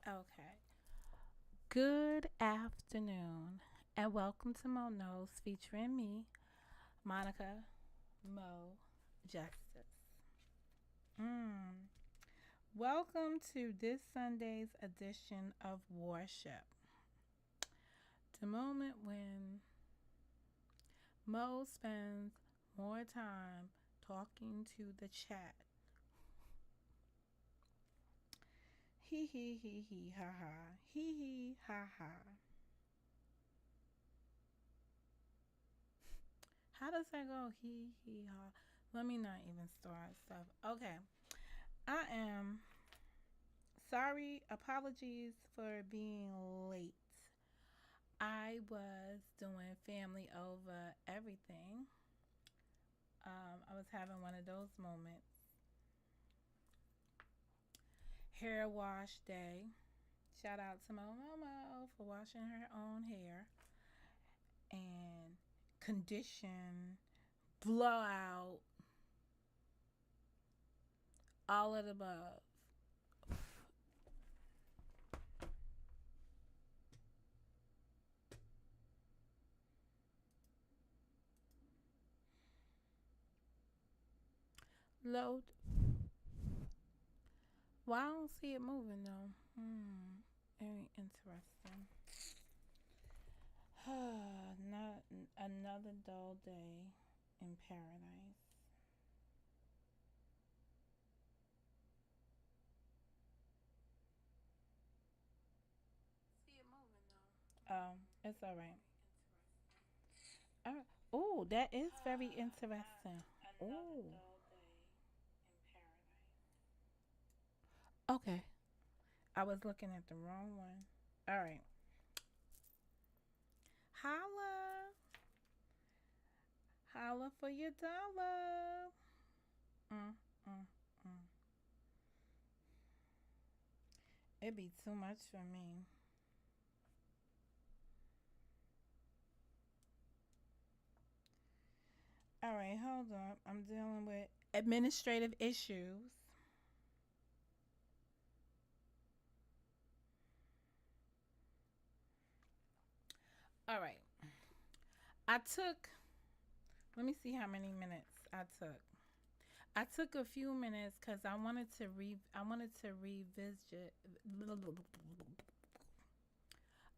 Okay. Good afternoon, and welcome to Mo Knows featuring me, Monica Mo Justice. Mm. Welcome to this Sunday's edition of WARship, the moment when Mo spends more time talking to the chat. Hee ha ha. Hee ha ha. How does that go? Ha. Let me not even start stuff. Okay. I am sorry. Apologies for being late. I was doing family over everything. I was having one of those moments. Hair wash day. Shout out to Momo for washing her own hair and condition, blowout, all of the above. Load. Well, I don't see it moving though. Very interesting. Not another dull day in paradise. See it moving though. It's all right. Oh, that is very interesting. Oh, okay. I was looking at the wrong one. All right. Holla, holla for your dollar. Mm, mm, mm. It'd be too much for me. All right, hold up. I'm dealing with administrative issues. All right. I took, let me see how many minutes I took. I took a few minutes because I wanted to revisit.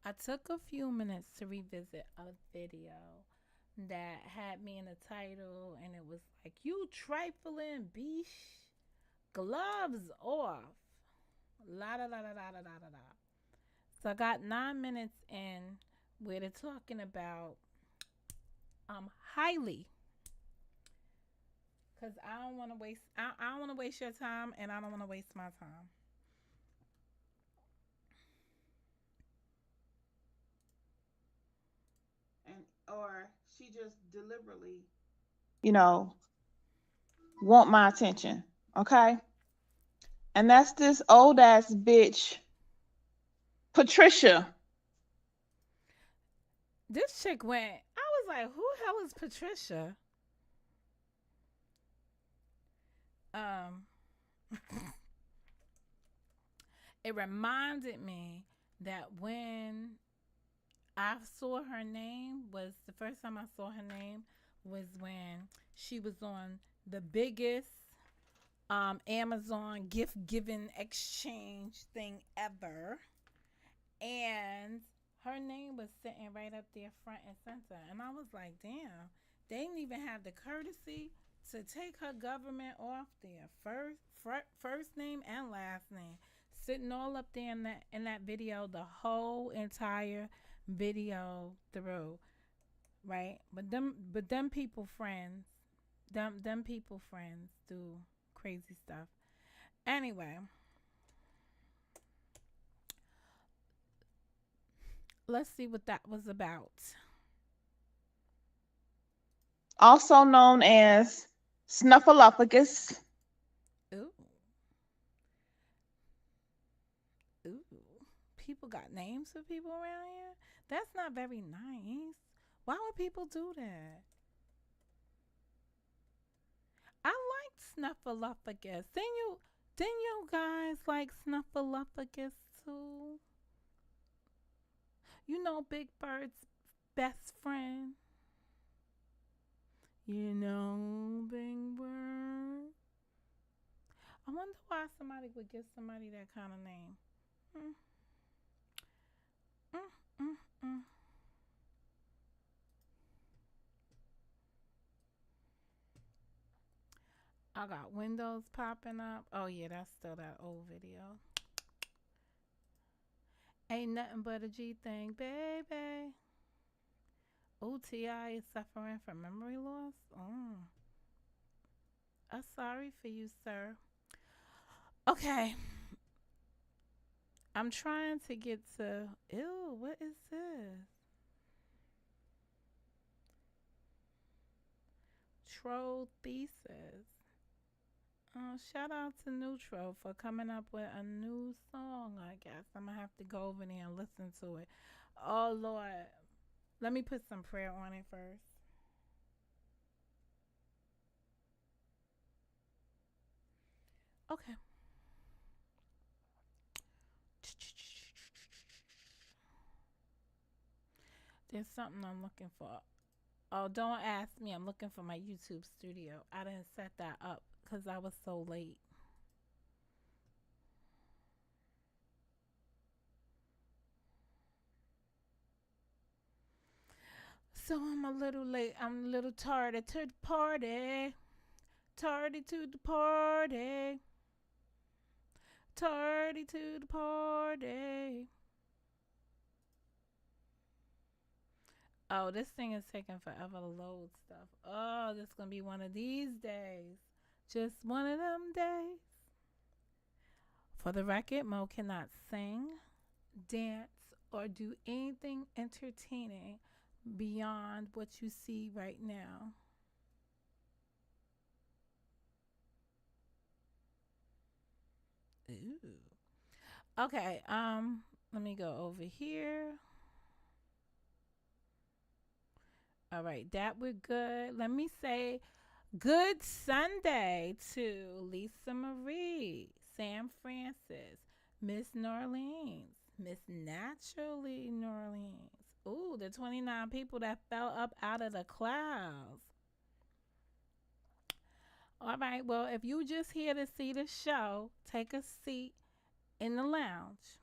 I took a few minutes to revisit a video that had me in the title, and it was like, "You trifling beesh, gloves off." La da da da da da da da. So I got 9 minutes in where they're talking about highly, because I don't want to waste. I don't want to waste your time, and I don't want to waste my time. And or she just deliberately, you know, want my attention. Okay? And that's this old ass bitch, Patricia. This chick went. I was like, "Who the hell is Patricia?" Um, it reminded me that when I saw her name was the first time I saw her name was when she was on the biggest Amazon gift giving exchange thing ever, and her name was sitting right up there front and center, and I was like, damn, they didn't even have the courtesy to take her government off there. First name and last name, sitting all up there in that video, the whole entire video through, right? But them people friends, them people friends do crazy stuff. Anyway, let's see what that was about. Also known as Snuffleupagus. Ooh, ooh. People got names for people around here? That's not very nice. Why would people do that? I liked Snuffleupagus. Didn't you guys like Snuffleupagus who? You know Big Bird's best friend. You know Big Bird. I wonder why somebody would give somebody that kind of name. Mm, mm, mm, mm. I got windows popping up. Oh yeah, that's still that old video. Ain't nothing but a G thing, baby. OTI is suffering from memory loss. I'm sorry for you, sir. Okay, I'm trying to get to. Ew, what is this? Troll thesis. Shout out to Neutral for coming up with a new song, I guess. I'm going to have to go over there and listen to it. Oh, Lord. Let me put some prayer on it first. Okay. There's something I'm looking for. Oh, don't ask me. I'm looking for my YouTube studio. I didn't set that up because I was so late. So I'm a little late. I'm a little tardy to the party. Tardy to the party. Tardy to the party. Oh, this thing is taking forever to load stuff. Oh, this is going to be one of these days. Just one of them days. For the record, Mo cannot sing, dance, or do anything entertaining beyond what you see right now. Ooh. Okay, let me go over here. All right, that we're good. Let me say good Sunday to Lisa Marie, Sam Francis, Miss Norleans, Miss Naturally Norleans. Ooh, the 29 people that fell up out of the clouds. All right, well, if you just here to see the show, take a seat in the lounge.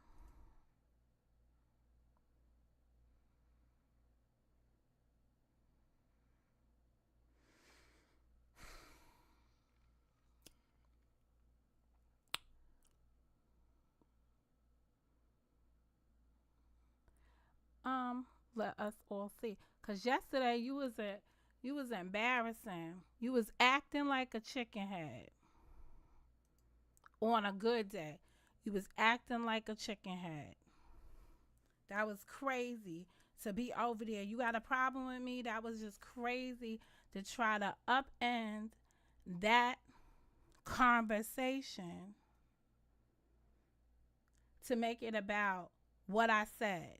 Let us all see. Cause yesterday you was embarrassing. You was acting like a chicken head on a good day. You was acting like a chicken head. That was crazy to be over there. You got a problem with me? That was just crazy to try to upend that conversation to make it about what I said.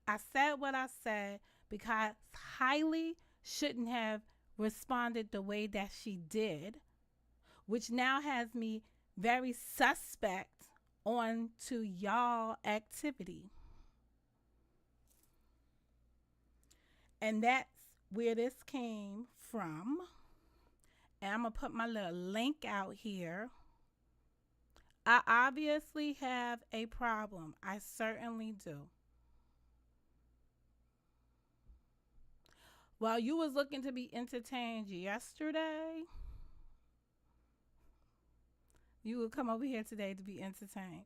I said what I said because Hailey shouldn't have responded the way that she did, which now has me very suspect on to y'all activity. And that's where this came from. And I'm going to put my little link out here. I obviously have a problem. I certainly do. While you was looking to be entertained yesterday, you would come over here today to be entertained.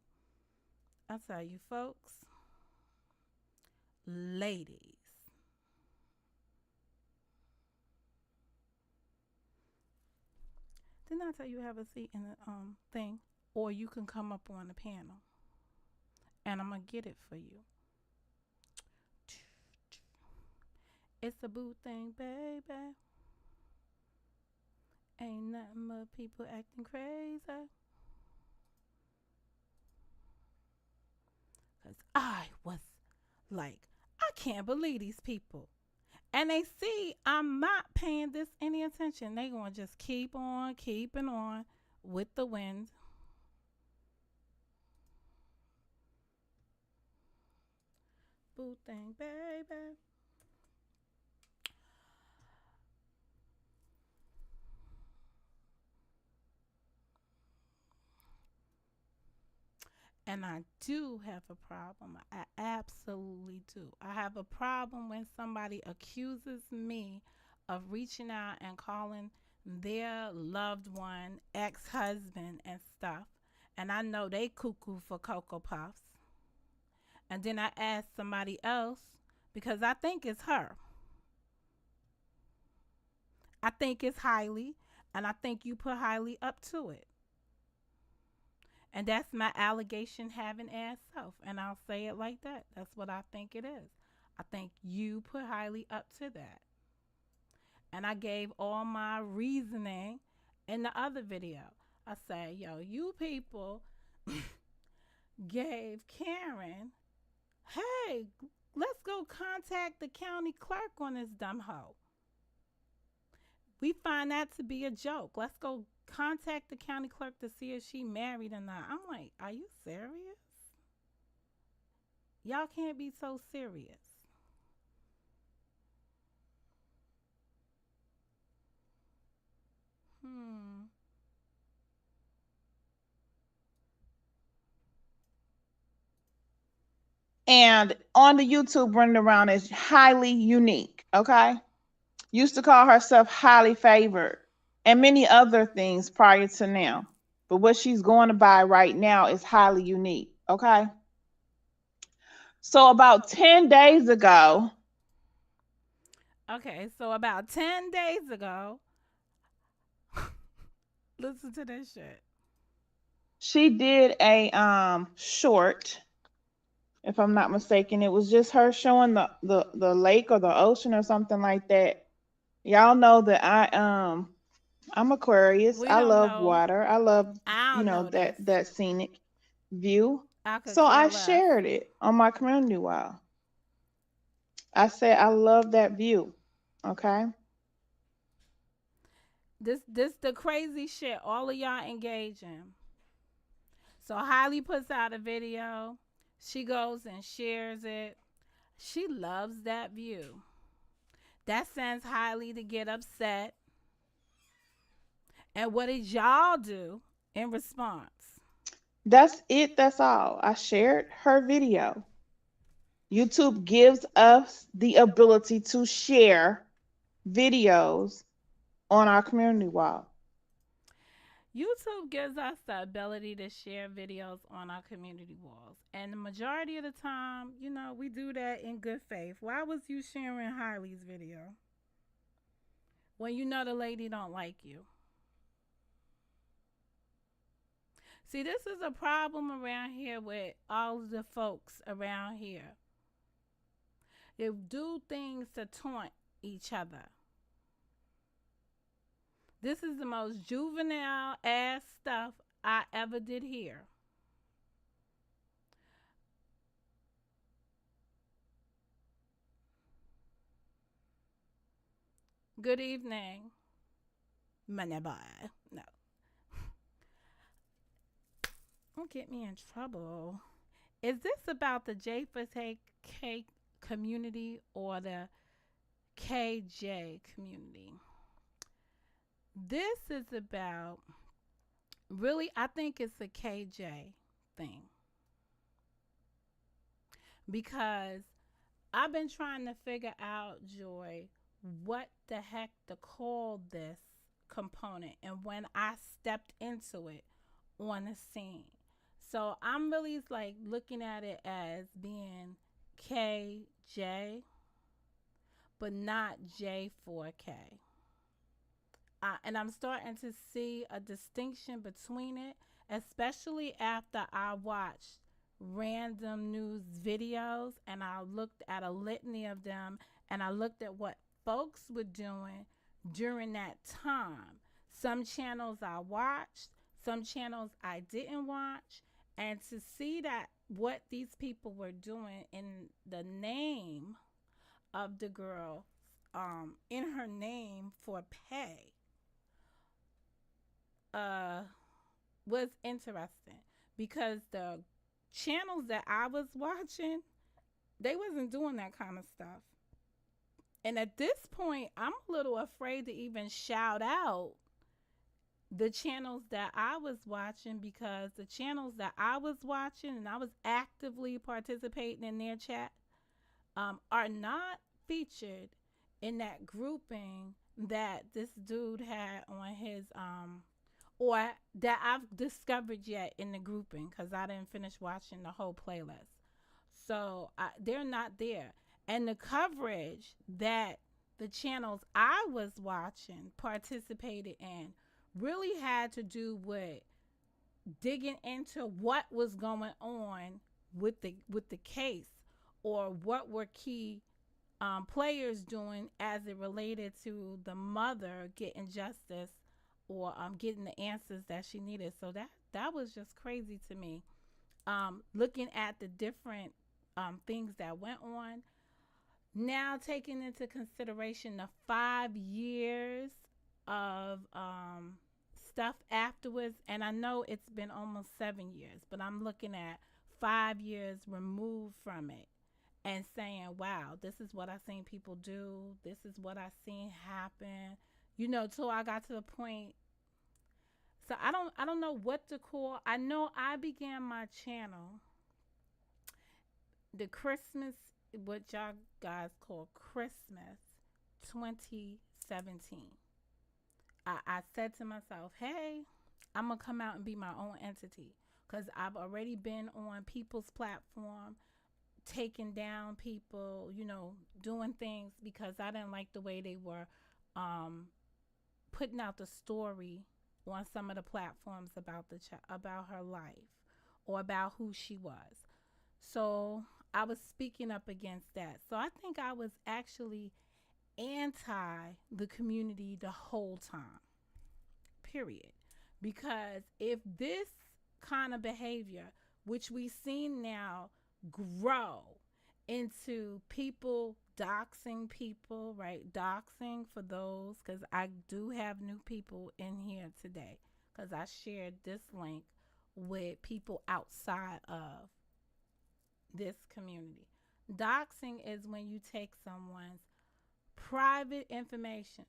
I'll tell you folks, ladies, didn't I tell you have a seat in the thing? Or you can come up on the panel and I'm going to get it for you. It's a boo thing, baby. Ain't nothing but people acting crazy. Because I was like, I can't believe these people. And they see I'm not paying this any attention. They going to just keep on keeping on with the wind. boo thing, baby. And I do have a problem. I absolutely do. I have a problem when somebody accuses me of reaching out and calling their loved one ex husband and stuff. And I know they cuckoo for Cocoa Puffs. And then I ask somebody else because I think it's her. I think it's highly, and I think you put highly up to it. And that's my allegation having ass self. And I'll say it like that. That's what I think it is. I think you put highly up to that. And I gave all my reasoning in the other video. I say, yo, you people gave Karen, hey, let's go contact the county clerk on this dumb hoe. We find that to be a joke. Let's go contact the county clerk to see if she married or not. I'm like, are you serious? Y'all can't be so serious. Hmm. And on the YouTube running around is highly unique. Okay. Used to call herself highly favored and many other things prior to now. But what she's going to buy right now is highly unique. Okay. So about 10 days ago, Okay, so about 10 days ago, listen to this shit. she did a short, if I'm not mistaken. It was just her showing the lake or the ocean or something like that. Y'all know that I'm Aquarius. We I don't love know. water. I love, I don't know this. that scenic view. I could So care I less. shared it on my community wall. I said I love that view. Okay. This the crazy shit all of y'all engage in. So Hailey puts out a video. She goes and shares it. She loves that view. That sends Hailey to get upset. And what did y'all do in response? That's it. That's all. I shared her video. YouTube gives us the ability to share videos on our community wall. YouTube gives us the ability to share videos on our community walls. And the majority of the time, we do that in good faith. Why was you sharing Hailey's video when you know the lady don't like you? See, this is a problem around here with all of the folks around here. They do things to taunt each other. This is the most juvenile ass stuff I ever did hear. Good evening, money boy. No, don't get me in trouble. Is this about the J4K community or the KJ community? This is about, really, I think it's a KJ thing because I've been trying to figure out, Joy, what the heck to call this component and when I stepped into it on the scene. So I'm really like looking at it as being KJ, but not J4K. And I'm starting to see a distinction between it, especially after I watched random news videos and I looked at a litany of them and I looked at what folks were doing during that time. Some channels I watched, some channels I didn't watch, and to see that what these people were doing in the name of the girl, in her name for pay, uh, was interesting because the channels that I was watching, They wasn't doing that kind of stuff. And at this point, I'm a little afraid to even shout out the channels that I was watching, because the channels that I was watching and I was actively participating in their chat are not featured in that grouping that this dude had on his or that I've discovered yet in the grouping, because I didn't finish watching the whole playlist. So they're not there. And the coverage that the channels I was watching participated in really had to do with digging into what was going on with the case, or what were key players doing as it related to the mother getting justice, or getting the answers that she needed. So that was just crazy to me. Looking at the different things that went on, now taking into consideration the 5 years of stuff afterwards, and I know it's been almost 7 years, but I'm looking at 5 years removed from it and saying, wow, this is what I seen people do. This is what I seen happen. Till I got to the point. So I don't know what to call. I know I began my channel the Christmas, what y'all guys call Christmas 2017. I said to myself, hey, I'm going to come out and be my own entity, because I've already been on people's platform, taking down people, doing things because I didn't like the way they were putting out the story on some of the platforms about about her life, or about who she was. So I was speaking up against that. So I think I was actually anti the community the whole time, period. Because if this kind of behavior, which we've seen now grow into people doxing people, right? Doxing, for those, because I do have new people in here today, because I shared this link with people outside of this community. Doxing is when you take someone's private information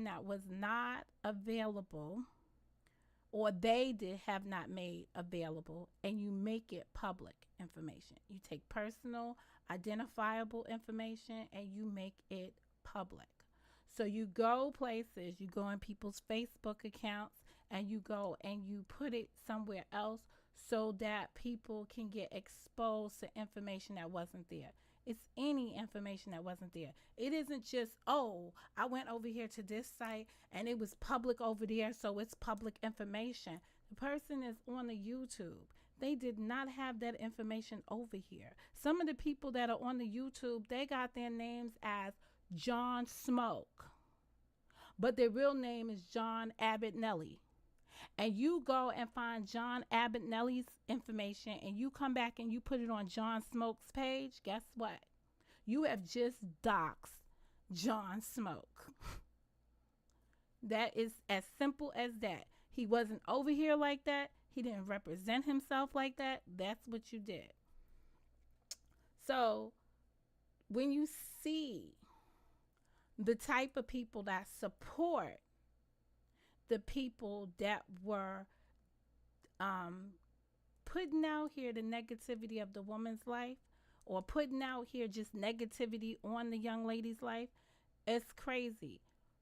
that was not available, or they did have not made available, and you make it public information. You take personal identifiable information and you make it public. So you go places, you go in people's Facebook accounts, and you go and you put it somewhere else so that people can get exposed to information that wasn't there. It's any information that wasn't there. It isn't just, oh, I went over here to this site and it was public over there, so it's public information. The person is on the YouTube. They did not have that information over here. Some of the people that are on the YouTube, they got their names as John Smoke, but their real name is John Abbott Nelly. And you go and find John Abbott Nelly's information, and you come back and you put it on John Smoke's page, guess what? You have just doxed John Smoke. That is as simple as that. He wasn't over here like that. He didn't represent himself like that. That's what you did. So when you see the type of people that support the people that were putting out here the negativity of the woman's life, or putting out here just negativity on the young lady's life, it's crazy.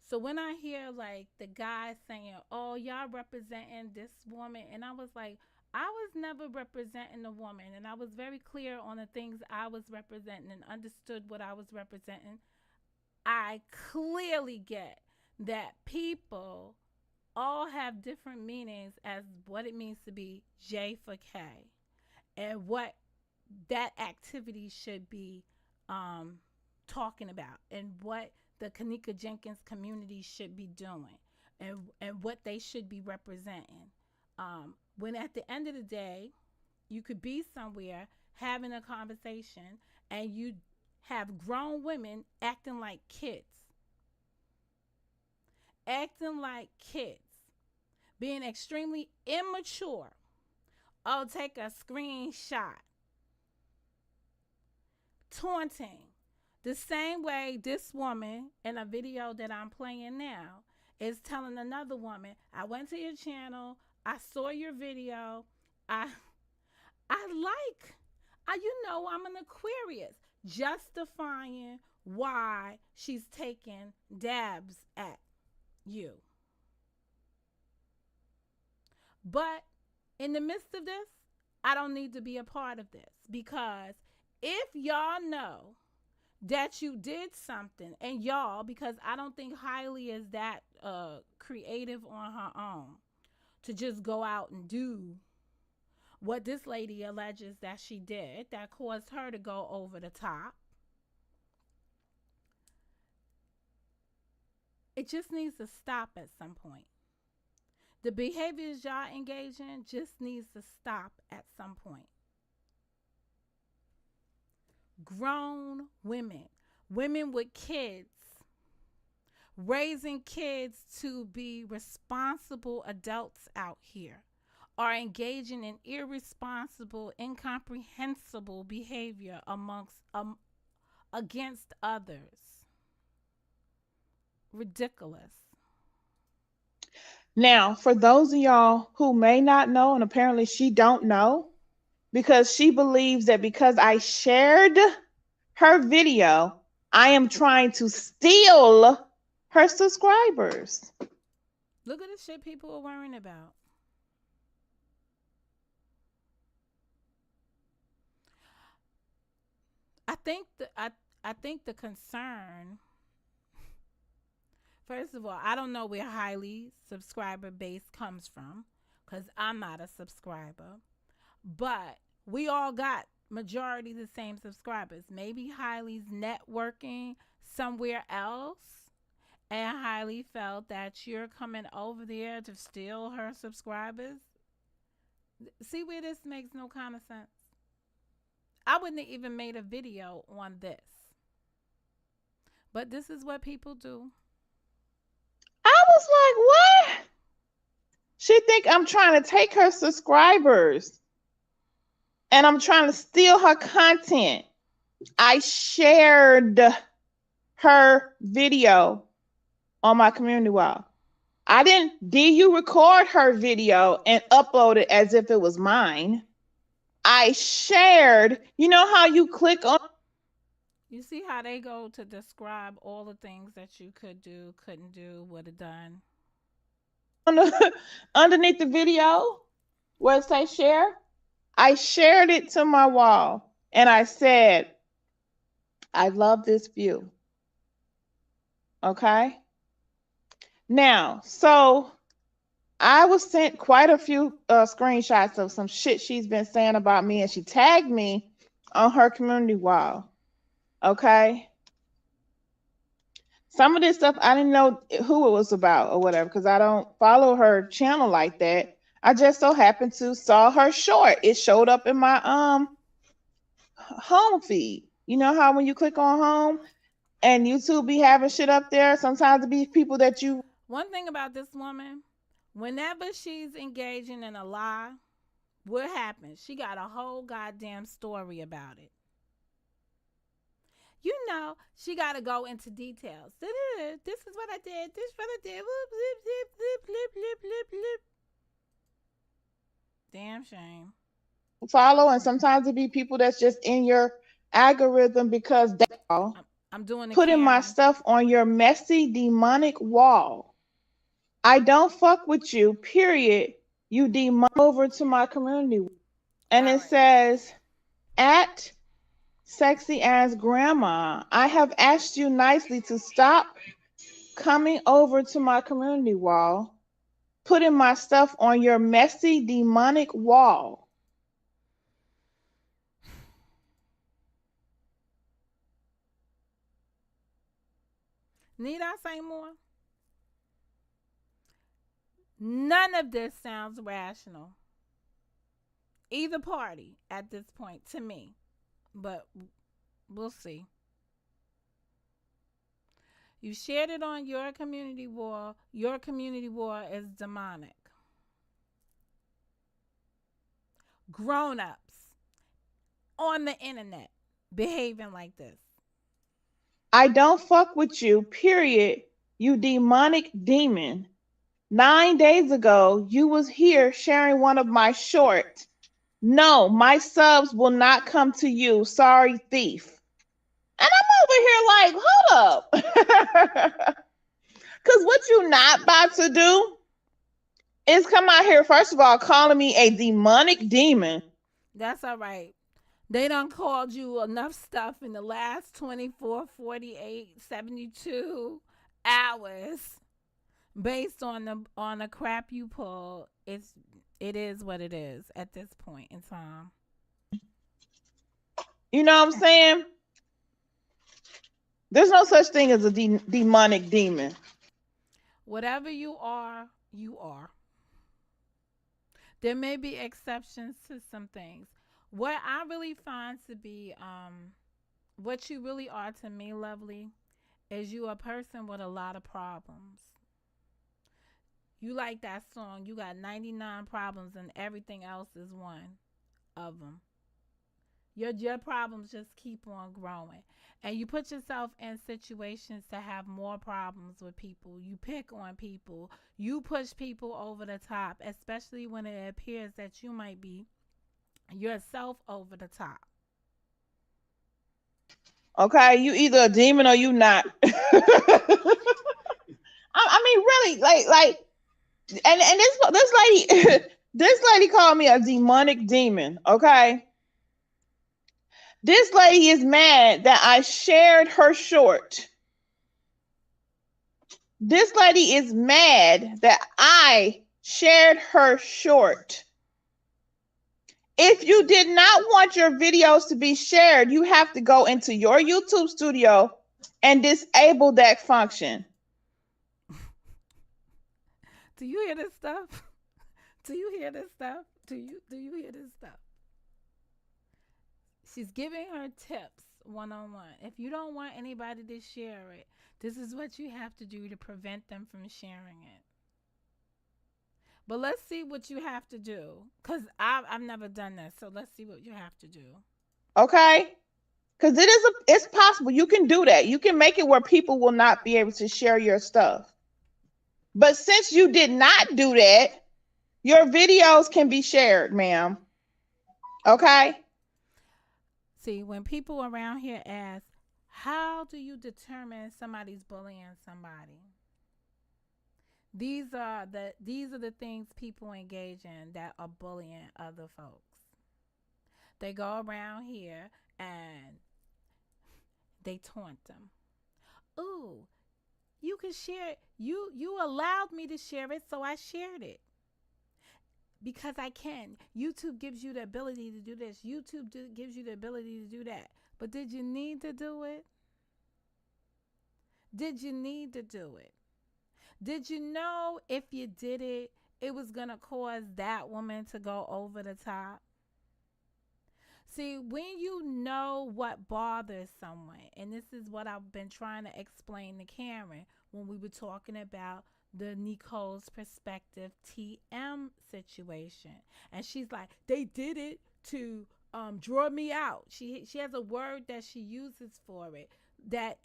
So when I hear like the guy saying, oh, y'all representing this woman, and I was like, I was never representing a woman, and I was very clear on the things I was representing and understood what I was representing. I clearly get that people all have different meanings as what it means to be J4K, and what that activity should be talking about, and what the Kanika Jenkins community should be doing, and what they should be representing. When at the end of the day, you could be somewhere having a conversation and you have grown women acting like kids. Acting like kids. Being extremely immature. Oh, take a screenshot. taunting. The same way this woman in a video that I'm playing now is telling another woman, I went to your channel, I saw your video, I I like I'm an Aquarius, justifying why she's taking dabs at you. But in the midst of this, I don't need to be a part of this because if y'all know that you did something, and y'all, because I don't think Hailey is that creative on her own to just go out and do what this lady alleges that she did that caused her to go over the top. It just needs to stop at some point. The behaviors y'all engage in just needs to stop at some point. Grown women, women with kids, raising kids to be responsible adults out here, are engaging in irresponsible, incomprehensible behavior against others. Ridiculous. Now, for those of y'all who may not know, and apparently she don't know, because she believes that because I shared her video, I am trying to steal her subscribers. Look at the shit people are worrying about. I think the concern. First of all, I don't know where Hailey's subscriber base comes from because I'm not a subscriber. But we all got majority the same subscribers. Maybe Hailey's networking somewhere else, and Hailey felt that you're coming over there to steal her subscribers. See where this makes no kind of sense? I wouldn't have even made a video on this. But this is what people do. I was like, what? She think I'm trying to take her subscribers and I'm trying to steal her content. I shared her video on my community wall. I didn't you record her video and upload it as if it was mine. I shared, you know how you click on. You see how they go to describe all the things that you could do, couldn't do, would have done. Underneath the video where it says share, I shared it to my wall and I said, I love this view. Okay. Now, so I was sent quite a few screenshots of some shit she's been saying about me, and she tagged me on her community wall. Okay. Some of this stuff I didn't know who it was about or whatever because I don't follow her channel like that. I just so happened to saw her short. It showed up in my home feed. You know how when you click on home and YouTube be having shit up there, sometimes it be people that you. One thing about this woman, whenever she's engaging in a lie, what happens? She got a whole goddamn story about it. You know, she got to go into details. This is what I did. This is what I did. Damn shame. Follow, and sometimes it be people that's just in your algorithm because they are I'm doing putting my stuff on your messy demonic wall. I don't fuck with you, period. You demon over to my community. And it says, at sexy ass grandma, I have asked you nicely to stop coming over to my community wall, putting my stuff on your messy demonic wall. Need I say more? None of this sounds rational. Either party at this point to me. But we'll see. You shared it on your community wall. Your community wall is demonic. Grown-ups on the internet behaving like this. I don't fuck with you, period. You demonic demon. 9 days ago, you was here sharing one of my shorts. No, my subs will not come to you. Sorry, thief. And I'm over here like, hold up. Because what you not about to do is come out here, first of all, calling me a demonic demon. That's all right. They done called you enough stuff in the last 24, 48, 72 hours based on the crap you pull. It is what it is at this point in time. You know what I'm saying? There's no such thing as a demonic demon. Whatever you are, you are. There may be exceptions to some things. What I really find to be what you really are to me, lovely, is you a person with a lot of problems. You like that song, you got 99 problems and everything else is one of them. Your problems just keep on growing. And you put yourself in situations to have more problems with people. You pick on people. You push people over the top, especially when it appears that you might be yourself over the top. Okay, you either a demon or you not. I mean, really, like, and this lady, this lady called me a demonic demon. Okay, this lady is mad that I shared her short. This lady is mad that I shared her short. If you did not want your videos to be shared, you have to go into your YouTube studio and disable that function. Do you hear this stuff? Do you hear this stuff? Do you hear this stuff? She's giving her tips one on one. If you don't want anybody to share it, this is what you have to do to prevent them from sharing it. But let's see what you have to do. Because I've never done this. So let's see what you have to do. Okay? Because it's possible. You can do that. You can make it where people will not be able to share your stuff. But since you did not do that, your videos can be shared, ma'am. Okay? See, when people around here ask, how do you determine somebody's bullying somebody? These are the things people engage in that are bullying other folks. They go around here and they taunt them. Ooh, you can share it. You allowed me to share it, so I shared it. Because I can. YouTube gives you the ability to do this. Gives you the ability to do that. But did you need to do it? Did you need to do it? Did you know if you did it, it was going to cause that woman to go over the top? See, when you know what bothers someone, and this is what I've been trying to explain to Karen when we were talking about the Nicole's perspective TM situation. And she's like, they did it to draw me out. She has a word that she uses for it that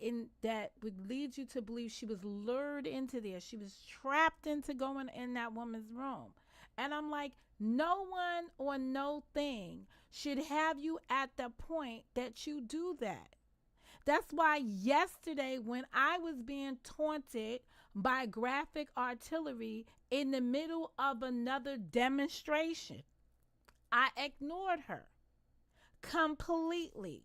would lead you to believe she was lured into there. She was trapped into going in that woman's room. And I'm like, no one or no thing should have you at the point that you do that. That's why yesterday, when I was being taunted by graphic artillery in the middle of another demonstration, I ignored her completely.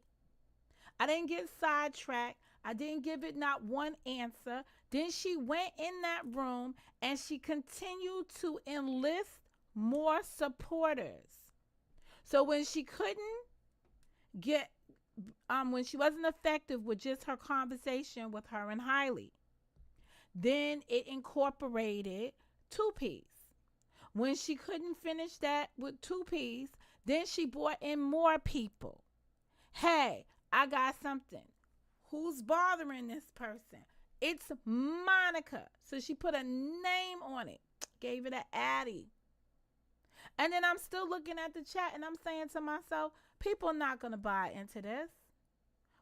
I didn't get sidetracked. I didn't give it not one answer. Then she went in that room and she continued to enlist more supporters. So when she couldn't get when she wasn't effective with just her conversation with her and Hailey, then it incorporated two piece. When she couldn't finish that with two piece, then she brought in more people. Hey, I got something. Who's bothering this person? It's Monica. So she put a name on it, gave it an Addie. And then I'm still looking at the chat and I'm saying to myself, people are not going to buy into this.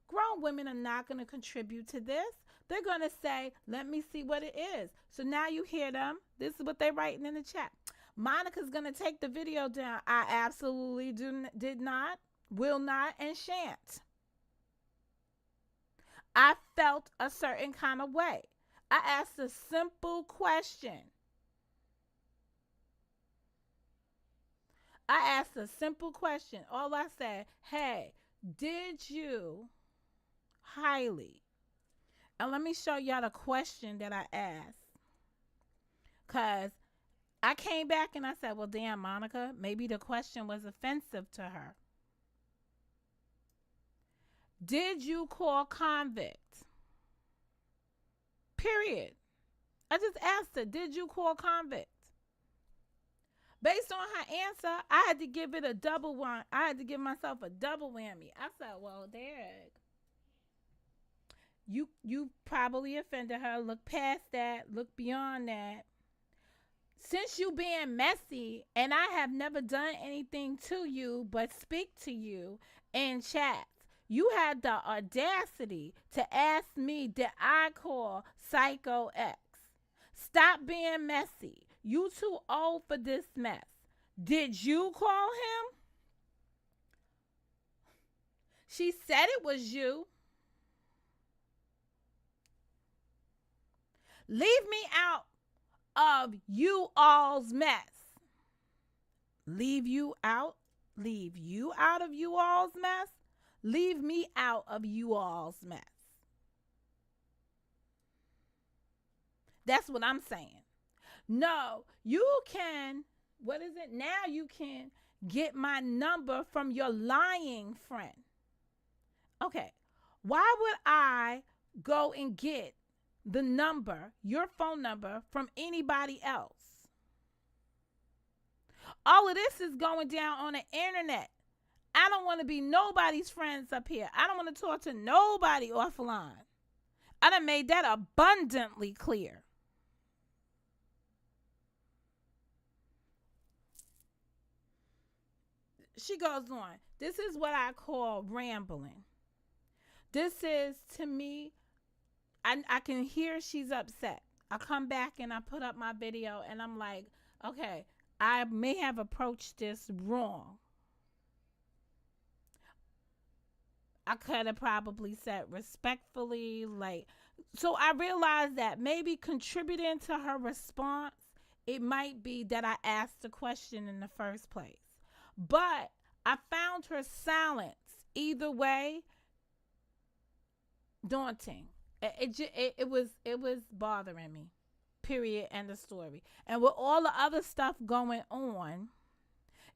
Grown women are not going to contribute to this. They're going to say, let me see what it is. So now you hear them. This is what they're writing in the chat. Monica's going to take the video down. I absolutely did not, will not, and shan't. I felt a certain kind of way. I asked a simple question. I asked a simple question. All I said, hey, did you highly? And let me show y'all the question that I asked. Because I came back and I said, well, damn, Monica, maybe the question was offensive to her. Did you call convict? Period. I just asked her, did you call convict? Based on her answer, I had to give it a double one. I had to give myself a double whammy. I said, well, Derek, you probably offended her. Look past that. Look beyond that. Since you being messy, and I have never done anything to you but speak to you in chats, you had the audacity to ask me, did I call Psycho X? Stop being messy. You too old for this mess. Did you call him? She said it was you. Leave me out of you all's mess. Leave you out? Leave you out of you all's mess? Leave me out of you all's mess. That's what I'm saying. No, you can, what is it? Now you can get my number from your lying friend. Okay, why would I go and get the number, your phone number, from anybody else? All of this is going down on the internet. I don't want to be nobody's friends up here. I don't want to talk to nobody offline. I done made that abundantly clear. She goes on. This is what I call rambling. This is, to me, I can hear she's upset. I come back and I put up my video and I'm like, okay, I may have approached this wrong. I could have probably said respectfully, like, so I realized that maybe contributing to her response, it might be that I asked the question in the first place. But I found her silence either way daunting. It was bothering me. Period. End of story. And with all the other stuff going on,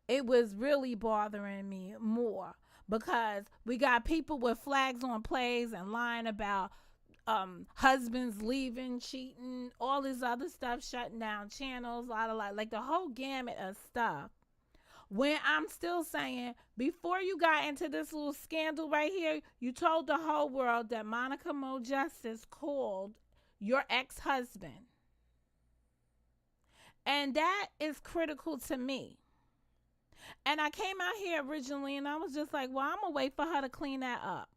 it was really bothering me more because we got people with flags on plays and lying about husbands leaving, cheating, all this other stuff, shutting down channels, like the whole gamut of stuff. When I'm still saying, before you got into this little scandal right here, you told the whole world that Monica Mo Justice called your ex-husband. And that is critical to me. And I came out here originally and I was just like, well, I'm going to wait for her to clean that up.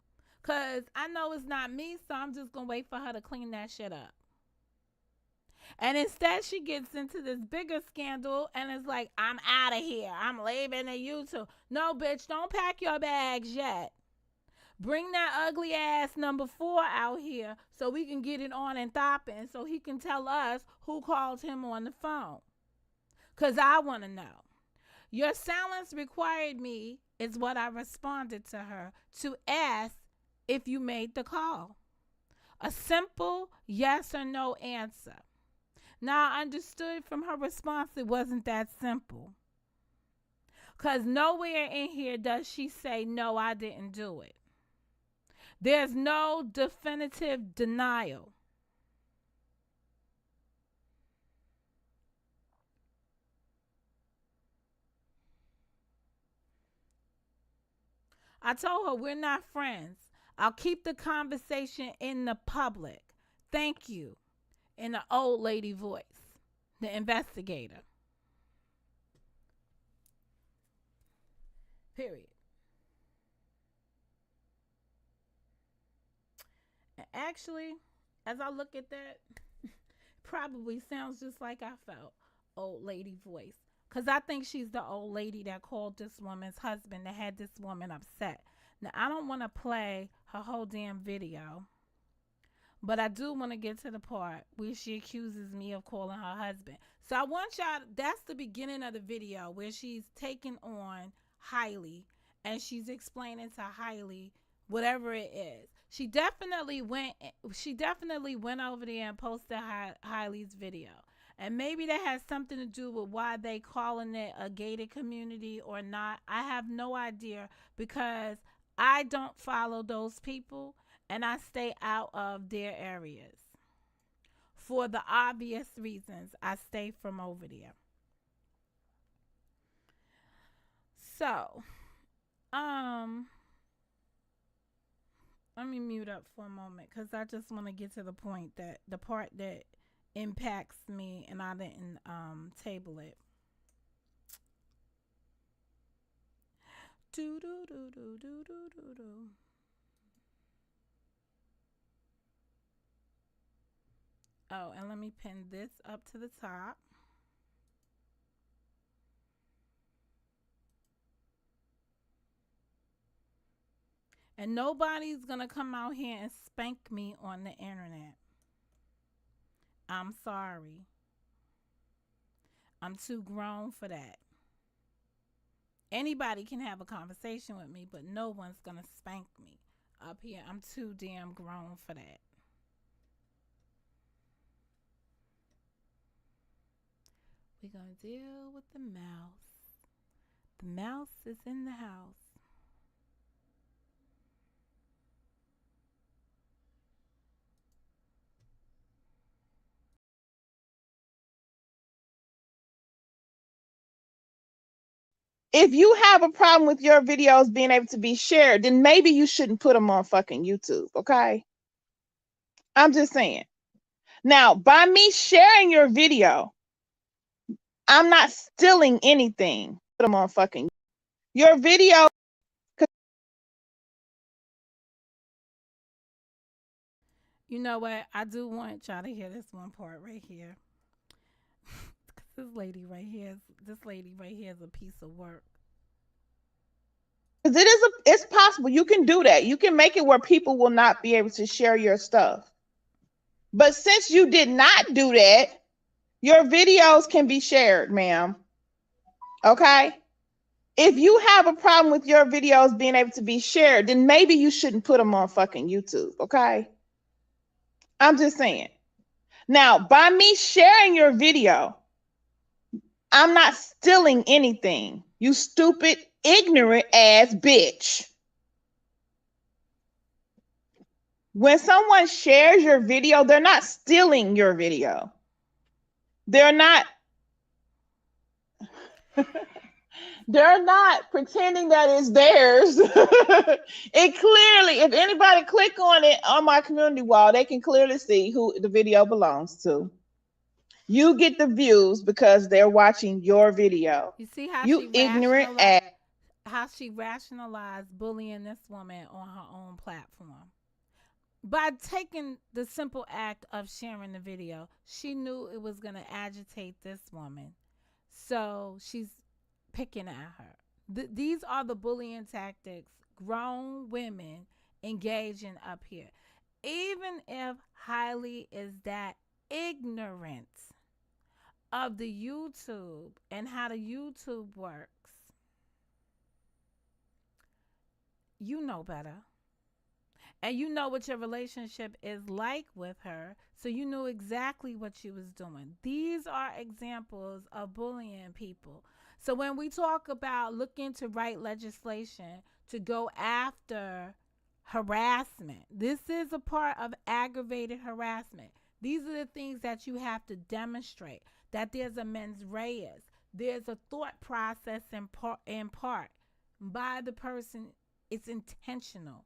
Because I know it's not me, so I'm just going to wait for her to clean that shit up. And instead, she gets into this bigger scandal and is like, I'm out of here. I'm leaving the YouTube. No, bitch, don't pack your bags yet. Bring that ugly ass number 4 out here so we can get it on and thopping so he can tell us who called him on the phone. Because I want to know. Your silence required me, is what I responded to her, to ask if you made the call. A simple yes or no answer. Now, I understood from her response it wasn't that simple. Because nowhere in here does she say, no, I didn't do it. There's no definitive denial. I told her we're not friends. I'll keep the conversation in the public. Thank you. In the old lady voice, the investigator. Period. actually, as I look at that, probably sounds just like I felt old lady voice. Because I think she's the old lady that called this woman's husband that had this woman upset. Now, I don't want to play her whole damn video, but I do want to get to the part where she accuses me of calling her husband. So I want y'all, that's the beginning of the video where she's taking on Hailey and she's explaining to Hailey whatever it is. She definitely went over there and posted Hailey's video. And maybe that has something to do with why they calling it a gated community or not. I have no idea because I don't follow those people and I stay out of their areas. For the obvious reasons, I stay from over there. So, um, let me mute up for a moment because I just want to get to the point that the part that impacts me and I didn't table it. Do do do do do do do do. Oh, and let me pin this up to the top. And nobody's gonna come out here and spank me on the internet. I'm sorry. I'm too grown for that. Anybody can have a conversation with me, but no one's gonna spank me up here. I'm too damn grown for that. We're gonna deal with the mouse. The mouse is in the house. If you have a problem with your videos being able to be shared, then maybe you shouldn't put them on fucking YouTube, okay? I'm just saying. Now, by me sharing your video, I'm not stealing anything. Put them on fucking your video. You know what? I do want y'all to hear this one part right here. This lady right here is a piece of work. Because it's possible you can do that. You can make it where people will not be able to share your stuff. But since you did not do that, your videos can be shared, ma'am. Okay? If you have a problem with your videos being able to be shared, then maybe you shouldn't put them on fucking YouTube, okay? I'm just saying. Now, by me sharing your video, I'm not stealing anything. You stupid, ignorant ass bitch. When someone shares your video, they're not stealing your video. They're not they're not pretending that it's theirs. It clearly, if anybody click on it on my community wall, they can clearly see who the video belongs to. You get the views because they're watching your video. You see how You ignorant ass. how she rationalized bullying this woman on her own platform. By taking the simple act of sharing the video, she knew it was going to agitate this woman. So she's picking at her. These are the bullying tactics grown women engaging up here. Even if Hailey is that ignorant of the YouTube and how the YouTube works, you know better. And you know what your relationship is like with her, so you knew exactly what she was doing. These are examples of bullying people. So when we talk about looking to write legislation to go after harassment, this is a part of aggravated harassment. These are the things that you have to demonstrate, that there's a mens rea, there's a thought process in part by the person. It's intentional.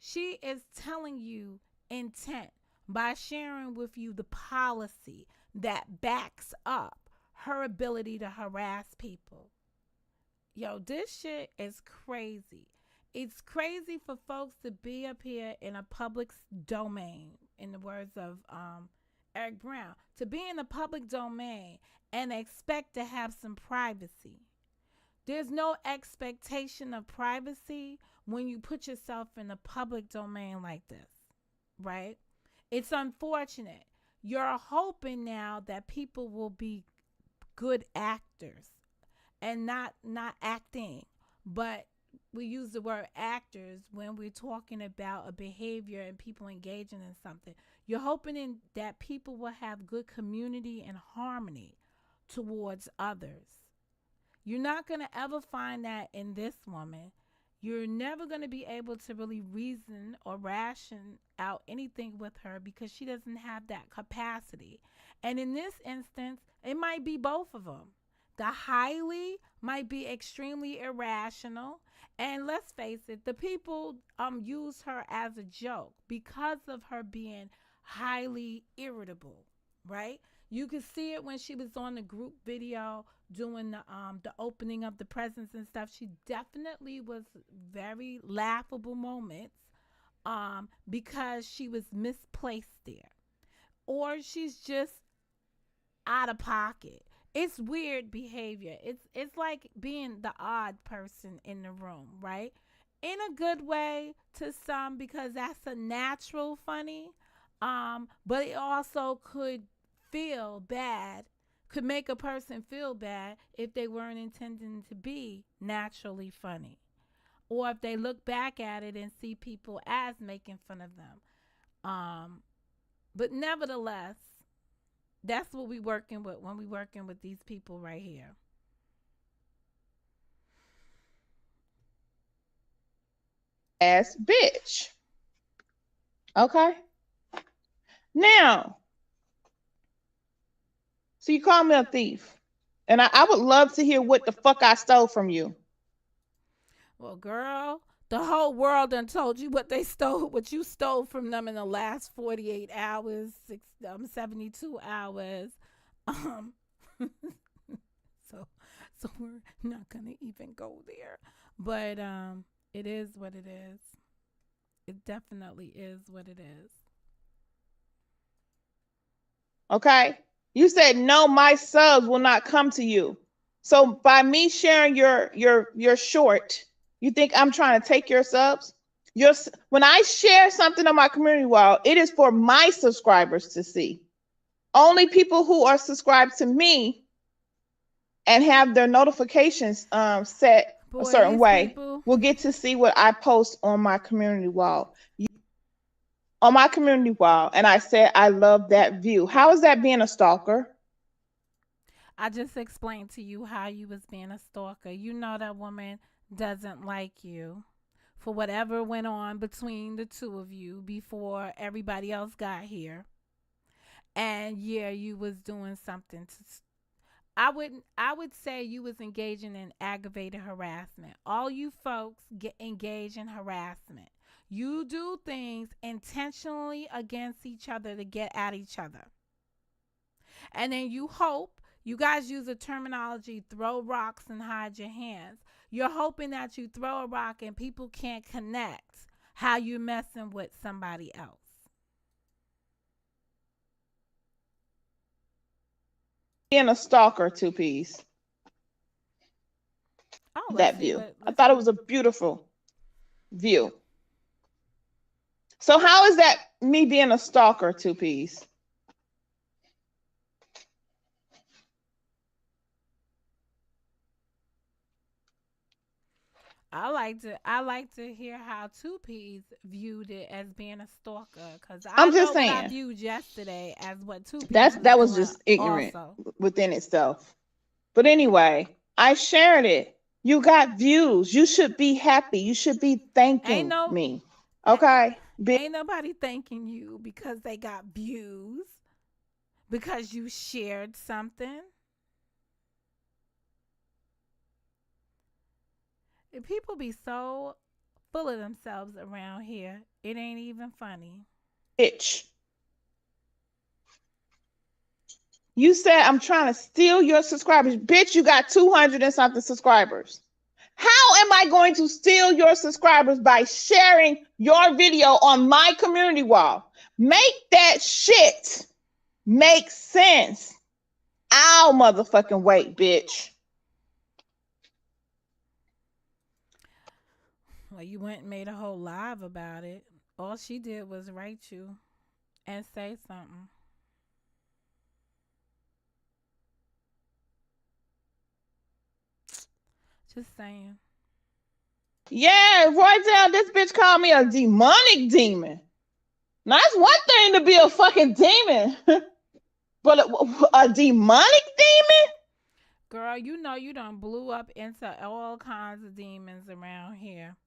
She is telling you intent by sharing with you the policy that backs up her ability to harass people. Yo, this shit is crazy. It's crazy for folks to be up here in a public domain, in the words of Eric Brown, to be in the public domain and expect to have some privacy. There's no expectation of privacy when you put yourself in the public domain like this, right? It's unfortunate. You're hoping now that people will be good actors and not acting, but we use the word actors when we're talking about a behavior and people engaging in something. You're hoping that people will have good community and harmony towards others. You're not going to ever find that in this woman. You're never going to be able to really reason or ration out anything with her because she doesn't have that capacity. And in this instance, it might be both of them. The highly might be extremely irrational. And let's face it, the people use her as a joke because of her being highly irritable, right? You could see it when she was on the group video doing the opening of the presents and stuff. She definitely was very laughable moments because she was misplaced there. Or she's just out of pocket. It's weird behavior. It's like being the odd person in the room, right? In a good way to some because that's a natural funny. But it also feel bad, could make a person feel bad if they weren't intending to be naturally funny. Or if they look back at it and see people as making fun of them. But nevertheless, that's what we working with when we working with these people right here. Ass bitch. Okay. Now, so you call me a thief. And I would love to hear what the fuck I stole from you. Well, girl, the whole world done told you what they stole, what you stole from them in the last 48 hours, 72 hours. Um, so, so we're not gonna even go there. But it is what it is. It definitely is what it is. Okay. You said no, my subs will not come to you. So by me sharing your short, you think I'm trying to take your subs? When I share something on my community wall, it is for my subscribers to see. Only people who are subscribed to me and have their notifications set a certain way will get to see what I post on my community wall. On my community wall, and I said I love that view. How is that being a stalker? I just explained to you how you was being a stalker. You know that woman doesn't like you for whatever went on between the two of you before everybody else got here. And yeah, you was doing something to I would say you was engaging in aggravated harassment. All you folks get engaged in harassment. You do things intentionally against each other to get at each other. And then you hope, you guys use a terminology, throw rocks and hide your hands. You're hoping that you throw a rock and people can't connect how you messing with somebody else. Being a stalker, two piece. Oh, that view. I thought it was a beautiful view. So how is that me being a stalker, two piece? I like to hear how Two P's viewed it as being a stalker because I'm just saying what I viewed yesterday as what Two P's that was just ignorant also. Within itself. But anyway, I shared it. You got views. You should be happy. You should be thanking me. Okay. Ain't nobody thanking you because they got views. Because you shared something. People be so full of themselves around here. It ain't even funny. Bitch. You said I'm trying to steal your subscribers. Bitch, you got 200 and something subscribers. How am I going to steal your subscribers by sharing your video on my community wall? Make that shit make sense. I'll motherfucking wait, bitch. Well, you went and made a whole live about it. All she did was write you and say something. Just saying. Yeah, Roydell, this bitch called me a demonic demon. Now, that's one thing to be a fucking demon, but a demonic demon? Girl, you know you done blew up into all kinds of demons around here.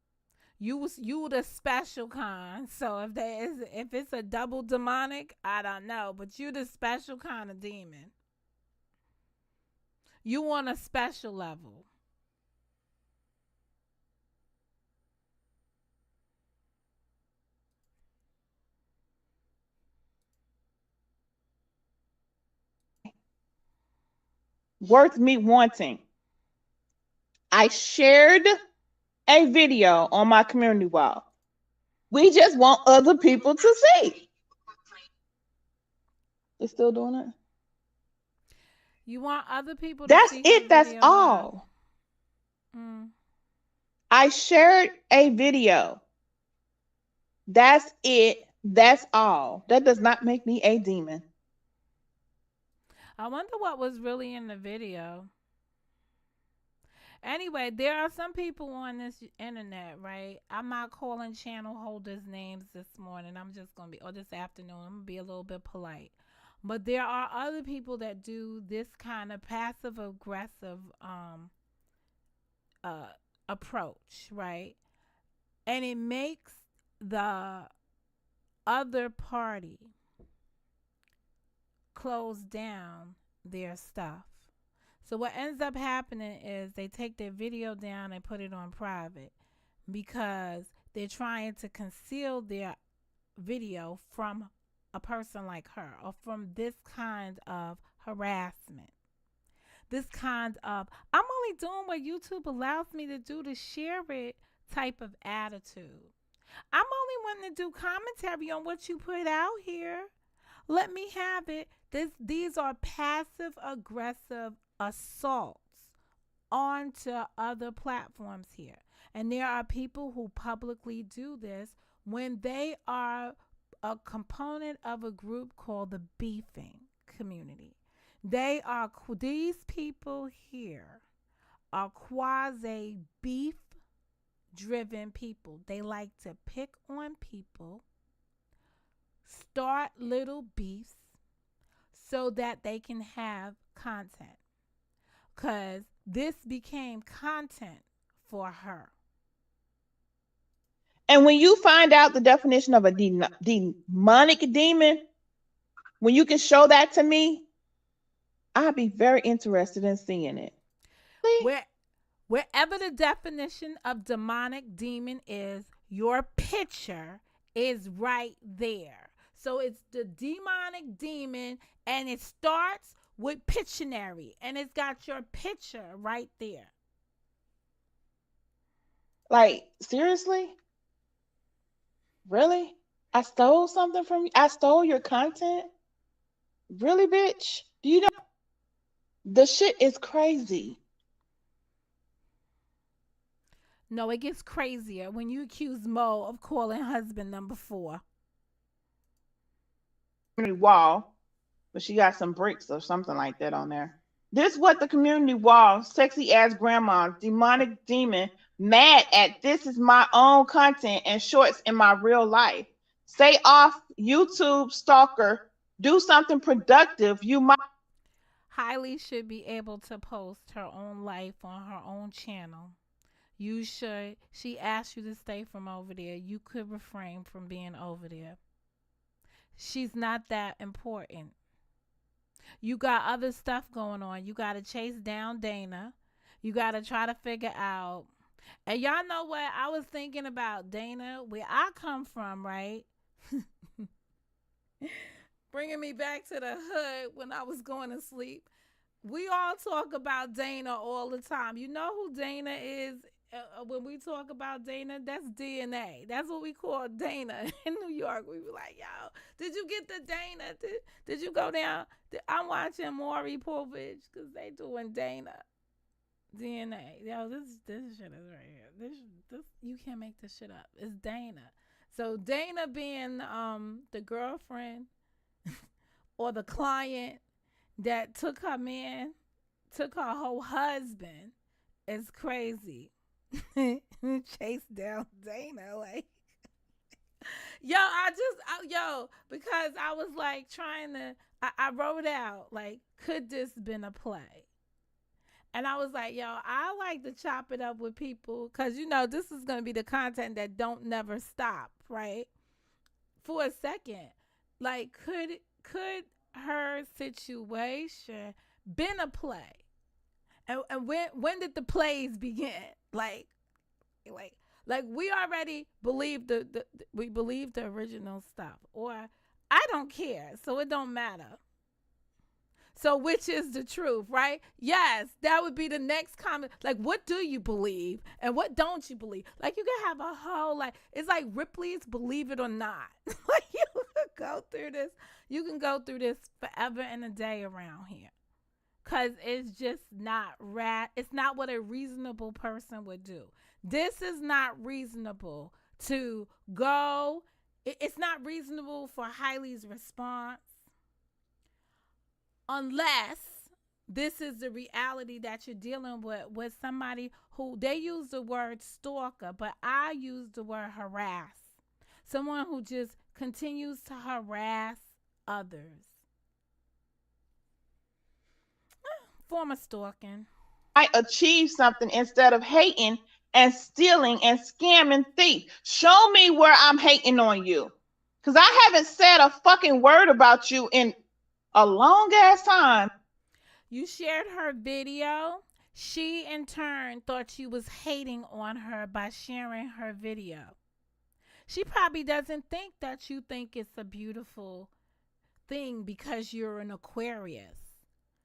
You the special kind. So if it's a double demonic, I don't know, but you the special kind of demon. You on a special level. Worth me wanting. I shared a video on my community wall. We just want other people to see. They still doing it? You want other people to That's see her it. That's video why? all. Mm. I shared a video. That's it. That's all. That does not make me a demon. I wonder what was really in the video. Anyway, there are some people on this internet, right? I'm not calling channel holders names this morning. I'm just going to be, or this afternoon, I'm going to be a little bit polite. But there are other people that do this kind of passive aggressive uh, approach, right? And it makes the other party close down their stuff. So what ends up happening is they take their video down and put it on private because they're trying to conceal their video from a person like her or from this kind of harassment. This kind of, I'm only doing what YouTube allows me to do to share it type of attitude. I'm only wanting to do commentary on what you put out here. Let me have it. These are passive aggressive assaults onto other platforms here. And there are people who publicly do this when they are a component of a group called the beefing community. These people here are quasi beef driven people. They like to pick on people, start little beefs so that they can have content. Because this became content for her. And when you find out the definition of a demonic demon, when you can show that to me, I'd be very interested in seeing it. Wherever the definition of demonic demon is, your picture is right there. So it's the demonic demon, and it starts with Pictionary, and it's got your picture right there. Like, seriously? Really? I stole something from you? I stole your content? Really, bitch? Do you know? The shit is crazy. No, it gets crazier when you accuse Mo of calling husband number 4. Wall, but she got some bricks or something like that on there. This what the community wall, sexy ass grandma, demonic demon, mad at this is my own content and shorts in my real life. Stay off YouTube, stalker. Do something productive. You might. Hailey should be able to post her own life on her own channel. You should. She asked you to stay from over there. You could refrain from being over there. She's not that important. You got other stuff going on. You got to chase down Dana. You got to try to figure out. And y'all know what? I was thinking about Dana, where I come from, right? Bringing me back to the hood when I was going to sleep. We all talk about Dana all the time. You know who Dana is when we talk about Dana, that's DNA. That's what we call Dana in New York. We were like, yo, did you get the Dana? Did you go down? I'm watching Maury Povich because they doing Dana DNA. Yo, this shit is right here. This you can't make this shit up. It's Dana. So Dana being the girlfriend or the client that took her man, took her whole husband is crazy. Chase down Dana like yo, because I was like trying to I wrote out like, could this been a play? And I was like, yo, I like to chop it up with people because this is gonna be the content that don't never stop, right? For a second, like, could her situation been a play? And when did the plays begin? Like like we already believe we believe the original stuff, or I don't care, so it don't matter. So which is the truth, right? Yes, that would be the next comment. Like, what do you believe and what don't you believe? Like, you can have a whole it's like Ripley's Believe It or Not. Like, you can go through this. You can go through this forever and a day around here. Cause it's just not it's not what a reasonable person would do. This is not reasonable to go. It's not reasonable for Heile's response unless this is the reality that you're dealing with somebody who they use the word stalker, but I use the word harass. Someone who just continues to harass others. Form of stalking. I achieve something instead of hating and stealing and scamming thief. Show me where I'm hating on you. Because I haven't said a fucking word about you in a long ass time. You shared her video. She, in turn, thought you was hating on her by sharing her video. She probably doesn't think that you think it's a beautiful thing because you're an Aquarius.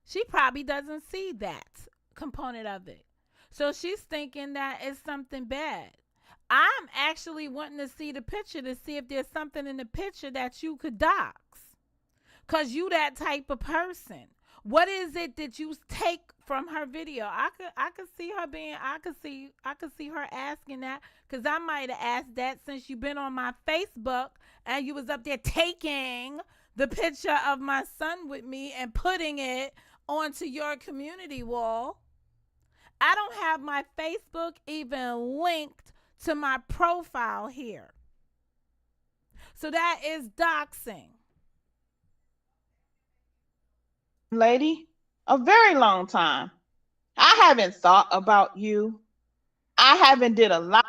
She probably doesn't see that component of it. So she's thinking that it's something bad. I'm actually wanting to see the picture to see if there's something in the picture that you could dox. Cause you that type of person. What is it that you take from her video? I could see her being I could see her asking that, because I might have asked that since you've been on my Facebook and you was up there taking the picture of my son with me and putting it onto your community wall. I don't have my Facebook even linked to my profile here. So that is doxing. Lady, a very long time. I haven't thought about you. I haven't did a lot.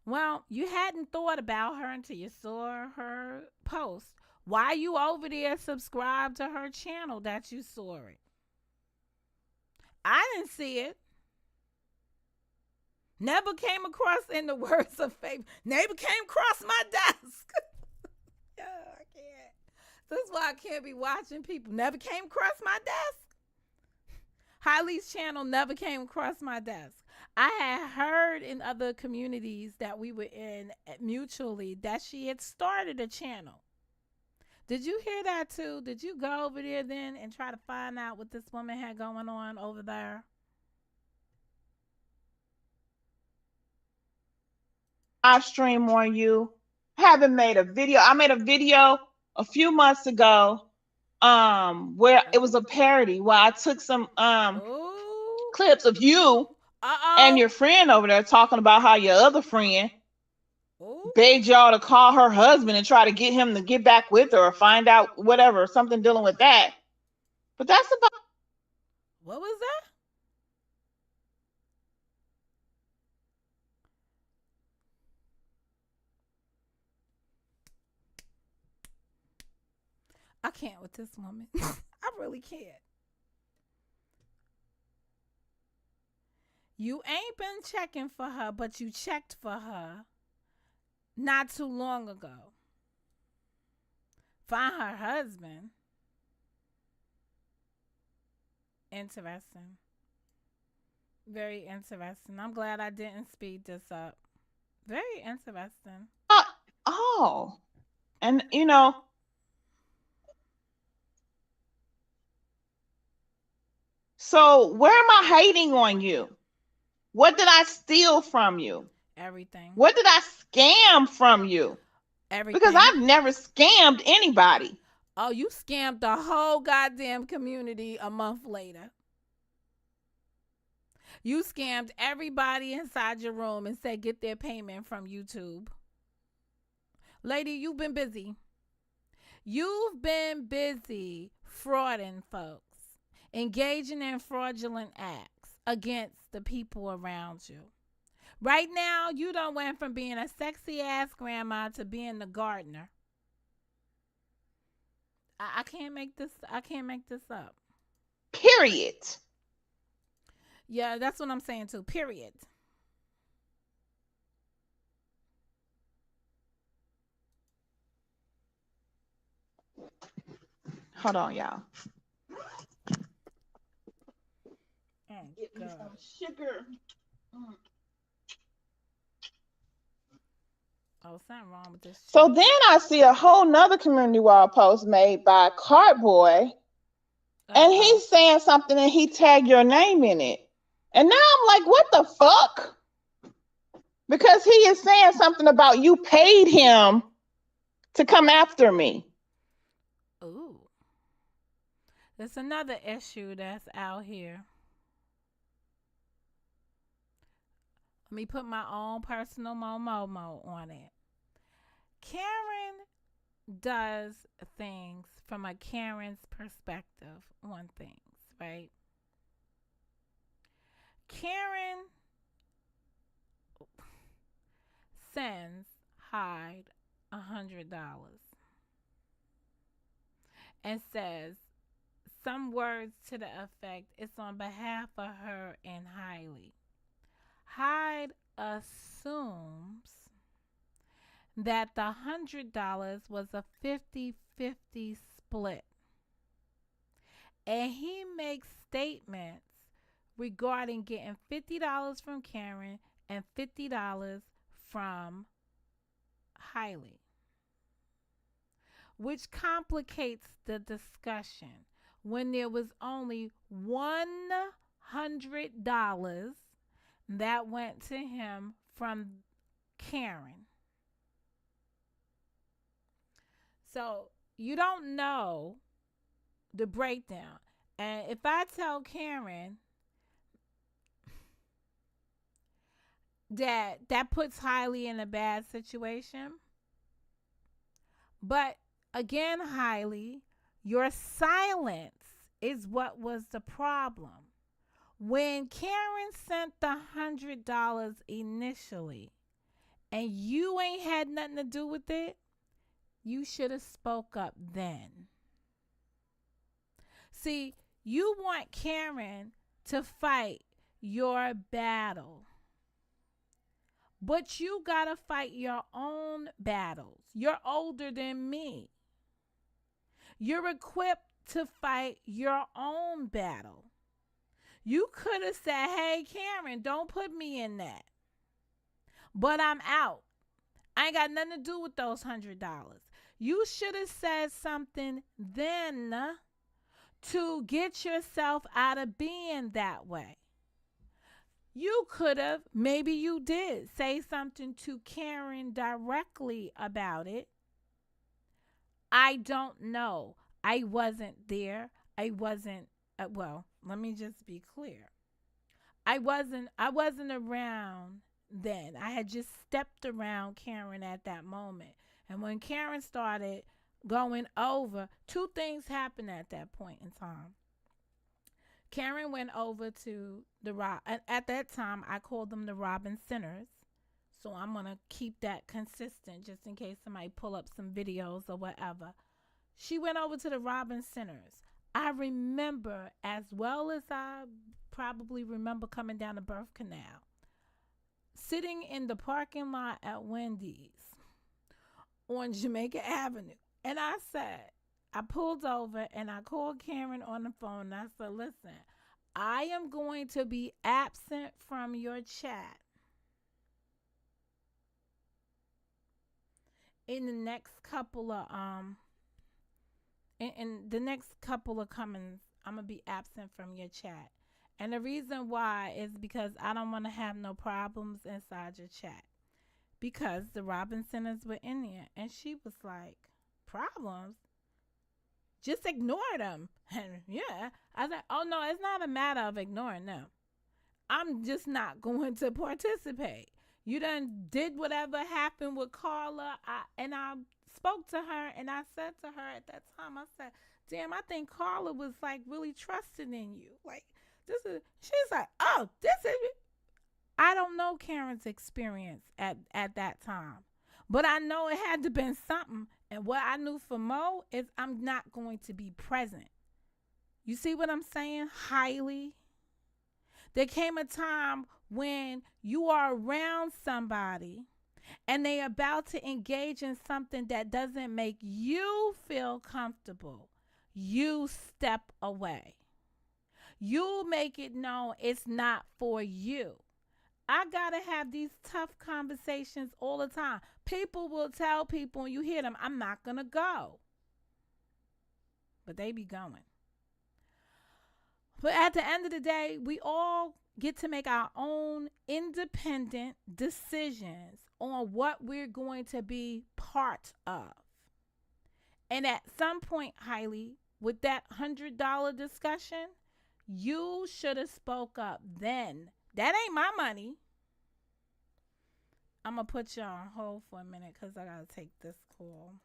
Well, you hadn't thought about her until you saw her post. Why you over there subscribe to her channel that you saw it? I didn't see it. Never came across, in the words of faith, never came across my desk. Yeah, I can't. That's why I can't be watching people. Never came across my desk. Heile's channel never came across my desk. I had heard in other communities that we were in mutually that she had started a channel. Did you hear that too? Did you go over there then and try to find out what this woman had going on over there? Live stream on you. I haven't made a video. I made a video a few months ago where it was a parody where I took some Ooh. clips of you and your friend over there talking about how your other friend begged y'all to call her husband and try to get him to get back with her or find out whatever, something dealing with that. But that's about. What was that? I can't with this woman. I really can't. You ain't been checking for her, but you checked for her not too long ago. Find her husband. Interesting. Very interesting. I'm glad I didn't speed this up. Very interesting. Uh, oh, and so where am I hating on you? What did I steal from you? Everything. What did I scam from you? Because Everything. I've never scammed anybody. Oh, you scammed the whole goddamn community a month later. You scammed everybody inside your room and said get their payment from YouTube. Lady, you've been busy. You've been busy frauding folks, engaging in fraudulent acts against the people around you. Right now, you done went from being a sexy ass grandma to being the gardener. I can't make this. I can't make this up. Period. Yeah, that's what I'm saying too. Period. Hold on, y'all. Oh Get me God. some sugar. Oh, something wrong with this So chick. then I see a whole nother community wall post made by Cartboy, Uh and oh. he's saying something and he tagged your name in it. And now I'm like, what the fuck? Because he is saying something about you paid him to come after me. Ooh. There's another issue that's out here. Let me put my own personal momo on it. Karen does things from a Karen's perspective on things, right? Karen sends Hyde $100 and says some words to the effect it's on behalf of her and Hiley. Hyde assumes that the $100 was a 50-50 split. And he makes statements regarding getting $50 from Karen and $50 from Hiley, which complicates the discussion when there was only $100 that went to him from Karen. So you don't know the breakdown. And if I tell Karen that puts Hiley in a bad situation, but again, Hiley, your silence is what was the problem. When Karen sent the $100 initially and you ain't had nothing to do with it, you should have spoke up then. See, you want Karen to fight your battle, but you gotta fight your own battles. You're older than me. You're equipped to fight your own battle. You could have said, hey, Karen, don't put me in that. But I'm out. I ain't got nothing to do with those $100. You should have said something then to get yourself out of being that way. You could have, maybe you did, say something to Karen directly about it. I don't know. I wasn't there. I wasn't well, let me just be clear. I wasn't around then. I had just stepped around Karen at that moment. And when Karen started going over, two things happened at that point in time. Karen went over to the Rob. At that time, I called them the Robin Centers. So I'm gonna keep that consistent, just in case somebody pull up some videos or whatever. She went over to the Robin Centers. I remember, as well as I probably remember coming down the birth canal, sitting in the parking lot at Wendy's on Jamaica Avenue. And I pulled over and I called Karen on the phone and I said, listen, I am going to be absent from your chat in the next couple of in the next couple of comings. I'm gonna be absent from your chat. And the reason why is because I don't want to have no problems inside your chat. Because the Robinsoners were in there and she was like, problems? Just ignore them. And yeah. I said, oh no, it's not a matter of ignoring them. I'm just not going to participate. You done did whatever happened with Carla. And I spoke to her and I said to her at that time, I said, damn, I think Carla was like really trusting in you. Like, she's like, oh, this is, I don't know Karen's experience at that time. But I know it had to been something. And what I knew for Mo is I'm not going to be present. You see what I'm saying? Highly. There came a time when you are around somebody and they are about to engage in something that doesn't make you feel comfortable. You step away. You make it known it's not for you. I got to have these tough conversations all the time. People will tell people, and you hear them, I'm not going to go. But they be going. But at the end of the day, we all get to make our own independent decisions on what we're going to be part of. And at some point, Hailey, with that $100 discussion, you should have spoke up then. That ain't my money. I'm going to put you on hold for a minute because I got to take this call.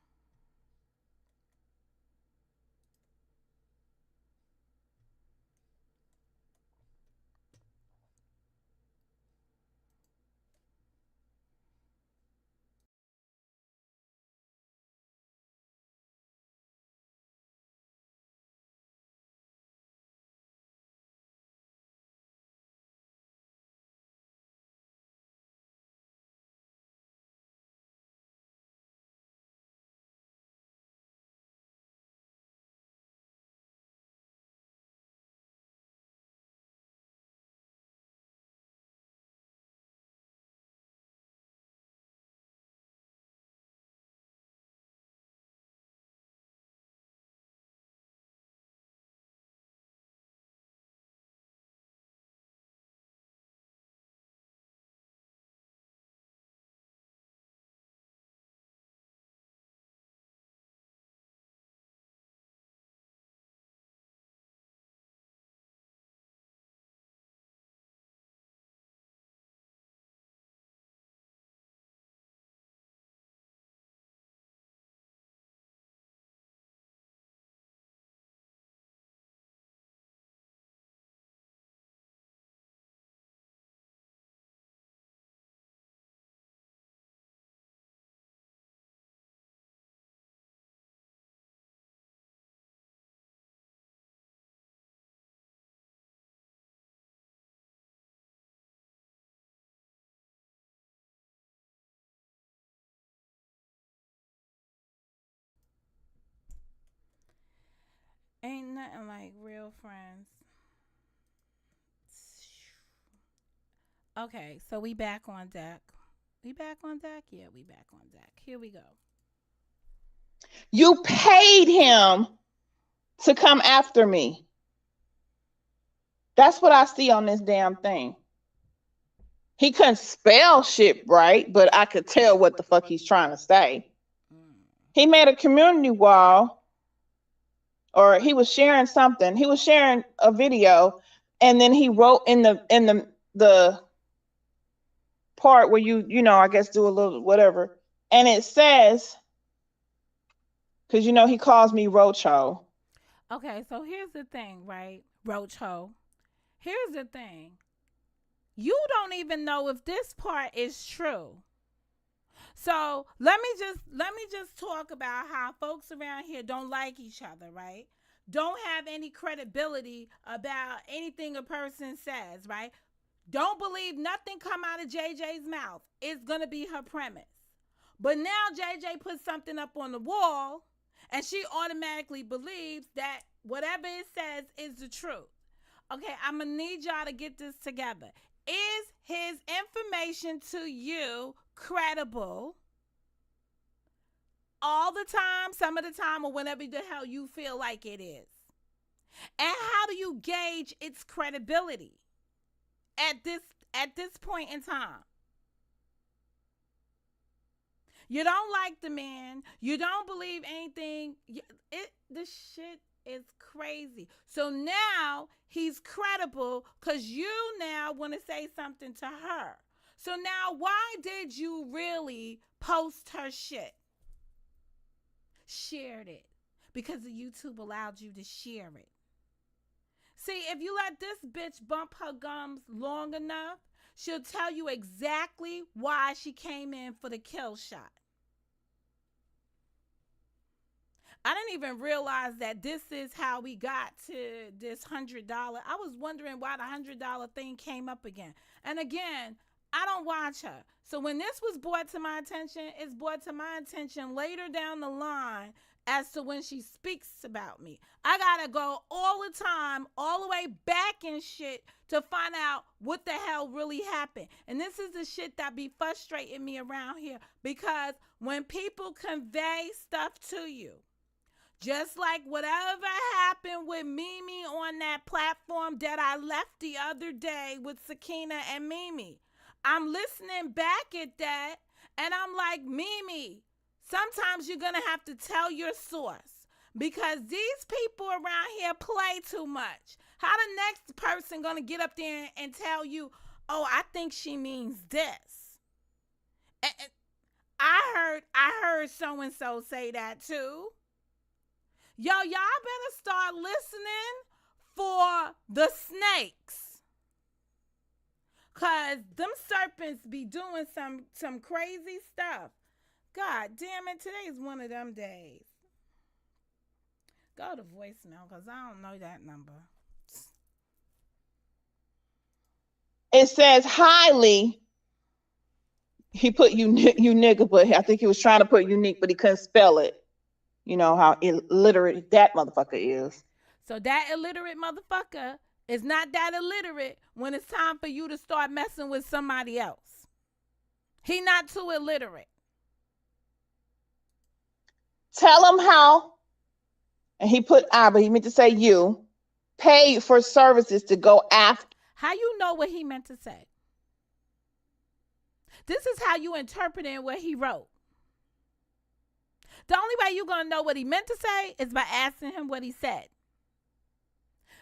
Ain't nothing like real friends. Okay, so we back on deck. We back on deck? Yeah, we back on deck. Here we go. You paid him to come after me. That's what I see on this damn thing. He couldn't spell shit right, but I could tell what the fuck he's trying to say. He made a community wall, or he was sharing something. He was sharing a video, and then he wrote in the part where you know, I guess do a little whatever, and it says, because you know he calls me Rocho. Okay, so here's the thing, right? Rocho. Here's the thing. You don't even know if this part is true. So let me just talk about how folks around here don't like each other, right? Don't have any credibility about anything a person says, right? Don't believe nothing come out of JJ's mouth. It's gonna be her premise. But now JJ puts something up on the wall and she automatically believes that whatever it says is the truth. Okay, I'm gonna need y'all to get this together. Is his information to you credible all the time, some of the time, or whenever the hell you feel like it is? And how do you gauge its credibility at this point in time? You don't like the man. You don't believe anything. The shit is crazy. So now he's credible because you now want to say something to her. So now why did you really post her shit? Shared it. Because the YouTube allowed you to share it. See, if you let this bitch bump her gums long enough, she'll tell you exactly why she came in for the kill shot. I didn't even realize that this is how we got to this $100. I was wondering why the $100 thing came up again. And again, I don't watch her. So when this was brought to my attention, it's brought to my attention later down the line as to when she speaks about me. I gotta go all the time, all the way back and shit to find out what the hell really happened. And this is the shit that be frustrating me around here, because when people convey stuff to you, just like whatever happened with Mimi on that platform that I left the other day with Sakina and Mimi, I'm listening back at that and I'm like, Mimi, sometimes you're going to have to tell your source, because these people around here play too much. How the next person going to get up there and tell you, oh, I think she means this? And I heard so-and-so say that too. Yo, y'all better start listening for the snakes. Cause them serpents be doing some crazy stuff. God damn it, today's one of them days. Go to voicemail, cause I don't know that number. It says highly. He put you nigga, but I think he was trying to put unique, but he couldn't spell it. You know how illiterate that motherfucker is. So that illiterate motherfucker is not that illiterate when it's time for you to start messing with somebody else. He not too illiterate. Tell him how, and he put I, but he meant to say you, paid for services to go after. How you know what he meant to say? This is how you interpreting what he wrote. The only way you're going to know what he meant to say is by asking him what he said.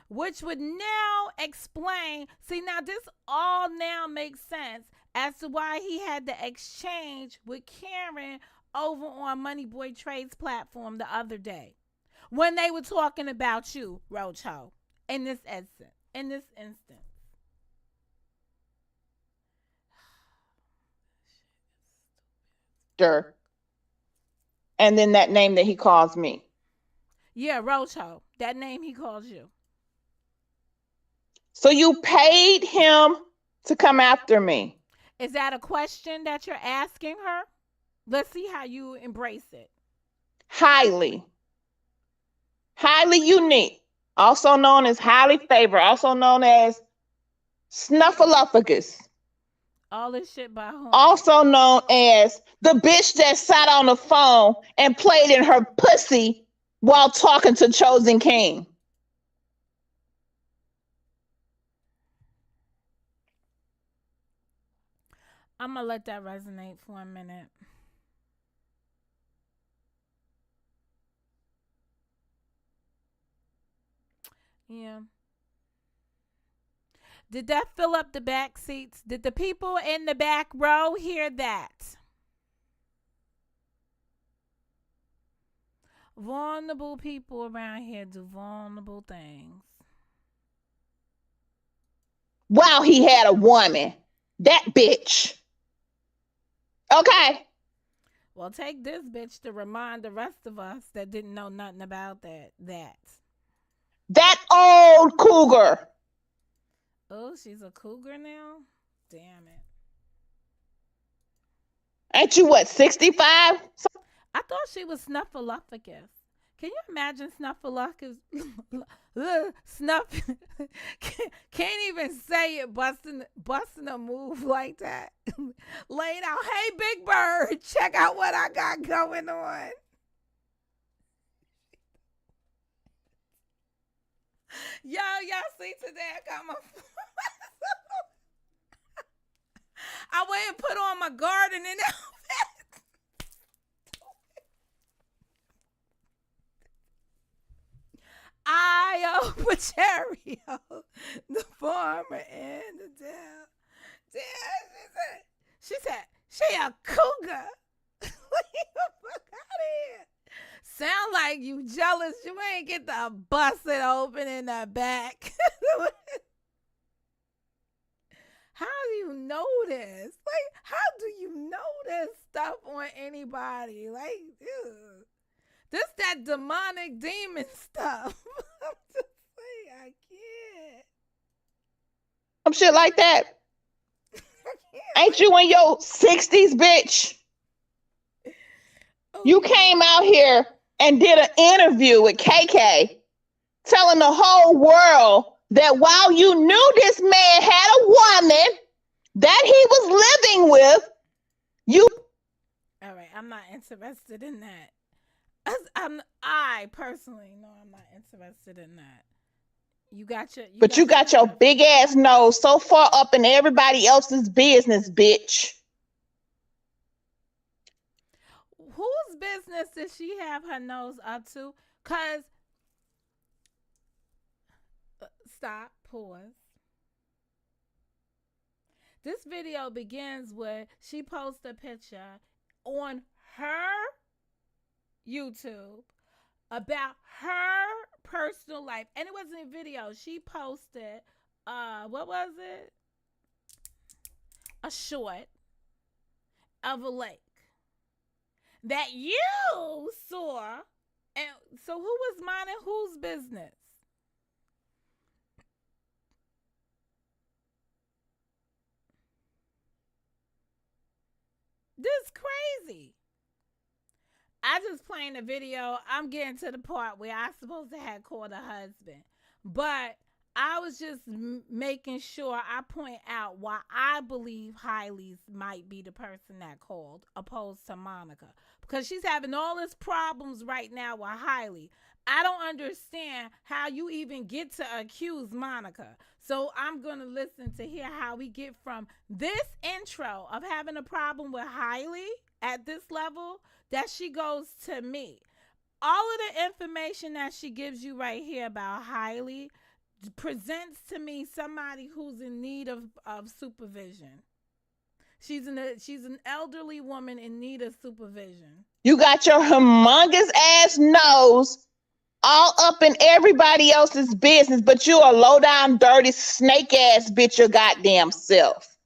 Which would now explain, see, now this all now makes sense as to why he had the exchange with Karen over on Money Boy Trade's platform the other day, when they were talking about you, Rocho, in this instance. Sure. And then that name that he calls me. Yeah, Rocho, that name he calls you. So you paid him to come after me. Is that a question that you're asking her? Let's see how you embrace it. Highly unique, also known as highly favored, also known as snuffleupagus. All this shit by whom? Also known as the bitch that sat on the phone and played in her pussy while talking to Chosen King. I'm going to let that resonate for a minute. Yeah. Did that fill up the back seats? Did the people in the back row hear that? Vulnerable people around here do vulnerable things. Wow, he had a woman. That bitch. Okay. Well, take this bitch to remind the rest of us that didn't know nothing about that. That old cougar. Oh, she's a cougar now? Damn it. Ain't you what, 65? I thought she was snuffleupagus. Can you imagine Snuffleupagus? Snuff can't even say it, busting a move like that. Laid out, hey Big Bird, check out what I got going on. Y'all see today I got my I went and put on my gardening outfit. Io Pacherio, the farmer and the dad. She said, she a cougar. Leave the fuck out of here. Sound like you jealous. You ain't get to bust it open in the back. How do you know this? Like, how do you know this stuff on anybody? Like, ew. This that demonic demon stuff. I'm just saying, I can't. Some shit like that. Ain't you in your 60s, bitch? Oh, you came out here and did an interview with KK telling the whole world that while you knew this man had a woman that he was living with, you... All right, I'm not interested in that. I personally, no, I'm not interested in that. You got your big ass nose so far up in everybody else's business, bitch. Whose business does she have her nose up to? Cause stop, pause. This video begins with she posts a picture on her YouTube about her personal life, and it wasn't a video. She posted what was it, a short of a lake that you saw. And so who was minding whose business? This crazy. I just playing the video. I'm getting to the part where I supposed to have called a husband. But I was just making sure I point out why I believe Hailey's might be the person that called, opposed to Monica. Because she's having all these problems right now with Hailey. I don't understand how you even get to accuse Monica. So I'm going to listen to hear how we get from this intro of having a problem with Hailey at this level that she goes to me. All of the information that she gives you right here about Hailey presents to me somebody who's in need of supervision. She's an elderly woman in need of supervision. You got your humongous ass nose all up in everybody else's business, but you a low down, dirty, snake ass bitch your goddamn self.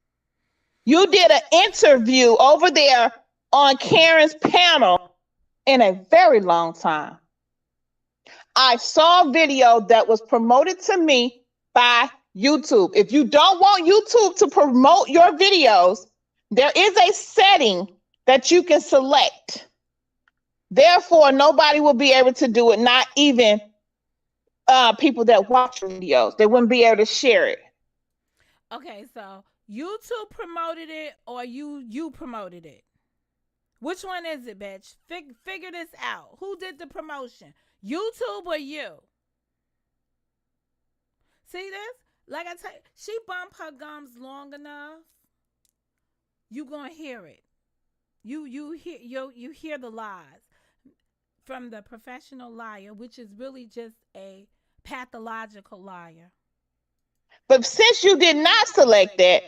You did an interview over there on Karen's panel in a very long time. I saw a video that was promoted to me by YouTube. If you don't want YouTube to promote your videos, there is a setting that you can select. Therefore, nobody will be able to do it, not even people that watch videos. They wouldn't be able to share it. Okay, so YouTube promoted it or you promoted it? Which one is it, bitch? Figure this out. Who did the promotion? YouTube or you? See this? Like I tell you, she bumped her gums long enough. You gonna hear it. You hear the lies from the professional liar, which is really just a pathological liar. But since you did not select that,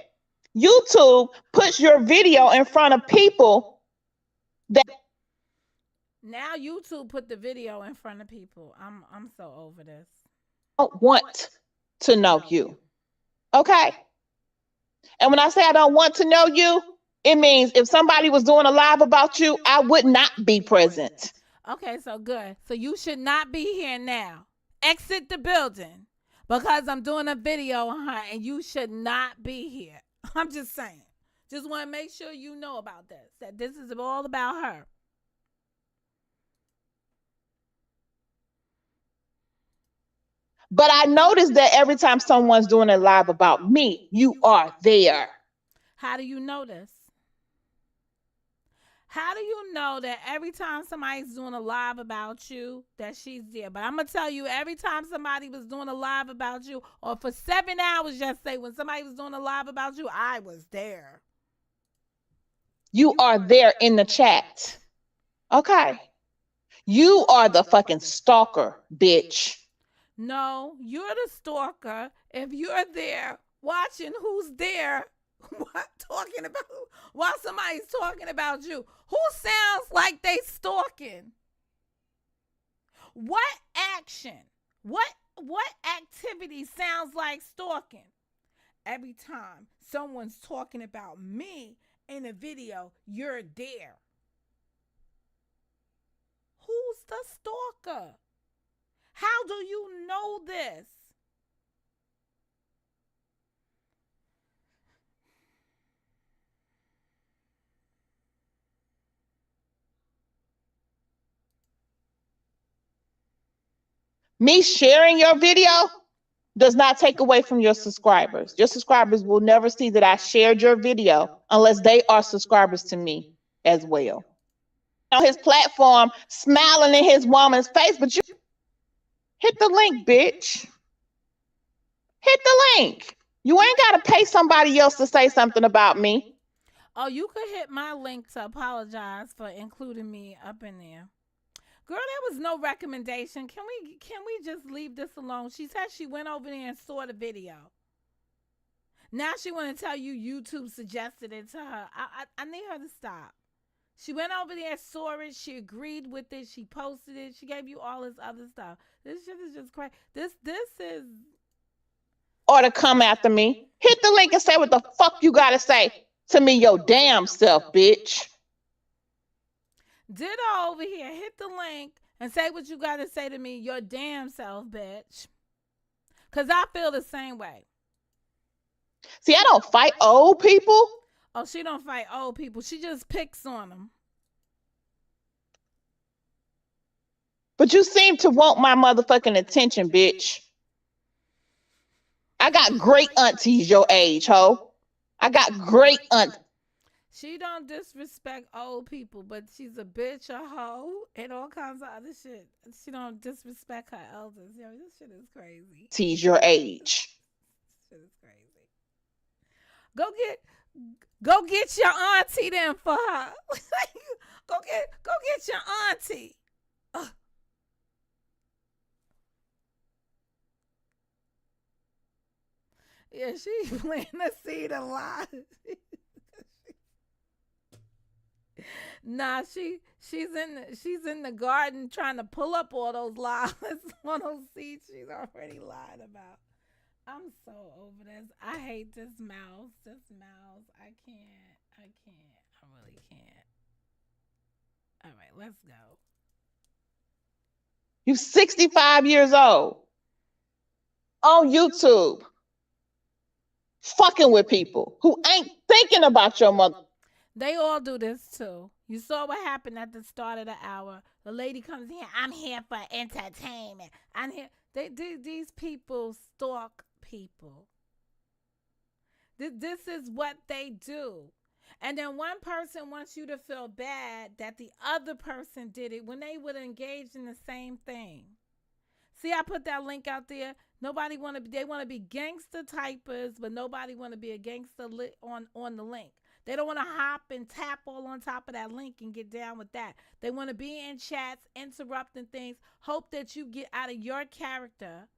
YouTube puts your video in front of people that... Now YouTube put the video in front of people. I'm so over this. I don't want to know you. Okay? And when I say I don't want to know you, it means if somebody was doing a live about you, I would not be present. Okay, so good. So you should not be here now. Exit the building because I'm doing a video on her and you should not be here. I'm just saying. Just want to make sure you know about this, that this is all about her. But I noticed that every time someone's doing a live about me, you are there. How do you notice? How do you know that every time somebody's doing a live about you, that she's there? But I'm gonna tell you, every time somebody was doing a live about you, or for 7 hours, just say when somebody was doing a live about you, I was there. You are there in the chat. Okay. You are the fucking stalker, bitch. No, you're the stalker if you're there watching who's there. What talking about while somebody's talking about you? Who sounds like they stalking? What action? What activity sounds like stalking? Every time someone's talking about me in a video, you're there. Who's the stalker? How do you know this? Me sharing your video does not take away from your subscribers. Your subscribers will never see that I shared your video unless they are subscribers to me as well. On his platform, smiling in his woman's face, but you hit the link, bitch. Hit the link. You ain't got to pay somebody else to say something about me. Oh, you could hit my link to apologize for including me up in there. Girl, there was no recommendation. Can we just leave this alone? She said she went over there and saw the video. Now she want to tell you YouTube suggested it to her. I need her to stop. She went over there, saw it, she agreed with it, she posted it, she gave you all this other stuff. This shit is just crazy. This is Or to come after me. Hit the link and say what the fuck you gotta say to me, your damn self, bitch. Ditto over here. Hit the link and say what you got to say to me, your damn self, bitch. Because I feel the same way. See, I don't fight old people. Oh, she don't fight old people. She just picks on them. But you seem to want my motherfucking attention, bitch. I got great aunties your age, ho. I got great aunties. She don't disrespect old people, but she's a bitch, a hoe, and all kinds of other shit. She don't disrespect her elders. Yo, this shit is crazy. Aunties your age. This shit is crazy. Go get your auntie then for her. go get your auntie. Ugh. Yeah, she planting the seed a lot. Nah, she's in the garden trying to pull up all those lies on those seeds she's already lied about. I'm so over this. I hate this mouse. This mouse. I can't. I can't. I really can't. All right, let's go. You 65 years old on YouTube, fucking with people who ain't thinking about your mother. They all do this too. You saw what happened at the start of the hour. The lady comes here. I'm here for entertainment. I'm here. These people stalk people. This is what they do. And then one person wants you to feel bad that the other person did it when they would engage in the same thing. See, I put that link out there. Nobody want to. They want to be gangster typers, but nobody want to be a gangster on the link. They don't want to hop and tap all on top of that link and get down with that. They want to be in chats, interrupting things, hope that you get out of your character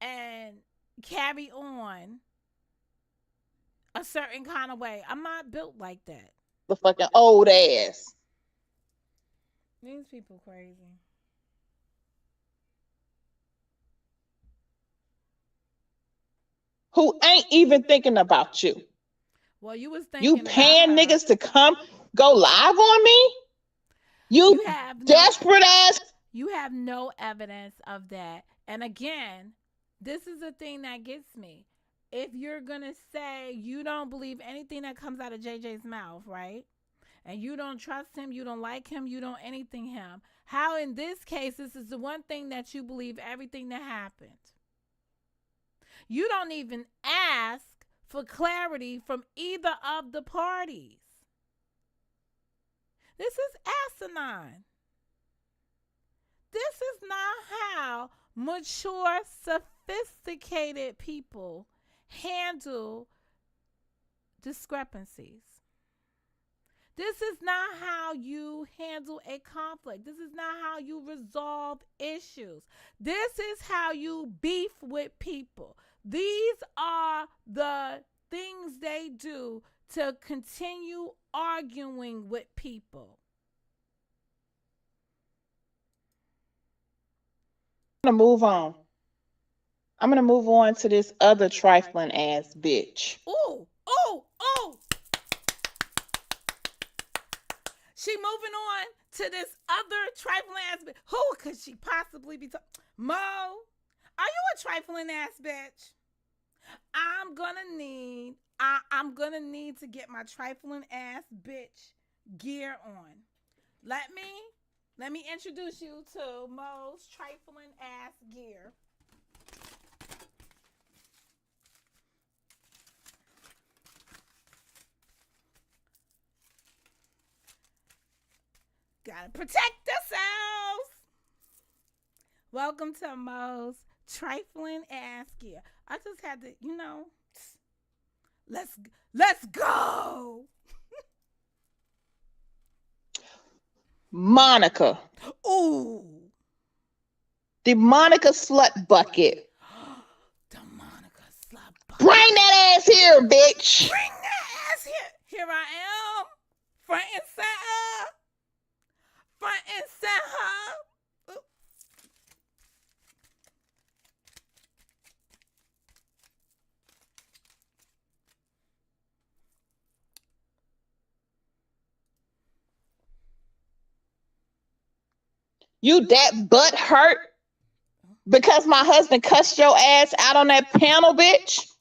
and carry on a certain kind of way. I'm not built like that. The fucking old ass. These people crazy. Who ain't even thinking about you. Well, you was You thinking paying about her. niggas to come go live on me? You desperate ass. You have no evidence of that. And again, this is the thing that gets me. If you're going to say you don't believe anything that comes out of JJ's mouth, right? And you don't trust him, you don't like him, you don't anything him. How in this case, this is the one thing that you believe everything that happened. You don't even ask for clarity from either of the parties. This is asinine. This is not how mature, sophisticated people handle discrepancies. This is not how you handle a conflict. This is not how you resolve issues. This is how you beef with people. These are the things they do to continue arguing with people. I'm gonna move on. I'm gonna move on to this other trifling ass bitch. Ooh, ooh, ooh. She moving on to this other trifling ass bitch. Who could she possibly be talking? Mo, are you a trifling ass bitch? I'm gonna need to get my trifling ass bitch gear on. Let me let me introduce you to Mo's trifling ass gear. Gotta protect yourselves. Welcome to Mo's trifling ass gear. I just had to, let's let's go. Monica, Ooh. the Monica slut bucket. The Monica slut bucket. Bring that ass here, bitch. Bring that ass here. Here I am. Front and center. Front and center. Ooh. You that butt hurt because my husband cussed your ass out on that panel, bitch.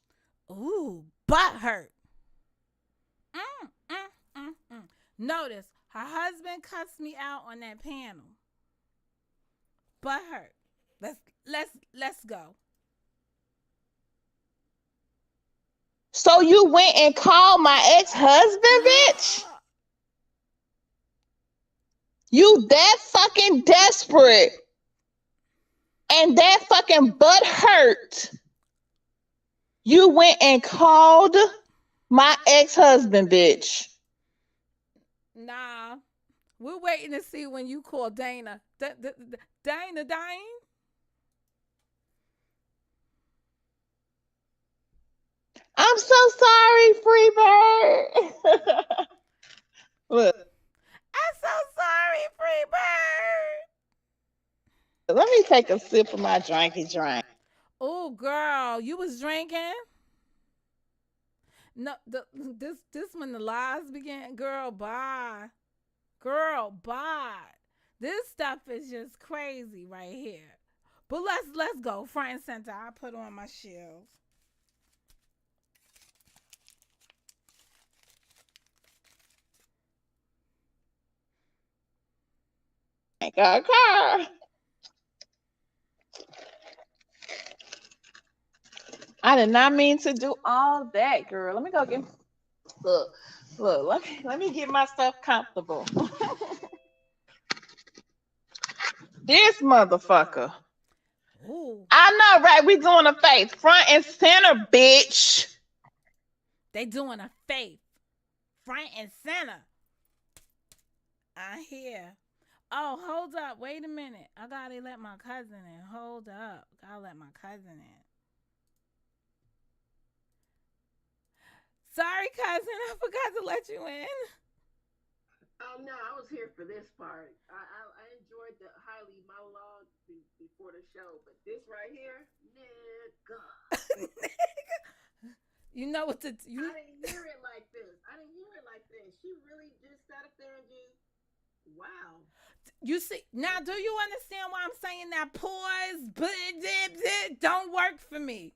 Ooh, butt hurt. Mm, mm, mm, mm. Notice her husband cussed me out on that panel. Butt hurt. Let's go. So you went and called my ex-husband, bitch? You that fucking desperate and that fucking butt hurt. You went and called my ex-husband, bitch. Nah, we're waiting to see when you call Dana. Dana dying? I'm so sorry, Freebird. Look, I'm so sorry, Freebird. let me take a sip of my drinky drink. Oh, girl, you was drinking? No, this when the lies began. Girl, bye. Girl, bye. This stuff is just crazy right here. But let's go front and center. I put on my shields. Okay. I did not mean to do all that, girl. Let me go get look, look. Let me get myself comfortable. This motherfucker. Ooh, I know, right? We doing a face front and center, bitch. they doing a faith front and center. I hear. Oh, hold up. Wait a minute. I gotta let my cousin in. Hold up. Gotta let my cousin in. Sorry, cousin. I forgot to let you in. Oh no, I was here for this part. I enjoyed the highly monologue before the show, but this right here, nigga, You know what to you. I didn't hear it like this. I didn't hear it like this. She really just sat up there and just, wow. You see now? Do you understand why I'm saying that pause? But don't work for me.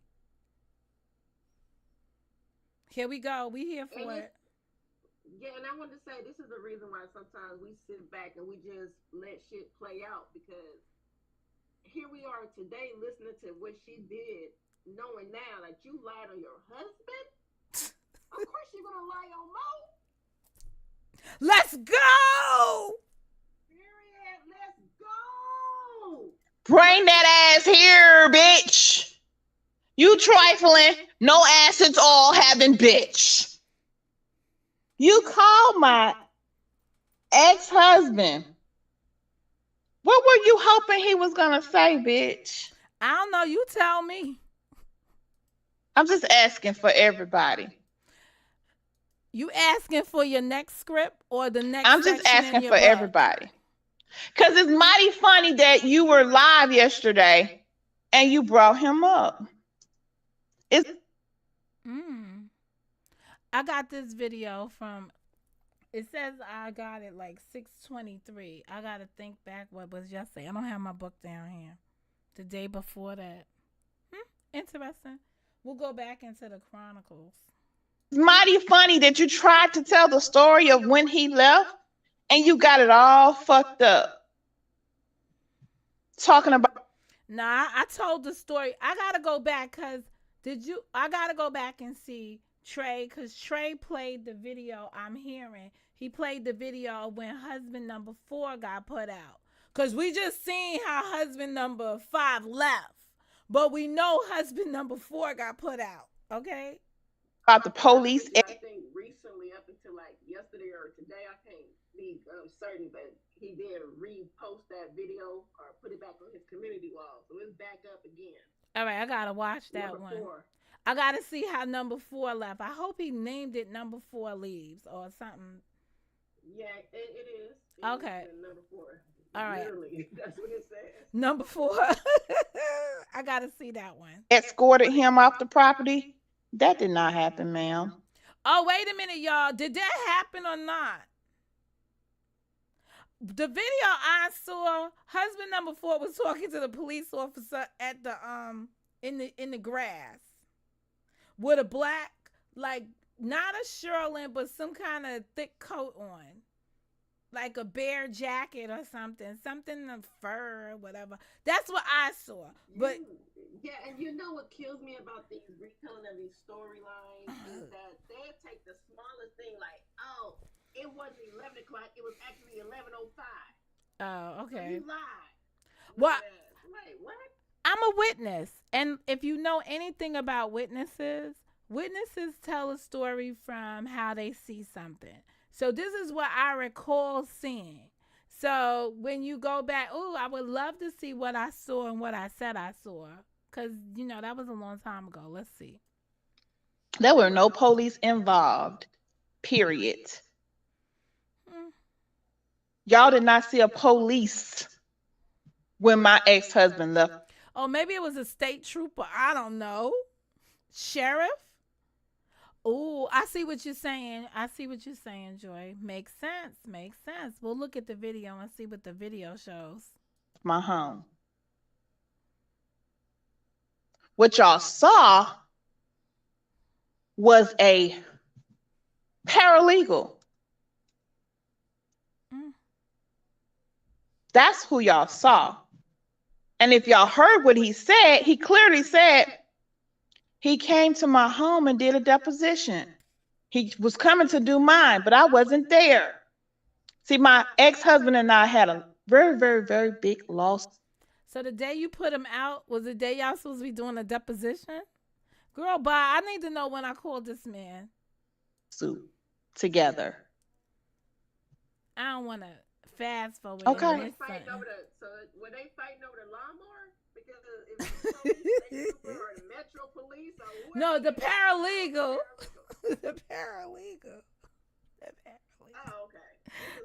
Here we go. We here And for it's it. yeah, and I wanted to say this is the reason why sometimes we sit back and we just let shit play out because here we are today listening to what she did. knowing now that you lied on your husband, of course you're gonna lie on Mo. Let's go. Period. Let's go. Bring that ass here, bitch. You trifling, no assets all having bitch. You called my ex-husband. What were you hoping he was gonna say, bitch? I don't know. You tell me. I'm just asking for everybody. You asking for your next script or the next I'm just section in asking your for book? everybody. Because it's mighty funny that you were live yesterday and you brought him up. Mm. I got this video from. It says I got it like 6:23. I gotta think back what was yesterday. I don't have my book down here. The day before that. Interesting. We'll go back into the chronicles. It's mighty funny that you tried to tell the story of when he left and you got it all fucked up. Talking about. Nah, I told the story. I gotta go back because I gotta go back and see Trey because Trey played the video I'm hearing. He played the video when husband number 4 got put out. Because we just seen how husband number 5 left. But we know husband number 4 got put out. Okay? About the police. Yeah, I think recently, up until like yesterday or today, I can't be certain, but he did repost that video or put it back on his community wall, so it's back up again. All right, I gotta watch that Number one. 4. I gotta see how number 4 left. I hope he named it number 4 leaves or something. Yeah, it is. Okay. Is number 4. All right. Literally, that's what it says. Number 4. I gotta see that one. Escorted him off the property. That did not happen, ma'am. Oh, wait a minute, y'all. Did that happen or not? The video I saw, husband number 4 was talking to the police officer at the in the grass with a black, like not a shearling, but some kind of thick coat on. Like a bear jacket or something of fur or whatever. That's what I saw. But yeah, and you know what kills me about these retelling of these storylines is that they take the smallest thing, like, oh, it wasn't 11 o'clock, it was actually 11:05. Oh, okay. So you lied. What? Wait, what? I'm a witness, and if you know anything about witnesses, witnesses tell a story from how they see something. So this is what I recall seeing. So when you go back, oh, I would love to see what I saw and what I said I saw. Because, that was a long time ago. Let's see. There were no police involved, period. Y'all did not see a police when my ex-husband left. Oh, maybe it was a state trooper. I don't know. Sheriff? Oh, I see what you're saying. Joy. Makes sense. We'll look at the video and see what the video shows. My home. What y'all saw was a paralegal. That's who y'all saw. And if y'all heard what he said, he clearly said he came to my home and did a deposition. He was coming to do mine, but I wasn't there. See, my ex-husband and I had a very, very, very big loss. So the day you put him out was the day y'all supposed to be doing a deposition? Girl, bye. I need to know when I called this man. Together. I don't want to fast forward. Okay. So were they fighting over the lawnmower? Because if the or the Metro Police or no, the paralegal. The paralegal. Oh, okay.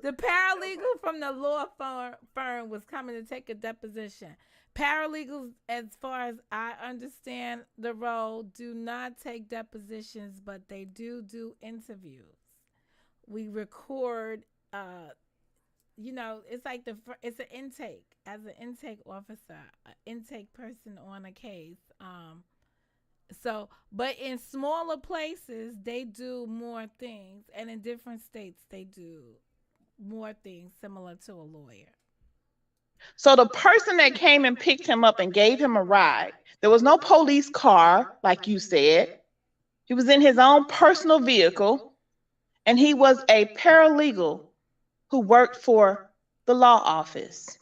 The paralegal from the law firm was coming to take a deposition. Paralegals, as far as I understand the role, do not take depositions, but they do interviews. We record, it's like it's an intake. As an intake officer, an intake person on a case. But in smaller places, they do more things, and in different states, they do more things similar to a lawyer. So the person that came and picked him up and gave him a ride, there was no police car, like you said. He was in his own personal vehicle, and he was a paralegal who worked for the law office.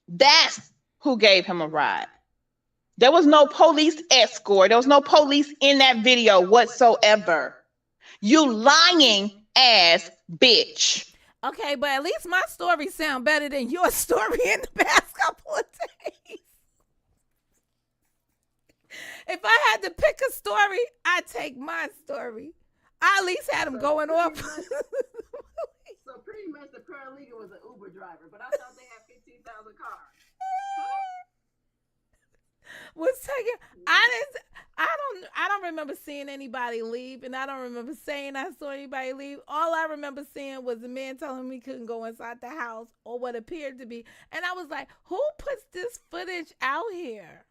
That's who gave him a ride. There was no police escort. There was no police in that video whatsoever. You lying ass bitch. Okay, but at least my story sound better than your story in the past couple of days. If I had to pick a story, I'd take my story. I at least had him going off. So pretty much the paralegal was an Uber driver, but I thought they had 15,000 cars. Was taking. I don't remember seeing anybody leave, and I don't remember saying I saw anybody leave. All I remember seeing was the man telling me couldn't go inside the house, or what appeared to be. And I was like, who puts this footage out here?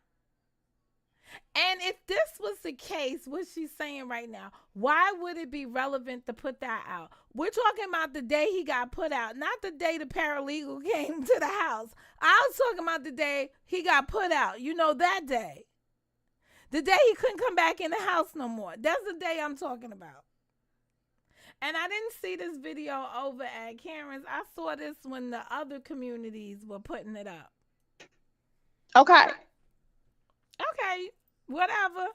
And if this was the case, what she's saying right now, why would it be relevant to put that out? We're talking about the day he got put out, not the day the paralegal came to the house. I was talking about the day he got put out. You know, that day. The day he couldn't come back in the house no more. That's the day I'm talking about. And I didn't see this video over at Karen's. I saw this when the other communities were putting it up. Okay. Okay, whatever.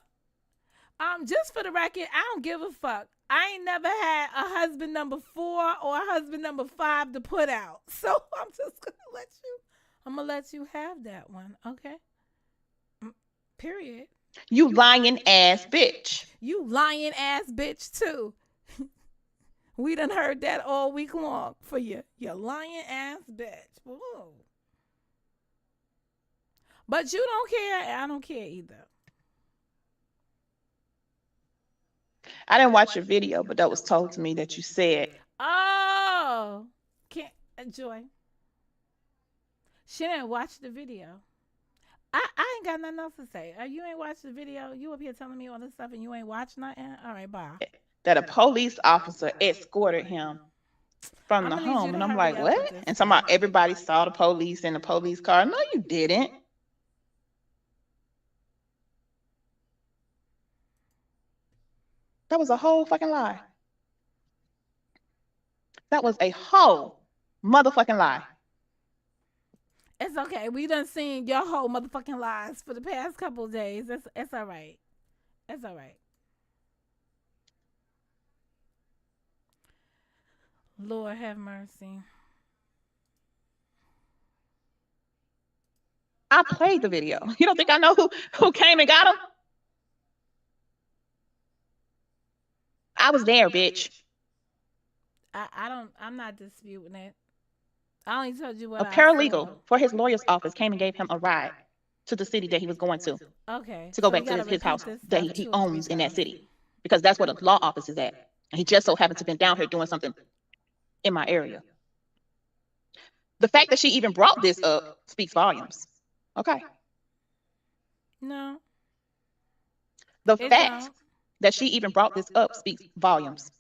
Just for the record, I don't give a fuck. I ain't never had a husband number 4 or a husband number 5 to put out. So I'm just gonna let you have that one, okay? Period. You lying ass bitch. You lying ass bitch too. We done heard that all week long for you. You lying ass bitch. Whoa. But you don't care. I don't care either. I didn't watch your video, but that was told to me that you said. Oh, can't Joy. She didn't watch the video. I ain't got nothing else to say. You ain't watched the video. You up here telling me all this stuff and you ain't watched nothing. All right, bye. That a police officer escorted him from the home, and I'm like, what? And somehow everybody saw the police in the police car. No, you didn't. That was a whole fucking lie. That was a whole motherfucking lie. It's okay. We done seen your whole motherfucking lies for the past couple of days. It's all right. It's all right. Lord have mercy. I played the video. You don't think I know who came and got him? I was there, bitch. I'm not disputing it. I only told you what a paralegal for his lawyer's office came and gave him a ride to the city that he was going to. Okay. To go back to his house that he owns in that city. Because that's where the law office is at. And he just so happened to have been down here doing something in my area. The fact that she even brought this up speaks volumes. Okay. No. The fact that she even brought this up speaks volumes.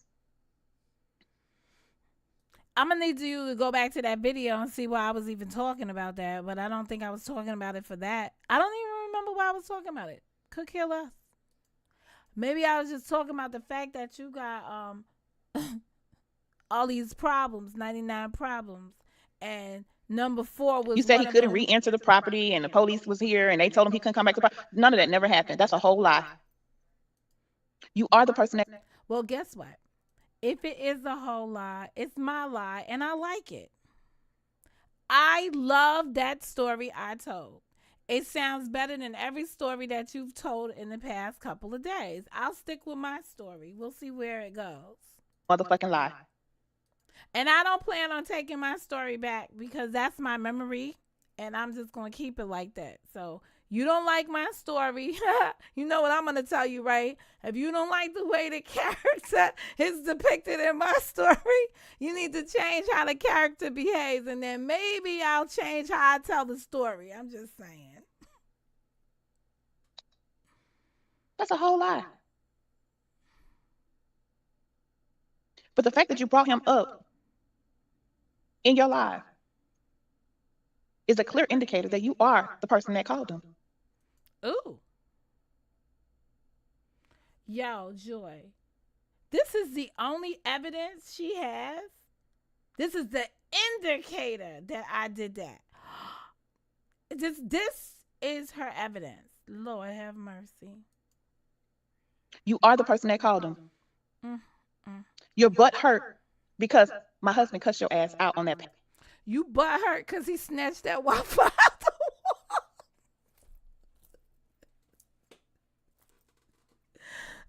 I'm going to need you to go back to that video and see why I was even talking about that. But I don't think I was talking about it for that. I don't even remember why I was talking about it. Could kill us. Maybe I was just talking about the fact that you got all these problems, 99 problems. And number 4 was... You said he couldn't re-enter the property and the police was here and they told him he couldn't come back to the property. None of that never happened. That's a whole lie. You are the person that... Well, guess what? If it is a whole lie, it's my lie, and I like it. I love that story I told. It sounds better than every story that you've told in the past couple of days. I'll stick with my story. We'll see where it goes. Motherfucking lie. And I don't plan on taking my story back because that's my memory, and I'm just going to keep it like that. So... You don't like my story. You know what I'm going to tell you, right? If you don't like the way the character is depicted in my story, you need to change how the character behaves. And then maybe I'll change how I tell the story. I'm just saying. That's a whole lie. But the fact that you brought him up in your life is a clear indicator that you are the person that called them. Ooh, yo, Joy. This is the only evidence she has. This is the indicator that I did that. This is her evidence. Lord have mercy. You are the person that called them. Mm, mm. Your butt hurt because my husband cussed your ass out on that. You butt hurt because he snatched that Wi-Fi out the wall.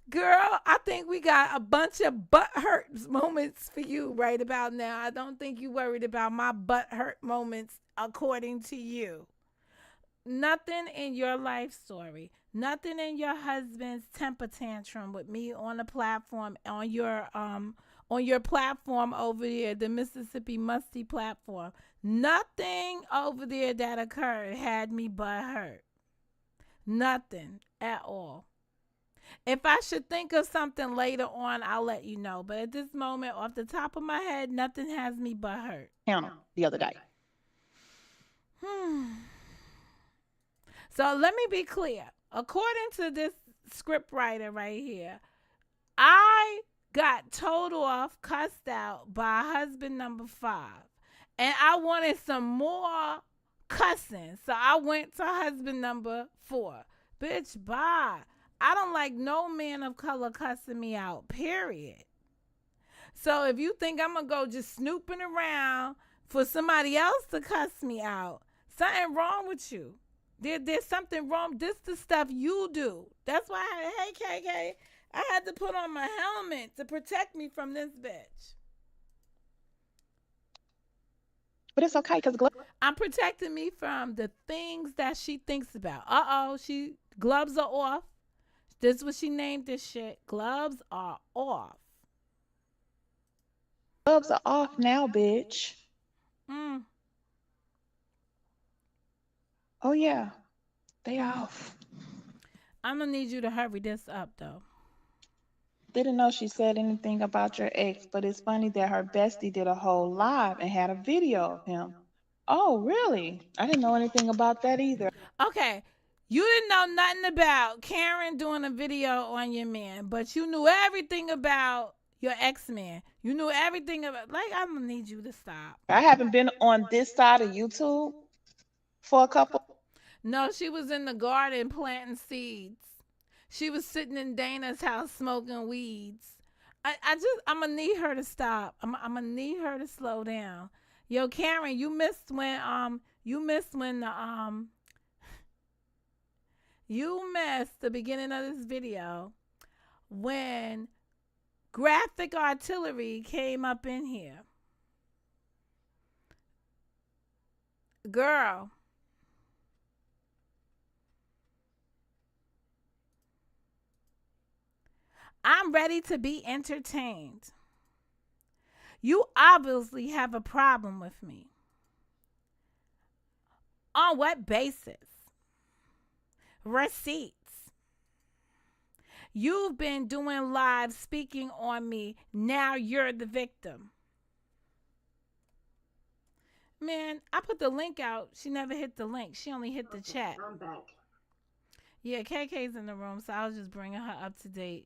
Girl, I think we got a bunch of butt hurt moments for you right about now. I don't think you worried about my butt hurt moments according to you. Nothing in your life story, nothing in your husband's temper tantrum with me on the platform on your platform over there, the Mississippi Musty platform. Nothing over there that occurred had me butt hurt. Nothing at all. If I should think of something later on, I'll let you know. But at this moment, off the top of my head, nothing has me but hurt. The other day. So let me be clear. According to this script writer right here, I got told off, cussed out by husband number 5. And I wanted some more cussing. So I went to husband number 4. Bitch, bye. I don't like no man of color cussing me out, period. So if you think I'm going to go just snooping around for somebody else to cuss me out, something wrong with you. There's something wrong. This the stuff you do. That's why hey, KK, I had to put on my helmet to protect me from this bitch. But it's okay because I'm protecting me from the things that she thinks about. Uh-oh, gloves are off. This is what she named this shit. Gloves are off. gloves are off now, bitch. Mm. Oh yeah, they off. I'm going to need you to hurry this up, though. Didn't know she said anything about your ex, but it's funny that her bestie did a whole live and had a video of him. Oh, really? I didn't know anything about that either. Okay, you didn't know nothing about Karen doing a video on your man, but you knew everything about your ex-man. You knew everything about, like, I'm going to need you to stop. I haven't been on this side of YouTube for a couple. No, she was in the garden planting seeds. She was sitting in Dana's house smoking weeds. I'm going to need her to stop. I'm going to need her to slow down. Yo, Karen, you missed when you missed the beginning of this video when graphic artillery came up in here. Girl. I'm ready to be entertained. You obviously have a problem with me. On what basis? Receipts. You've been doing live speaking on me. Now you're the victim. Man, I put the link out. She never hit the link. She only hit the chat. I'm back. Yeah, KK's in the room, so I was just bringing her up to date.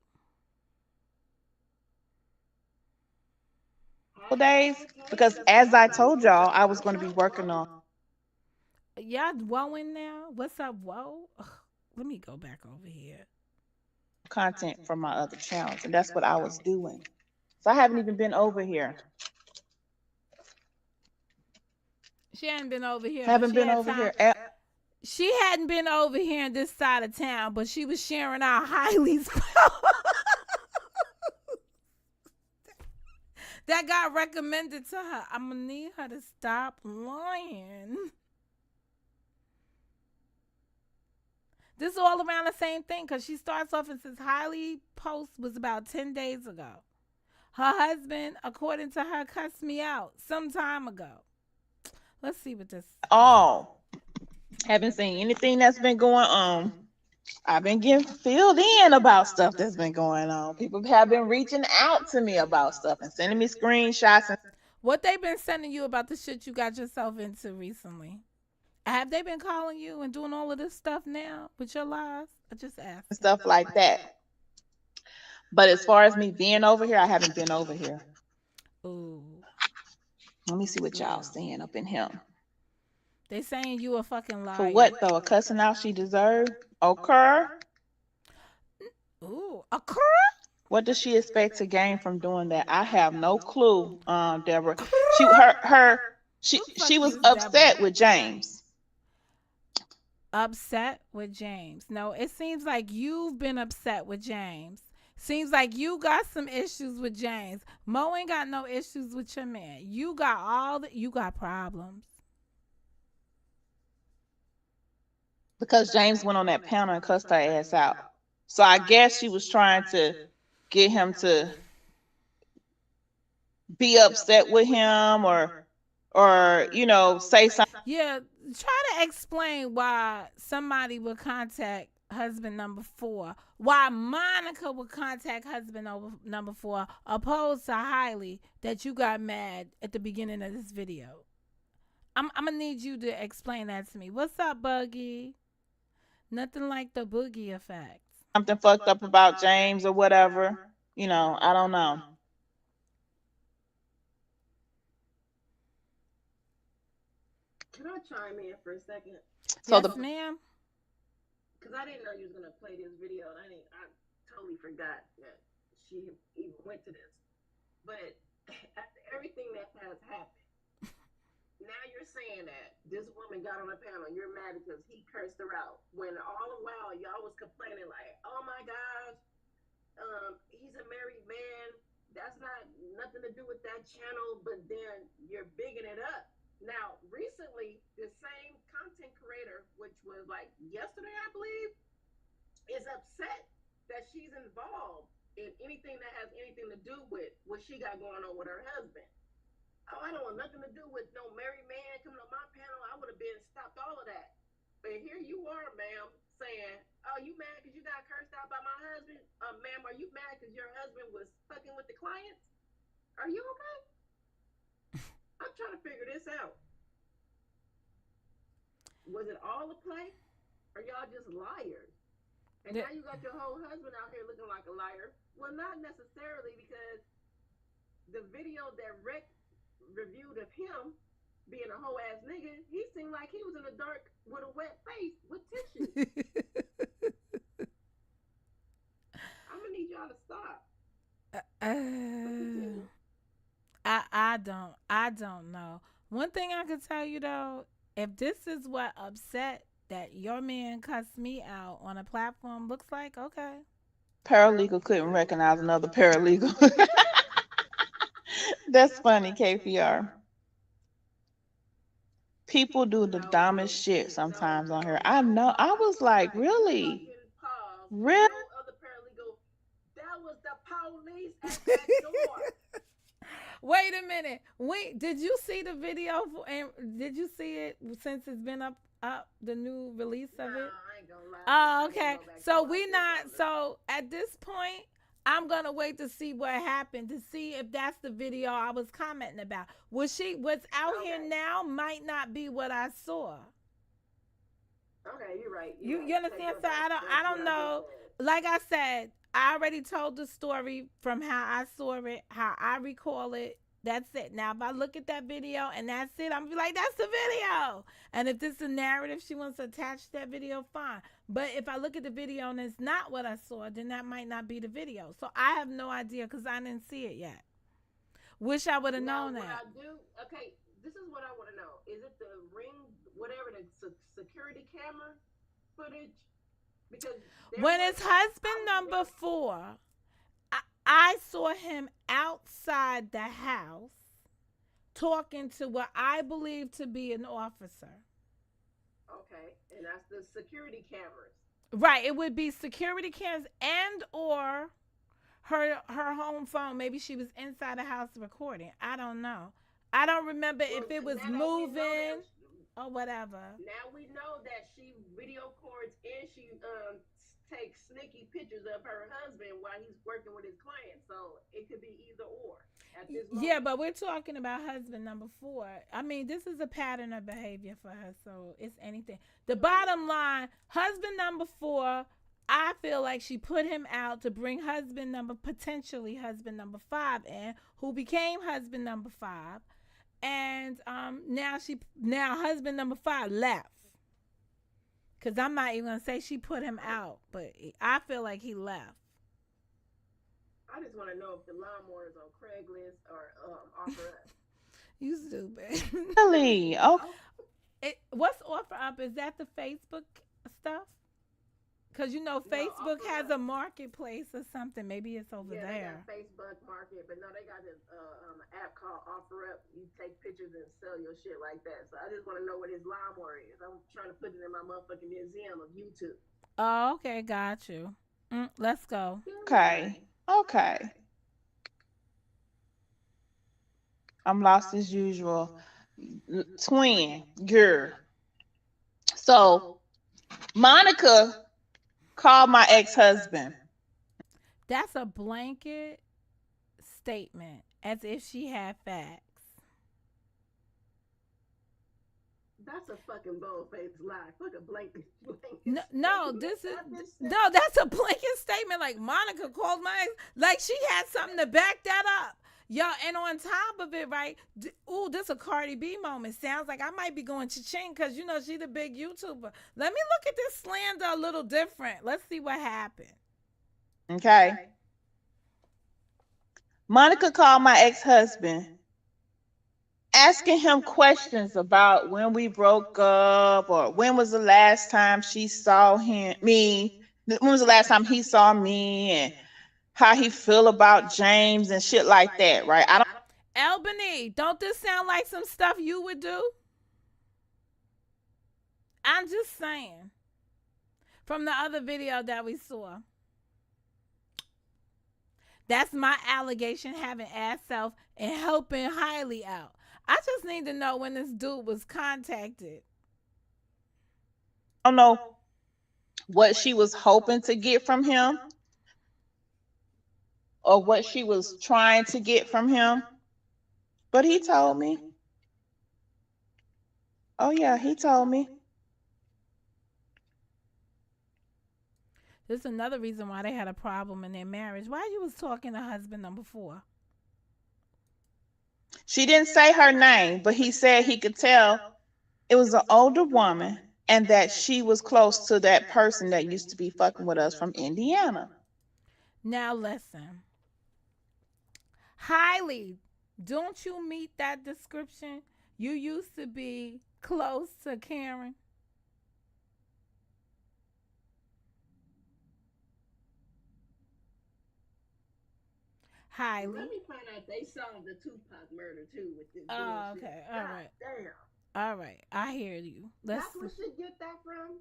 Days because as I told y'all, I was going to be working on. Y'all woeing now? What's up, woe? Ugh, let me go back over here. Content from my other channels, and that's what I was doing. So I haven't even been over here. She hadn't been over here. Haven't been over here. She hadn't been over here in this side of town, but she was sharing our highly that got recommended to her. I'm gonna need her to stop lying. This is all around the same thing because she starts off and says highly post was about 10 days ago. Her husband, according to her, cussed me out some time ago. Let's see what this. Oh, haven't seen anything that's been going on. I've been getting filled in about stuff that's been going on. People have been reaching out to me about stuff and sending me screenshots. What they been sending you about the shit you got yourself into recently? Have they been calling you and doing all of this stuff now with your lies? I just and asking. stuff like that. But as far as me being over here, I haven't been over here. Ooh, Let me see what y'all yeah. saying up in him. They saying you a fucking For liar. what though? A cussing out she deserved? Occur? Ooh, a crrr, What does she expect to gain from doing that? I have no clue, Deborah. She fuck was is upset Deborah? with James. Upset with James. No, it seems like you've been upset with James. Seems like you got some issues with James. Mo ain't got no issues with your man. You got problems. Because James went on that panel and cussed her ass out. So I guess she was trying to get him to be upset with him or say something. Yeah, try to explain why somebody would contact husband number four. Why Monica would contact husband number four, opposed to Hailey that you got mad at the beginning of this video. I'm gonna need you to explain that to me. What's up, Buggy? Nothing like the boogie effect. Something fucked up about James or whatever. I don't know. Can I chime in for a second? So Yes, the ma'am. Because I didn't know you was gonna play this video, and I totally forgot that she even went to this. But after everything that has happened, now you're saying that this woman got on a panel. You're mad because he cursed her out. When all the while y'all was complaining like, "Oh my gosh, he's a married man. That's not nothing to do with that channel." But then you're bigging it up. Now, recently, the same content creator, which was like yesterday, I believe, is upset that she's involved in anything that has anything to do with what she got going on with her husband. Oh, I don't want nothing to do with no married man coming on my panel. I would have been stopped all of that. But here you are, ma'am, saying, "Oh, you mad because you got cursed out by my husband? Ma'am, are you mad because your husband was fucking with the clients? Are you okay?" I'm trying to figure this out. Was it all a play? Or y'all just liars? And The- now you got your whole husband out here looking like a liar. Well, not necessarily, because the video that Rick reviewed of him being a whole ass nigga, he seemed like he was in the dark with a wet face with tissue. I'm gonna need y'all to stop. But uh, continue. I don't know. One thing I can tell you though, if this is what upset that your man cussed me out on a platform looks like, okay. paralegal couldn't recognize another paralegal. That's funny, KPR. People do the No, dumbest no, shit no, sometimes on here. no, I no. know. I was All like, right, you really? fucking pause. Really? No other paralegal. That was the police at that door. Wait a minute. Wait, did you see the video and did you see it since it's been up the new release Nah, of it? I ain't gonna lie. Oh, I didn't okay. go back to So watch we it, not brother. so at this point I'm gonna wait to see what happened to see if that's the video I was commenting about. What's out here Okay. now might not be what I saw. Okay, you're right. You're You right. Take understand? that So back. I That's what don't I just know. said. Like I said, I already told the story from how I saw it, how I recall it. That's it. Now if I look at that video and that's it, I'm gonna be like, that's the video. And if this is a narrative she wants to attach to that video, fine. But if I look at the video and it's not what I saw, then that might not be the video. So I have no idea because I didn't see it yet. Wish I would have Now, known what that. I do, okay, this is what I want to know. Is it the ring, whatever, the security camera footage? Because there When was, it's I husband was in number there. four, I saw him outside the house talking to what I believe to be an officer. Okay, and that's the security cameras. Right, it would be security cams and or her home phone. Maybe she was inside the house recording. I don't know. I don't remember Well, if it was now that we know moving that, or whatever. now we know that she video records and she takes sneaky pictures of her husband while he's working with his client. So it could be either or. at this Yeah, moment. but we're talking about husband number four. I mean, this is a pattern of behavior for her, so it's anything. The Right. bottom line, husband number four, I feel like she put him out to bring potentially husband number five in, who became husband number five, and now husband number five left. Cause I'm not even gonna say she put him I out, but I feel like he left. I just want to know if the lawnmower is on Craigslist or OfferUp. You stupid. Really? Oh, Oh, What's offer up? Is that the Facebook stuff? Because no, Facebook has OfferUp. a marketplace or something. Maybe it's over Yeah, they got there. Facebook Market, but no, they got this app called OfferUp. You take pictures and sell your shit like that. So I just want to know what his lawnmower is. I'm trying to put it in my motherfucking museum of YouTube. Oh, okay, got you. Let's go. okay. Okay. Okay. I'm lost as usual. Twin, girl. So So Monica called my ex-husband. That's a blanket statement, as if she had facts. that's a fucking bold faced lie. Fuck a blanket No, no, statement. this is That bitch said, no. That's a blanket statement. Like Monica called my like she had something to back that up. Yo, and on top of it, right? Ooh, this a Cardi B moment. Sounds like I might be going to ching because she the big YouTuber. Let me look at this slander a little different. Let's see what happened. Okay. okay. Monica called my ex-husband asking him questions about when we broke up or when was the last time she saw me, when was the last time he saw me, and how he feel about James and shit like that, right? I don't Albany, don't this sound like some stuff you would do? I'm just saying. From the other video that we saw. That's my allegation, having ass self and helping highly out. I just need to know when this dude was contacted. know what she was hoping to get from him or what she was trying to get from him, but he told me. Oh yeah, he told me. This is another reason why they had a problem in their marriage. Why you was talking to husband number four? She didn't say her name, but he said he could tell it was an older woman and that she was close to that person that used to be fucking with us from Indiana. Now listen. Highly, don't you meet that description? You used to be close to Karen. Well, let Highly. me find out they solved the Tupac murder too with this Oh, bullshit. okay. All God right. damn. All right. I hear you. Let's, That's where she get that from?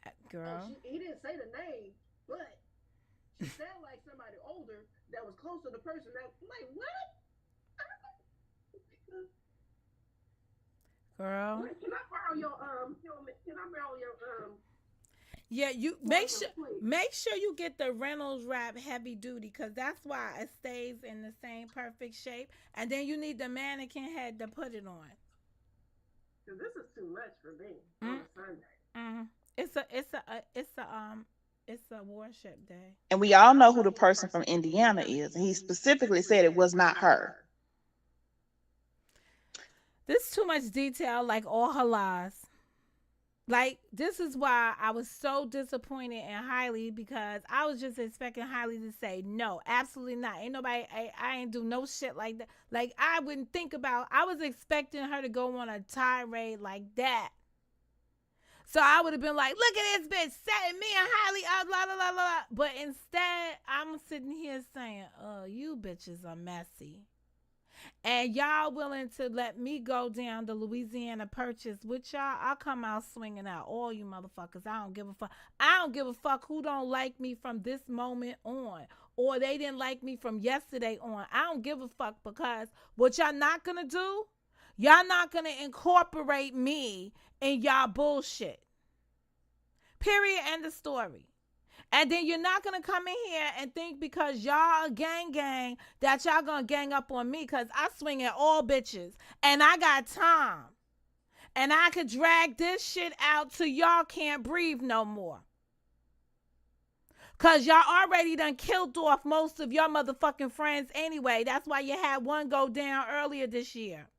Oh, girl. he didn't say the name, but she sounded like somebody older that was close to the person that like what? Girl. Can I borrow can I borrow your Yeah, you license plate? make sure you get the Reynolds wrap heavy duty because that's why it stays in the same perfect shape. And then you need the mannequin head to put it on. Because this is too much for me on Mm, a Sunday. mm. It's a warship day. And we all know who the person from Indiana is. And he specifically said it was not her. This is too much detail, like all her lies. Like this is why I was so disappointed in Hailey because I was just expecting Hailey to say no, absolutely not. Ain't nobody. I ain't do no shit like that. Like I wouldn't think about. I was expecting her to go on a tirade like that. So I would have been like, look at this bitch setting me and Hailey up, blah blah blah blah. But instead, I'm sitting here saying, "Oh, you bitches are messy." And y'all willing to let me go down to Louisiana Purchase with y'all, I'll come out swinging out. All you motherfuckers. I don't give a fuck. I don't give a fuck who don't like me from this moment on. Or they didn't like me from yesterday on. I don't give a fuck because what y'all not gonna do, y'all not gonna incorporate me in y'all bullshit. Period. End of story. And then you're not going to come in here and think because y'all a gang that y'all going to gang up on me because I swing at all bitches. And I got time. And I could drag this shit out till y'all can't breathe no more. Because y'all already done killed off most of your motherfucking friends anyway. That's why you had one go down earlier this year.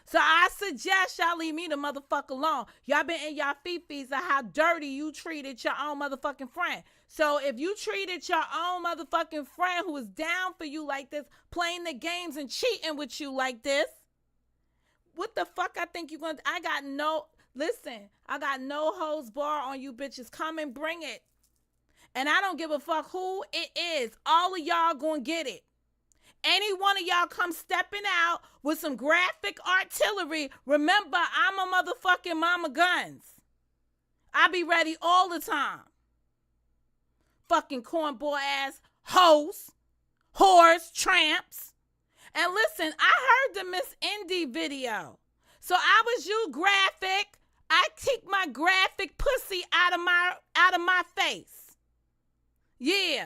So I suggest y'all leave me the motherfucker alone. Y'all been in y'all fifis of how dirty you treated your own motherfucking friend. So if you treated your own motherfucking friend who was down for you like this, playing the games and cheating with you like this, what the fuck I think you gonna... I got no holds bar on you bitches. Come and bring it. And I don't give a fuck who it is. All of y'all gonna get it. Any one of y'all come stepping out with some graphic artillery, remember, I'm a motherfucking mama guns. I be ready all the time. Fucking cornball ass hoes, whores, tramps. And listen, I heard the Miss Indy video. So I was you graphic. I take my graphic pussy out of my face. Yeah.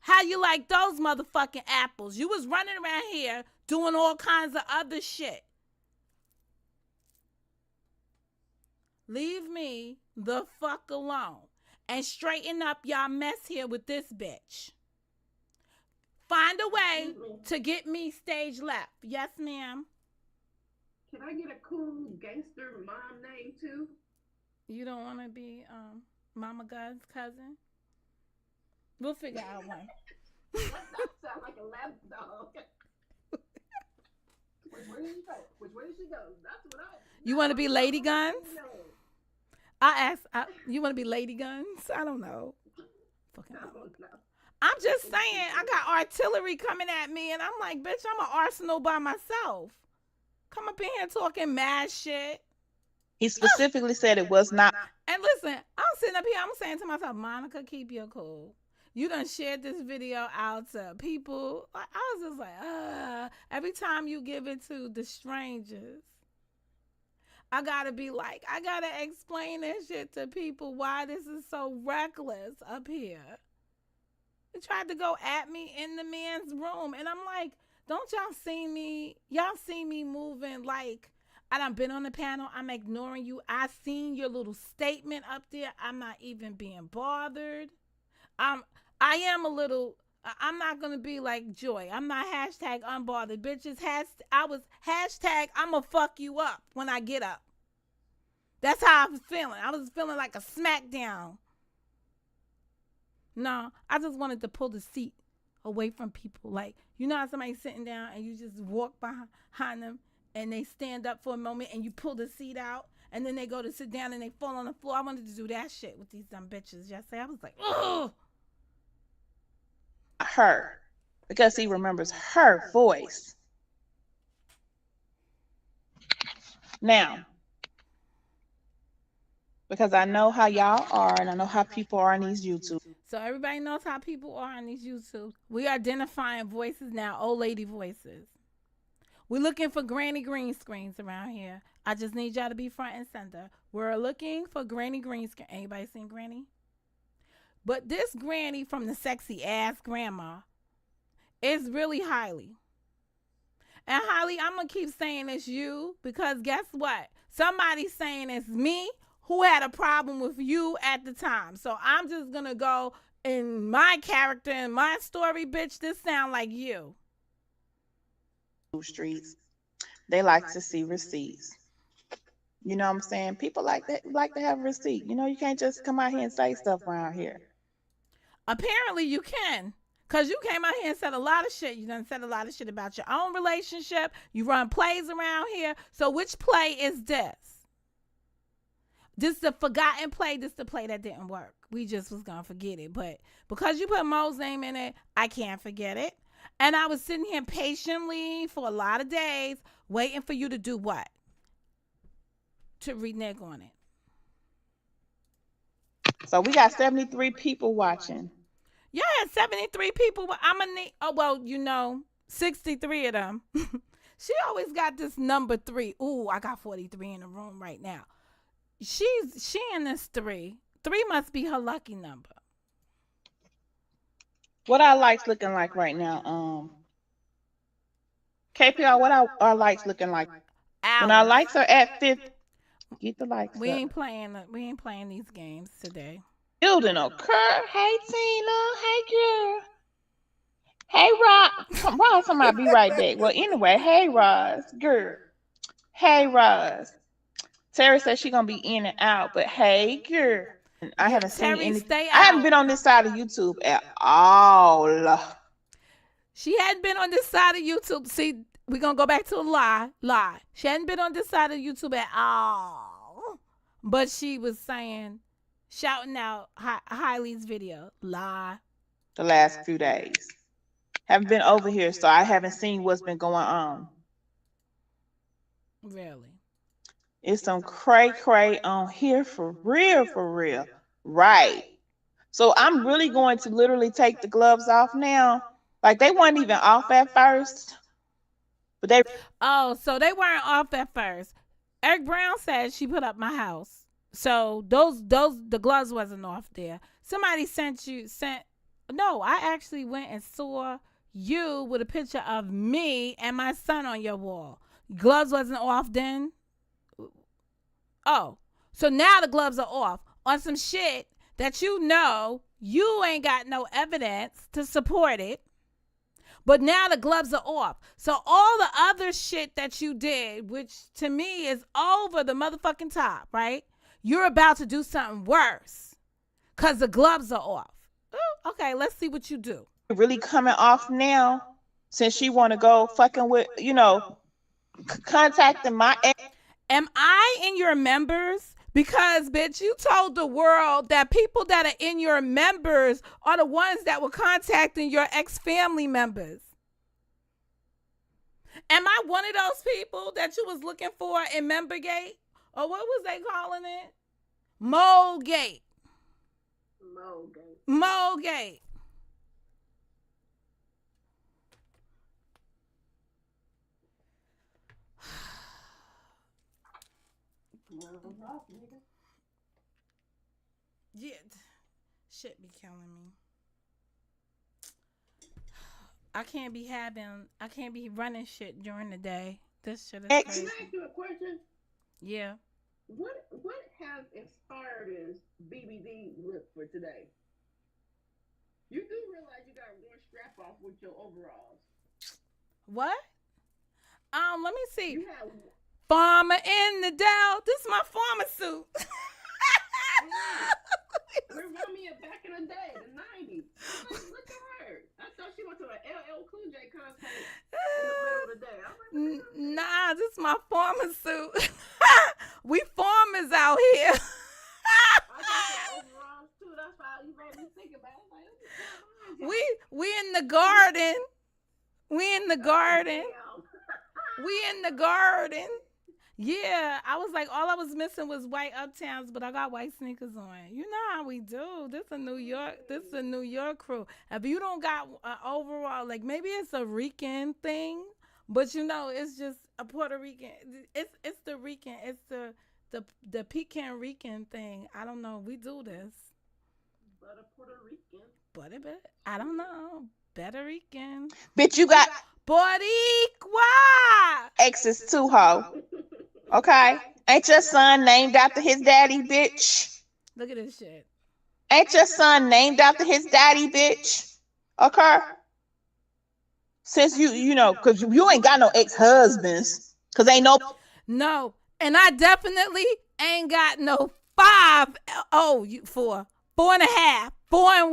How you like those motherfucking apples? You was running around here doing all kinds of other shit. Leave me the fuck alone and straighten up y'all mess here with this bitch. Find a way to get me stage left. Yes, ma'am. Can I get a cool gangster mom name too? You don't want to be Mama God's cousin? We'll figure out one. That sounds like a lapdog. Which way did she go? Which way did she go? That's what I... You want to be Lady Guns? You want to be Lady Guns? I don't know. Fucking I'm just saying, I got artillery coming at me, and I'm like, bitch, I'm an arsenal by myself. Come up in here talking mad shit. He specifically said it was not. And listen, I'm sitting up here, I'm saying to myself, Monica, keep your cool. You done shared this video out to people. I was just like, every time you give it to the strangers, I gotta be like, I gotta explain this shit to people why this is so reckless up here. They tried to go at me in the man's room, and I'm like, don't y'all see me? Y'all see me moving like I done been on the panel. I'm ignoring you. I seen your little statement up there. I'm not even being bothered. I am a little, I'm not going to be like Joy. I'm not hashtag unbothered. Bitches, I was hashtag I'm going to fuck you up when I get up. That's how I was feeling. I was feeling like a smackdown. No, I just wanted to pull the seat away from people. Like, you know how somebody's sitting down and you just walk behind them and they stand up for a moment and you pull the seat out and then they go to sit down and they fall on the floor. I wanted to do that shit with these dumb bitches yesterday. I was like, ugh. Her, because he remembers her voice. Now, because I know how y'all are and I know how people are on these YouTube. So everybody knows how people are on these YouTube. We are identifying voices now, old lady voices. We're looking for granny green screens around here. I just need y'all to be front and center. We're looking for granny green screen. Anybody seen Granny? But this granny from the sexy ass grandma is really Hailey. And Hailey, I'm going to keep saying it's you because guess what? Somebody's saying it's me who had a problem with you at the time. So I'm just going to go in my character and my story, bitch. This sound like you. Streets. They like to see receipts. You know what I'm saying? People like that, like to have a receipt. You know, you can't just come out here and say stuff around here. Apparently you can. Because you came out here and said a lot of shit. You done said a lot of shit about your own relationship. You run plays around here. So which play is this? This the forgotten play. This the play that didn't work. We just was going to forget it. But because you put Mo's name in it, I can't forget it. And I was sitting here patiently for a lot of days waiting for you to do what? To renege on it. So we got 73 people watching. Yeah, 73 people. I'm going to need, 63 of them. She always got this number 3. Ooh, I got 43 in the room right now. She in this 3. 3 must be her lucky number. What our likes looking like right now? KPR, what our likes looking like? When our Alex, likes are at 50, get the likes we up. ain't playing these games today. Building occur. Hey Tina. Hey girl. Hey Roz. Roz, somebody be right back. Well, anyway, hey Roz, girl. Hey Roz. Terry said she gonna be in and out, but hey girl. I Yeah, haven't seen Terry, any. stay I haven't out. been on this side of YouTube at all. She hadn't been on this side of YouTube. See, we're going to go back to a lie. She hadn't been on this side of YouTube at all. But she was saying, shouting out Heile's video. Lie. The last few days. Haven't been over here, so I haven't seen what's been going on. Really? It's some cray on here for real. Right. So I'm really going to literally take the gloves off now. Like they weren't even off at first. But they Oh, so they weren't off at first. Eric Brown said she put up my house. So the gloves wasn't off there. Somebody sent no, I actually went and saw you with a picture of me and my son on your wall. Gloves wasn't off then. Oh, so now the gloves are off on some shit that you ain't got no evidence to support it. But now the gloves are off. So all the other shit that you did, which to me is over the motherfucking top, right? You're about to do something worse because the gloves are off. Ooh, okay, let's see what you do. Really coming off now since she want to go fucking with, contacting my ex. Am I in your members? Because, bitch, you told the world that people that are in your members are the ones that were contacting your ex-family members. Am I one of those people that you was looking for in Membergate? Or what was they calling it? Molegate. Molegate. Yeah, shit be killing me. I can't be running shit during the day. This shit is crazy. Can I ask you a question? Yeah. What has inspired this BBD look for today? You do realize you got one strap off with your overalls. What? Let me see. You have Farmer in the Dell. This is my farmer suit. Remind me of back in the day, the 90s. Look at her. I thought she went to an LL Cool J concert in the middle of the day. I'm like, nah, this is my farmer suit. We farmers out here. I got the overalls too. That's why you made me think about it. Like, we in the garden. We in the garden. We in the garden. Yeah, I was like, all I was missing was white Uptowns, but I got white sneakers on. You know how we do. This is a New York crew. If you don't got an overall, like maybe it's a Rican thing, but it's just a Puerto Rican. It's the Rican. It's the Pecan Rican thing. I don't know. We do this. But a Puerto Rican. But I don't know. Puerto Rican. Bitch, you got Boricua. exes too, ho. Okay? Ain't your son named after his daddy, bitch? Look at this shit. Ain't your son named after his daddy, bitch? Okay? Since because you ain't got no ex-husbands. Because ain't no... No. And I definitely ain't got no 5. Oh, 4. 4.5. 4 and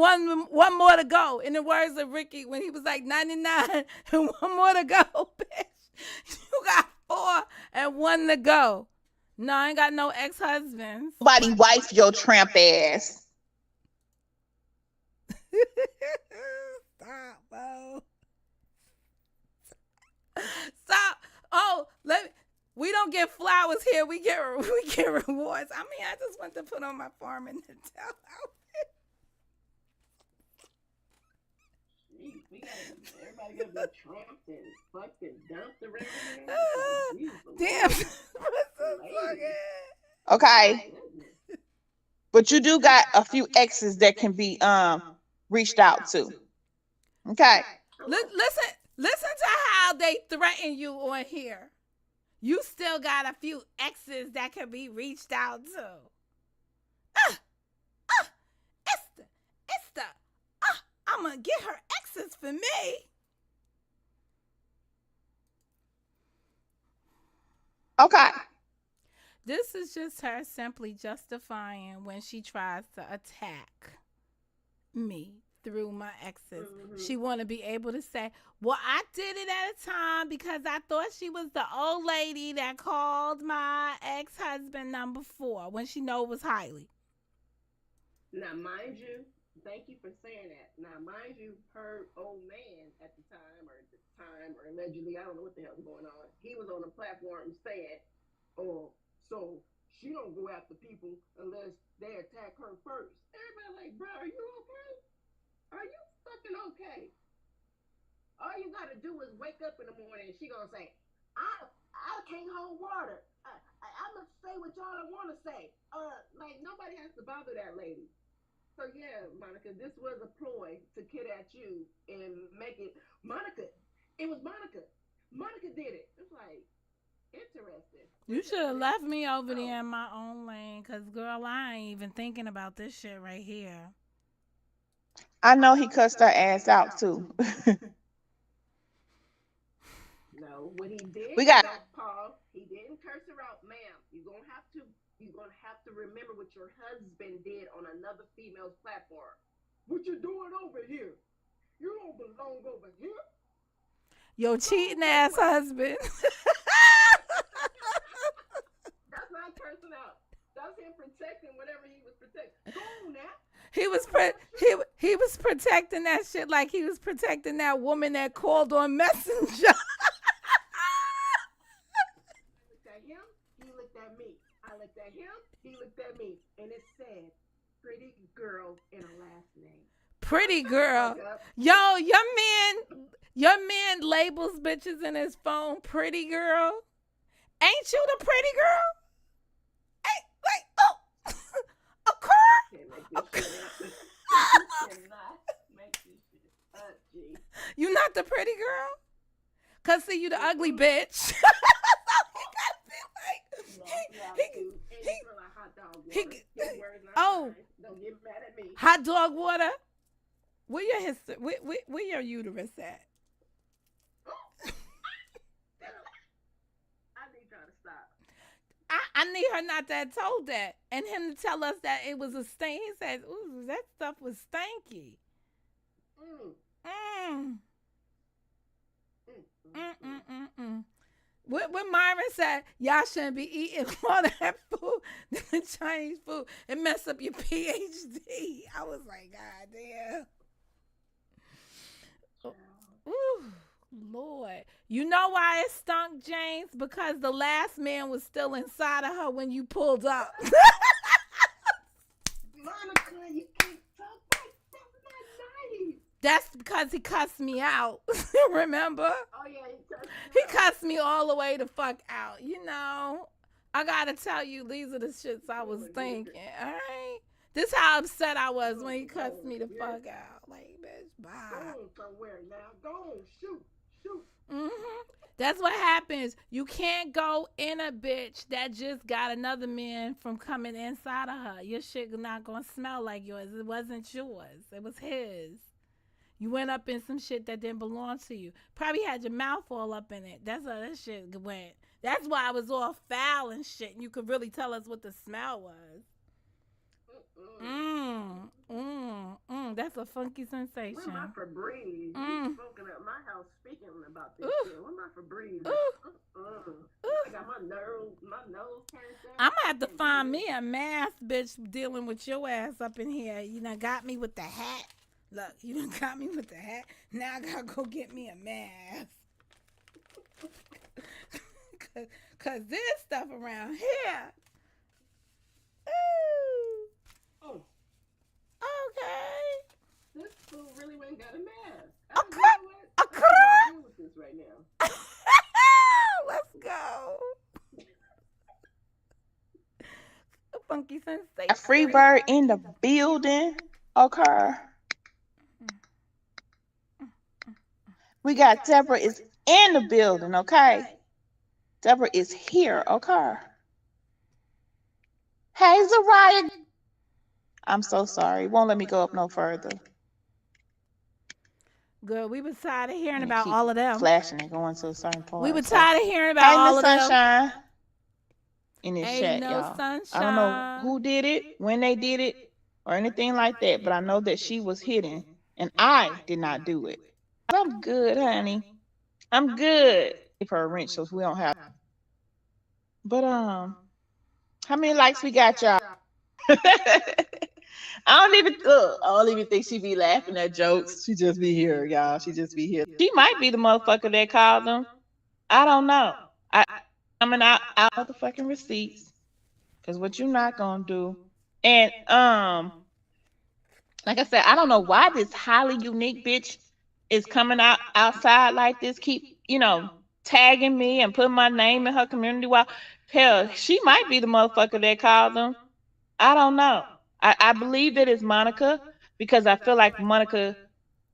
one more to go. In the words of Ricky, when he was like 99 and 1 more to go, bitch. You got 4 and 1 to go. No, I ain't got no ex-husbands. Nobody wife your tramp ass. Stop, bro. Stop. Oh, we don't get flowers here. We get rewards. I mean, I just want to put on my farming Natal outfit. Everybody gonna be trapped and fucking dumped around. Damn. Okay. But you do got a few exes that can be reached out to. Okay. Listen to how they threaten you on here. You still got a few exes that can be reached out to. Uh, uh, it's the, I'm gonna get her exes for me. Okay. This is just her simply justifying when she tries to attack me through my exes. She want to be able to say, well, I did it at a time because I thought she was the old lady that called my ex-husband number 4 when she know it was Hailey. Now, mind you, thank you for saying that. Now, mind you, her old man at the time, or allegedly, I don't know what the hell's going on. He was on the platform saying, "Oh, so she don't go after people unless they attack her first." Everybody like, bro, are you okay? Are you fucking okay? All you gotta do is wake up in the morning and she gonna say, I can't hold water. I'm gonna say what y'all want to say. Like nobody has to bother that lady. So yeah, Monica, this was a ploy to kid at you and make it Monica. It was Monica. Monica did it. It's like interesting. You should have left me over there in my own lane, cause girl, I ain't even thinking about this shit right here. I know he cussed her ass out too. No, what he did, We got Paul, he didn't curse her out, ma'am. You're gonna have to remember what your husband did on another female's platform. What you doing over here? You don't belong over here. Your cheating ass husband. That's not cursing out. That's him protecting whatever he was protecting. Go on now. He was protecting that shit like he was protecting that woman that called on Messenger. He looked at me. I looked at him. He looked at me, and it said, "Pretty girl" in a last name. Pretty girl. Yo, your man labels bitches in his phone pretty girl. Ain't you the pretty girl? Ain't like a girl? You not the pretty girl? Cause see, you the ugly bitch. Don't get mad at me. Hot dog water. Where your history? Where your uterus at? I need y'all to stop. I need her not to have told that, and him to tell us that it was a stain. He said, "Ooh, that stuff was stanky." What Myron said, y'all shouldn't be eating all that food, the Chinese food, and mess up your PhD. I was like, God damn. Ooh, Lord. You know why it stunk, James? Because the last man was still inside of her when you pulled up. Monica, you can't talk like that's not nice. That's because he cussed me out. Remember? Oh, yeah, he cussed me all the way the fuck out. You know, I gotta tell you, these are the shits I was thinking. All right, this how upset I was when he cussed me the fuck out. Like, bitch, bye. Go somewhere now. Go shoot. That's what happens. You can't go in a bitch that just got another man from coming inside of her. Your shit not gonna smell like yours. It wasn't yours. It was his. You went up in some shit that didn't belong to you. Probably had your mouth all up in it. That's how that shit went. That's why I was all foul and shit. And you could really tell us what the smell was. That's a funky sensation. Where my Febreze? Spoken at my house speaking about this shit. Where my Febreze? I got my nose turned down. I'm gonna have to find me a mask, bitch, dealing with your ass up in here. You done got me with the hat. Look, you done got me with the hat. Now I gotta go get me a mask. Cause there's stuff around here. Ooh. Oh. Okay. This fool really went and got a mask. I'm dealing with this right now. Let's go. Funky A free bird in the building. Okay. We got Deborah is in the building, okay? Deborah is here, okay? Hey, Zariah. I'm so sorry. Won't let me go up no further. Good. We was tired of hearing And about keep all of them. flashing and going to a certain part. We were tired of hearing about hey, all Miss of them. Sunshine. In this Ain't chat, no y'all. sunshine. I don't know who did it, when they did it, or anything like that, but I know that she was hidden, and I did not do it. But I'm good, honey. I'm good. Give her a wrench so we don't have. But how many likes we got, y'all? I don't even think she be laughing at jokes. She just be here, y'all. She just be here. She might be the motherfucker that called them. I don't know. Coming out motherfucking receipts. Cause what you not gonna do. And like I said, I don't know why this highly unique bitch is coming outside like this. Keep, tagging me and putting my name in her community. Well, hell, she might be the motherfucker that called them. I don't know. I believe that it's Monica because I feel like Monica,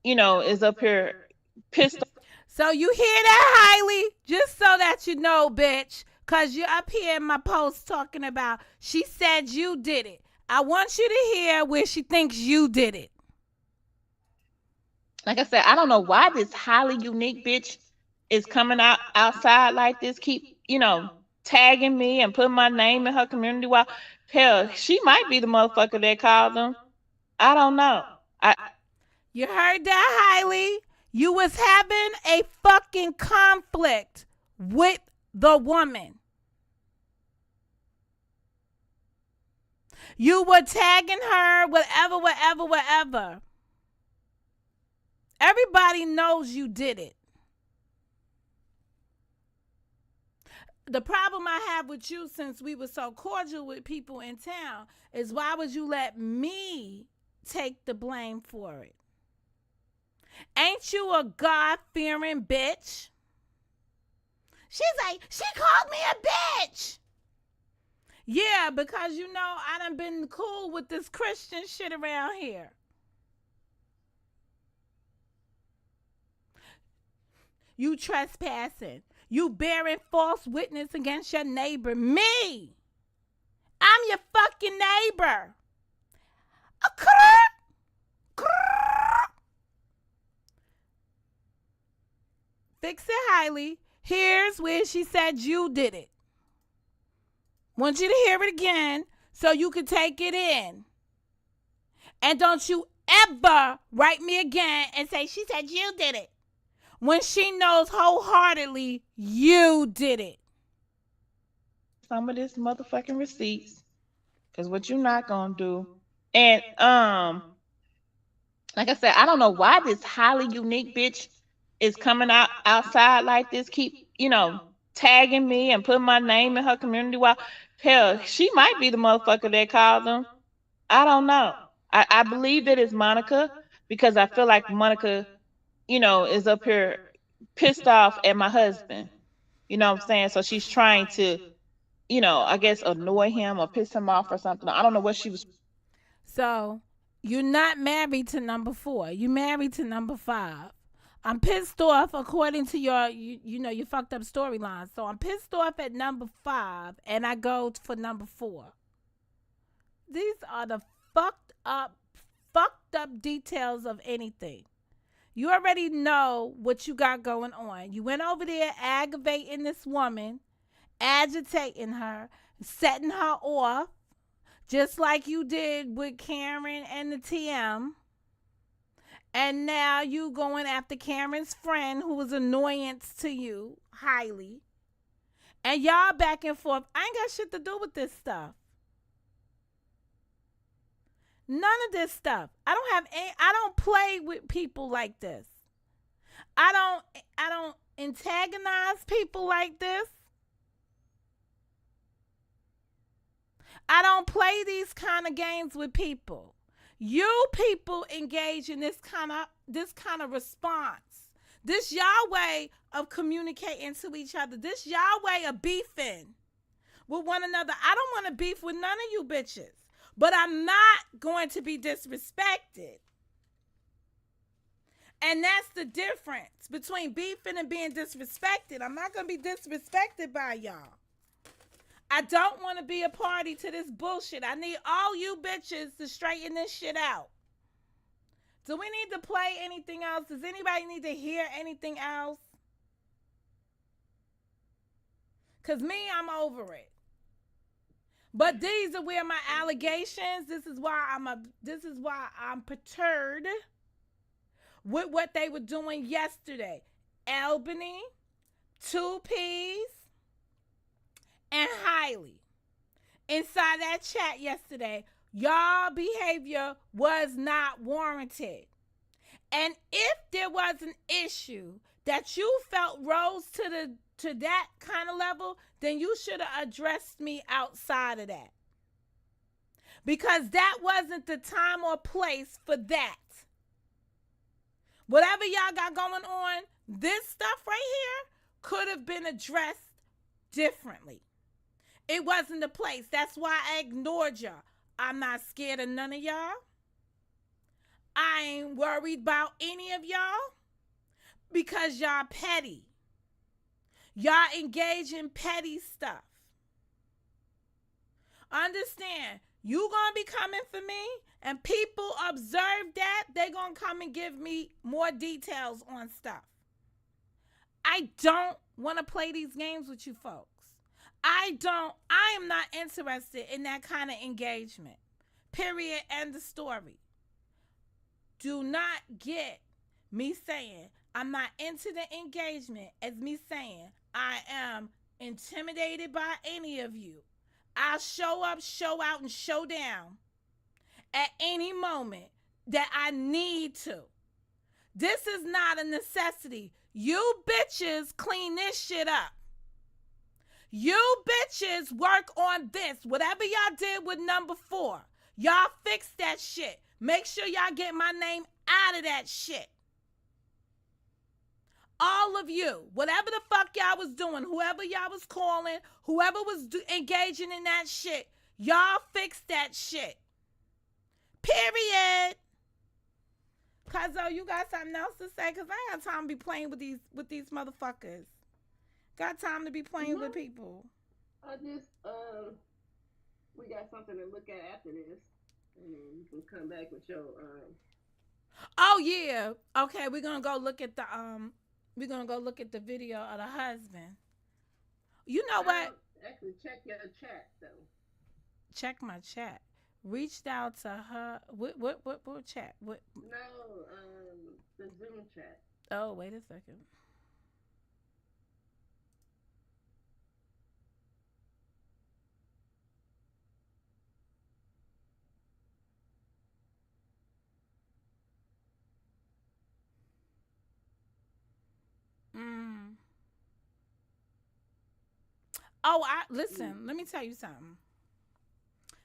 is up here pissed off. So you hear that, Hailey? Just so that you know, bitch. Because you're up here in my post talking about she said you did it. I want you to hear where she thinks you did it. Like I said, I don't know why this highly unique bitch is coming outside like this. Keep, tagging me and putting my name in her community. Well, hell, she might be the motherfucker that called them. I don't know. You heard that, Hailey? You was having a fucking conflict with the woman. You were tagging her, whatever. Everybody knows you did it. The problem I have with you, since we were so cordial with people in town, is why would you let me take the blame for it? Ain't you a God-fearing bitch? She's like, she called me a bitch. Yeah, because I done been cool with this Christian shit around here. You trespassing. You bearing false witness against your neighbor. Me. I'm your fucking neighbor. Fix it, Hailey. Here's where she said you did it. Want you to hear it again so you can take it in. And don't you ever write me again and say she said you did it, when she knows wholeheartedly you did it. Some of this motherfucking receipts. Because what you not going to do. And, like I said, I don't know why this highly unique bitch is coming outside like this. Keep, tagging me and putting my name in her community. Well, hell, she might be the motherfucker that called them. I don't know. I believe that it's Monica because I feel like Monica, is up here pissed off at my husband. You know what I'm saying? So she's trying to, I guess annoy him or piss him off or something. I don't know what she was. So you're not married to number 4. You married to number 5. I'm pissed off according to your, your fucked up storyline. So I'm pissed off at number 5, and I go for number 4. These are the fucked up details of anything. You already know what you got going on. You went over there aggravating this woman, agitating her, setting her off, just like you did with Karen and the TM. And now you going after Karen's friend, who was annoyance to you, highly. And y'all back and forth. I ain't got shit to do with this stuff. None of this stuff. I don't play with people like this. I don't antagonize people like this. I don't play these kind of games with people. You people engage in this kind of response. This y'all way of communicating to each other. This y'all way of beefing. with one another. I don't want to beef with none of you bitches. But I'm not going to be disrespected. And that's the difference between beefing and being disrespected. I'm not going to be disrespected by y'all. I don't want to be a party to this bullshit. I need all you bitches to straighten this shit out. Do we need to play anything else? Does anybody need to hear anything else? Because me, I'm over it. But these are where my allegations. This is why I'm perturbed with what they were doing yesterday. Albany, 2Ps, and Hailey. Inside that chat yesterday, y'all behavior was not warranted. And if there was an issue that you felt rose to that kind of level, then you should have addressed me outside of that. Because that wasn't the time or place for that. Whatever y'all got going on, this stuff right here could have been addressed differently. It wasn't the place. That's why I ignored y'all. I'm not scared of none of y'all. I ain't worried about any of y'all because y'all petty. Y'all engage in petty stuff. Understand, you gonna be coming for me, and people observe that, they gonna come and give me more details on stuff. I don't want to play these games with you folks. I am not interested in that kind of engagement. Period. End of story. Do not get me saying I'm not into the engagement as me saying I am intimidated by any of you. I'll show up, show out, and show down at any moment that I need to. This is not a necessity. You bitches clean this shit up. You bitches work on this. Whatever y'all did with number 4, y'all fix that shit. Make sure y'all get my name out of that shit. All of you, whatever the fuck y'all was doing, whoever y'all was calling, whoever was engaging in that shit, y'all fix that shit. Period. Cuzzo, you got something else to say? Cause I ain't got time to be playing with these motherfuckers. Got time to be playing with people. I just we got something to look at after this, and then you can come back with your Oh yeah. Okay, we're gonna go look at the video of the husband. You know what? Actually, check your chat though. Check my chat. Reached out to her. What chat? What? No, the Zoom chat. Oh, wait a second. Oh, listen. Let me tell you something.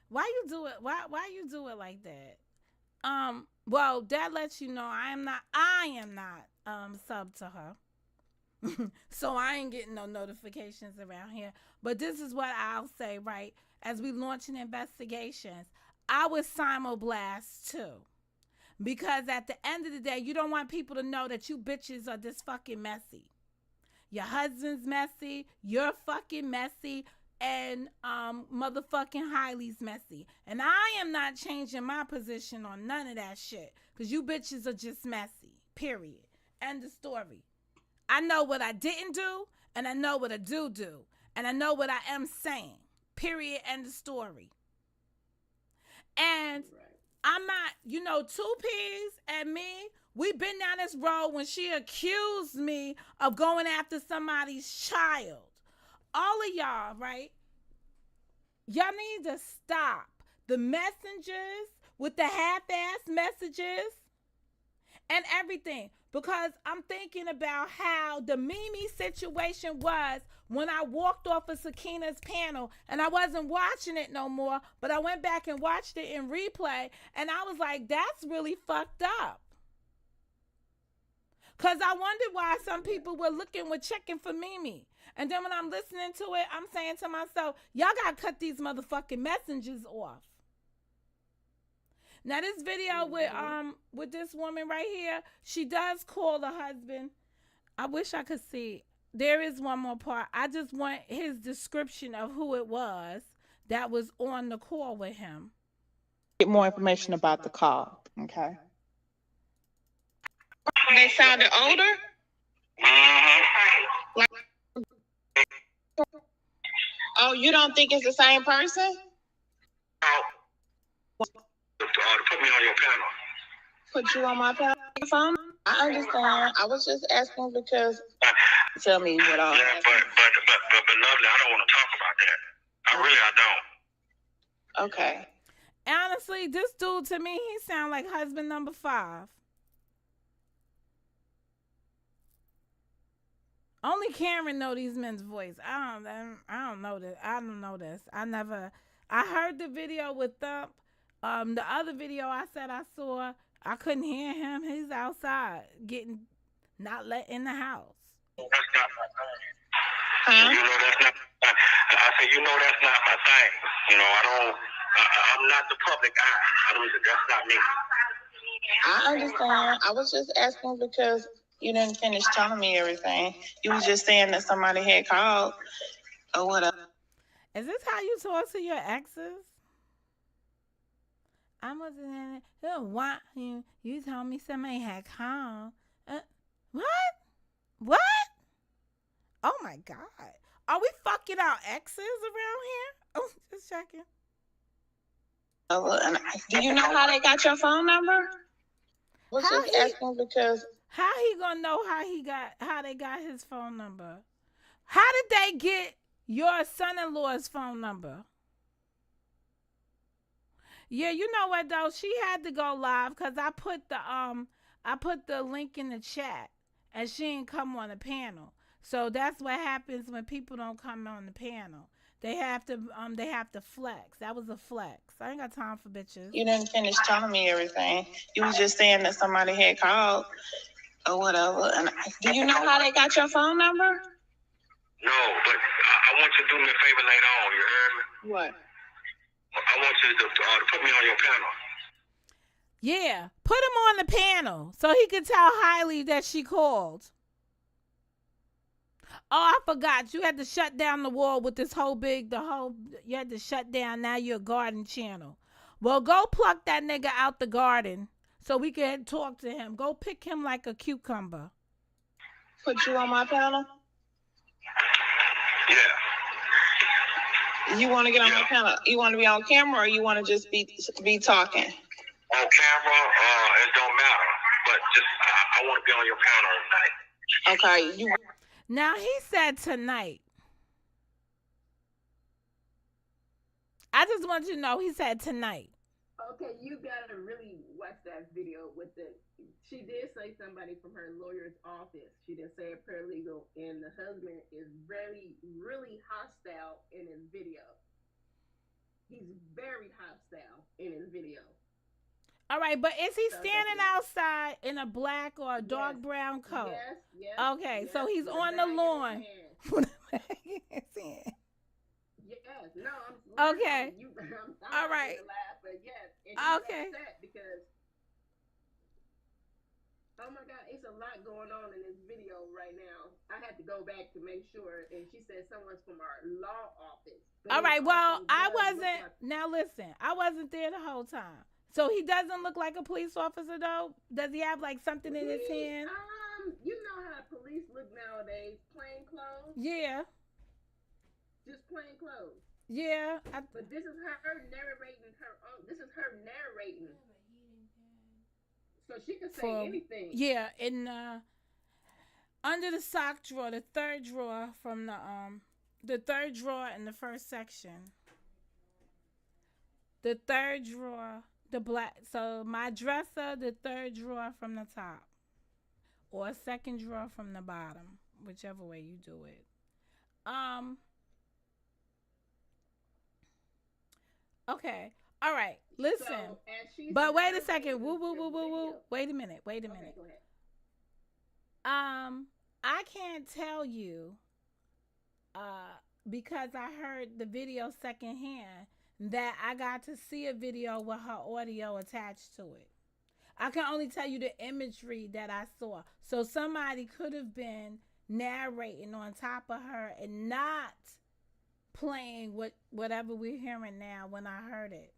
Why you do it? Why you do it like that? Well, that lets you know I am not sub to her. So I ain't getting no notifications around here. But this is what I'll say, right? As we launching investigations, I would simulblast too. Because at the end of the day, you don't want people to know that you bitches are this fucking messy. Your husband's messy, you're fucking messy, and motherfucking Hailey's messy. And I am not changing my position on none of that shit. Because you bitches are just messy. Period. End of story. I know what I didn't do, and I know what I do. And I know what I am saying. Period. End of story. And I'm not, 2Ps and me, we've been down this road when she accused me of going after somebody's child. All of y'all, right? Y'all need to stop the messengers with the half-ass messages and everything. Because I'm thinking about how the Mimi situation was when I walked off of Sakina's panel and I wasn't watching it no more, but I went back and watched it in replay and I was like, that's really fucked up. Cause I wondered why some people were checking for Mimi. And then when I'm listening to it, I'm saying to myself, y'all gotta cut these motherfucking messengers off. Now this video with this woman right here, she does call the husband. I wish I could see. There is one more part. I just want his description of who it was that was on the call with him. Get more information about the call. Okay. They sounded older. Like, oh, you don't think it's the same person? Put me on your panel. Put you on my panel phone? I understand. I was just asking because tell me what all. Yeah, but lovely, I don't want to talk about that. I don't. Okay. Honestly, this dude to me, he sound like husband number 5. Only Cameron know these men's voice. I don't know this. I don't know this. I heard the video with Thump. The other video I said I saw, I couldn't hear him. He's outside not let in the house. That's not my thing. Huh? You know that's not. I said you know that's not my thing. You know I'm not the public eye. That's not me. I understand. I was just asking because you didn't finish telling me everything. You was just saying that somebody had called or whatever. Is this how you talk to your exes? I wasn't in it. What? You told me somebody had called. What? What? Oh my God. Are we fucking our exes around here? Oh, just checking. Do you know how they got your phone number? I was just asking because how he gonna know how they got his phone number? How did they get your son-in-law's phone number? Yeah, you know what though? She had to go live because I put the link in the chat and she didn't come on the panel. So that's what happens when people don't come on the panel. They have to flex. That was a flex. I ain't got time for bitches. You didn't finish telling me everything. You was just saying that somebody had called or whatever. And do you know how they got your phone number? No, but I want you to do me a favor later on. You heard me? What? I want you to put me on your panel. Yeah, put him on the panel so he can tell Hailey that she called. Oh, I forgot. You had to shut down the wall with this you had to shut down. Now you're a garden channel. Well, go pluck that nigga out the garden so we can talk to him. Go pick him like a cucumber. Put you on my panel? Yeah. You want to get on my panel? You want to be on camera or you want to just be talking? On camera, it don't matter. But just I want to be on your panel tonight. Okay. Now he said tonight. I just want you to know he said tonight. Okay, you gotta really watch that video with she did say somebody from her lawyer's office. She didn't say a paralegal, and the husband is really, really hostile in his video. He's very hostile in his video. All right, but is he standing outside in a black or a dark brown coat? Yes. Okay, yes, so he's on the lawn. Yes, no, okay. I'm all right. to laugh, but yes, and he's okay. upset because oh my God, it's a lot going on in this video right now. I had to go back to make sure, and she said someone's from our law office. All right, well, I wasn't. Now listen, I wasn't there the whole time. So he doesn't look like a police officer, though? Does he have, like, something in his hand? You know how police look nowadays. Plain clothes? Yeah. Just plain clothes? Yeah. But this is her narrating her own. This is her narrating. So she can say anything. Yeah, in under the sock drawer, the third drawer from the third drawer in the first section. The third drawer. The black, so my dresser, the third drawer from the top, or a second drawer from the bottom, whichever way you do it. Okay, all right. Listen, but wait a second. Woo. Wait a minute. Okay, go ahead. I can't tell you, uh, because I heard the video secondhand that I got to see a video with her audio attached to it. I can only tell you the imagery that I saw. So somebody could have been narrating on top of her and not playing whatever we're hearing now when I heard it.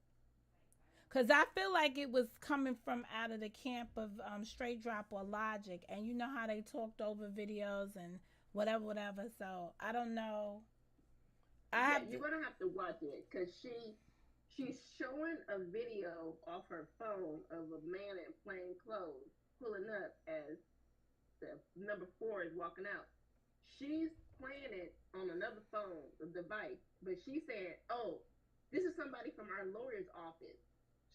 Cause I feel like it was coming from out of the camp of Straight Drop or Logic, and you know how they talked over videos and whatever, whatever. So I don't know. I Yeah, have to. you're gonna have to watch it because she's showing a video off her phone of a man in plain clothes pulling up as the number four is walking out. She's playing it on another phone, a device, but she's saying, "Oh, this is somebody from our lawyer's office."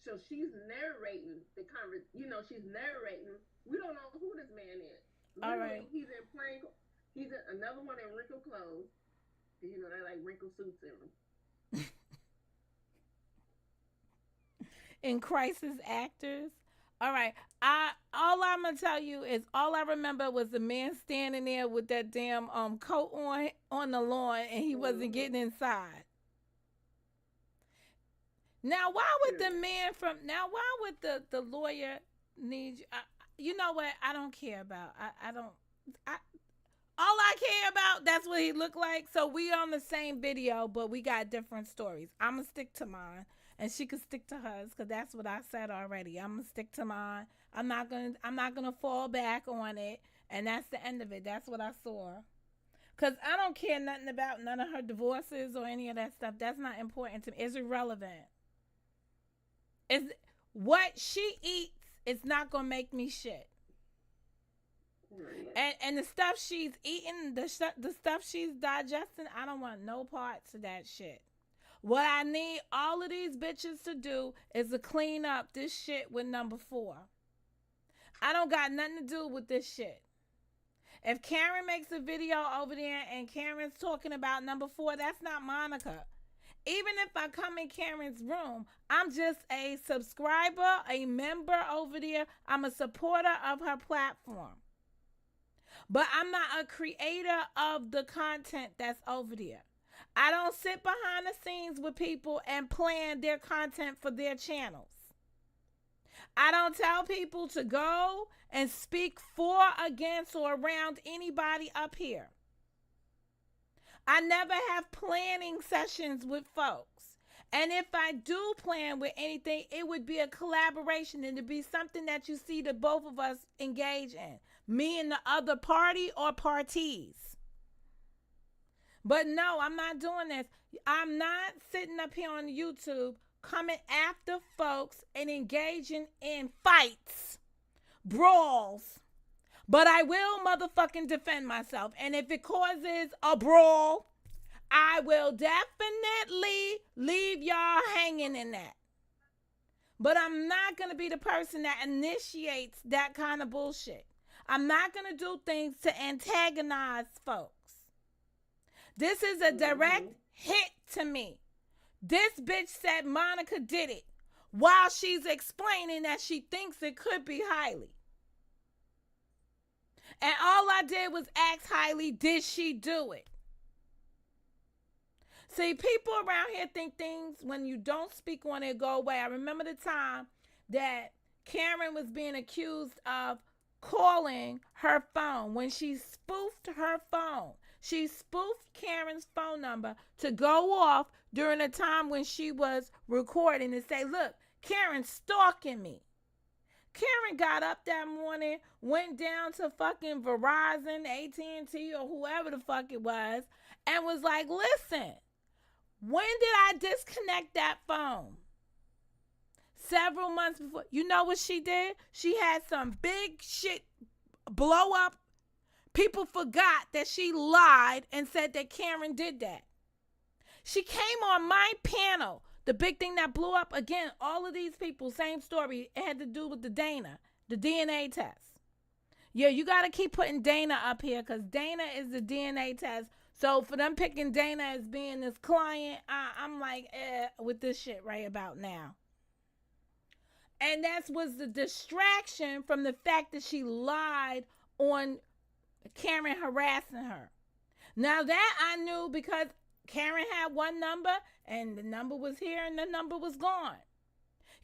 So she's narrating the conversation. She's narrating. We don't know who this man is. All Literally, right. he's in plain. He's in another one in wrinkled clothes. They like wrinkled suits in them. In crisis actors. All right. All I'm gonna tell you is all I remember was the man standing there with that damn coat on the lawn and he wasn't Mm-hmm. getting inside. Now why would the lawyer need you? You know what? I don't care about. I don't. I All I care about, that's what he looked like. So we on the same video, but we got different stories. I'm gonna stick to mine, and she could stick to hers, cause that's what I said already. I'm gonna stick to mine. I'm not gonna fall back on it, and that's the end of it. That's what I saw. Cause I don't care nothing about none of her divorces or any of that stuff. That's not important to me. It's irrelevant. It's what she eats. It's not gonna make me shit. Right. And the stuff she's eating, the stuff she's digesting, I don't want no parts of that shit. What I need all of these bitches to do is to clean up this shit with number four. I don't got nothing to do with this shit. If Karen makes a video over there and Karen's talking about number four, that's not Monica. Even if I come in Karen's room, I'm just a subscriber, a member over there. I'm a supporter of her platform. But I'm not a creator of the content that's over there. I don't sit behind the scenes with people and plan their content for their channels. I don't tell people to go and speak for, against, or around anybody up here. I never have planning sessions with folks. And if I do plan with anything, it would be a collaboration and it'd be something that you see the both of us engage in. Me and the other party or parties. But no, I'm not doing this. I'm not sitting up here on YouTube coming after folks and engaging in fights, brawls. But I will motherfucking defend myself. And if it causes a brawl, I will definitely leave y'all hanging in that. But I'm not going to be the person that initiates that kind of bullshit. I'm not going to do things to antagonize folks. This is a direct hit to me. This bitch said Monica did it while she's explaining that she thinks it could be Hailey. And all I did was ask Hailey, did she do it? See, people around here think things, when you don't speak on it, go away. I remember the time that Karen was being accused of calling her phone. When she spoofed her phone, she spoofed Karen's phone number to go off during a time when she was recording and say, look, Karen's stalking me. Karen got up that morning, went down to fucking Verizon, AT&T, or whoever the fuck it was, and was like, listen, when did I disconnect that phone? Several months before. You know what she did? She had some big shit blow up. People forgot that she lied and said that Karen did that. She came on my panel. The big thing that blew up, again, all of these people, same story. It had to do with the DNA test. Yeah, you got to keep putting Dana up here because Dana is the DNA test. So for them picking Dana as being this client, I'm like, with this shit right about now. And that was the distraction from the fact that she lied on Karen harassing her. Now that I knew because Karen had one number and the number was here and the number was gone.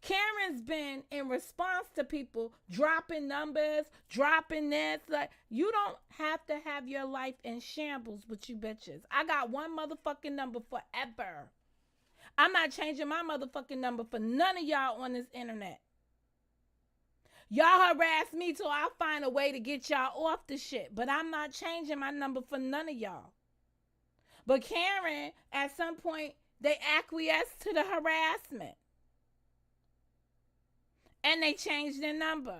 Karen's been in response to people dropping numbers, dropping this. Like, you don't have to have your life in shambles with you bitches. I got one motherfucking number forever. I'm not changing my motherfucking number for none of y'all on this internet. Y'all harass me till I find a way to get y'all off the shit. But I'm not changing my number for none of y'all. But Karen, at some point, they acquiesced to the harassment. And they changed their number.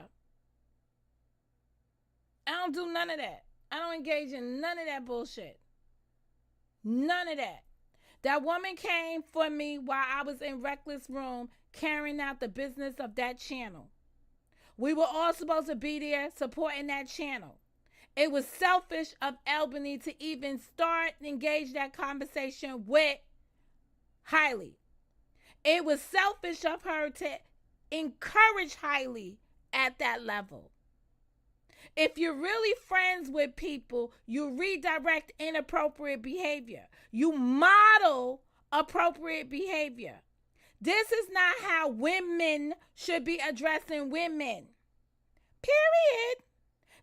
I don't do none of that. I don't engage in none of that bullshit. None of that. That woman came for me while I was in Reckless Room carrying out the business of that channel. We were all supposed to be there supporting that channel. It was selfish of Albany to even start and engage that conversation with Hailey. It was selfish of her to encourage Hailey at that level. If you're really friends with people, you redirect inappropriate behavior. You model appropriate behavior. This is not how women should be addressing women. Period.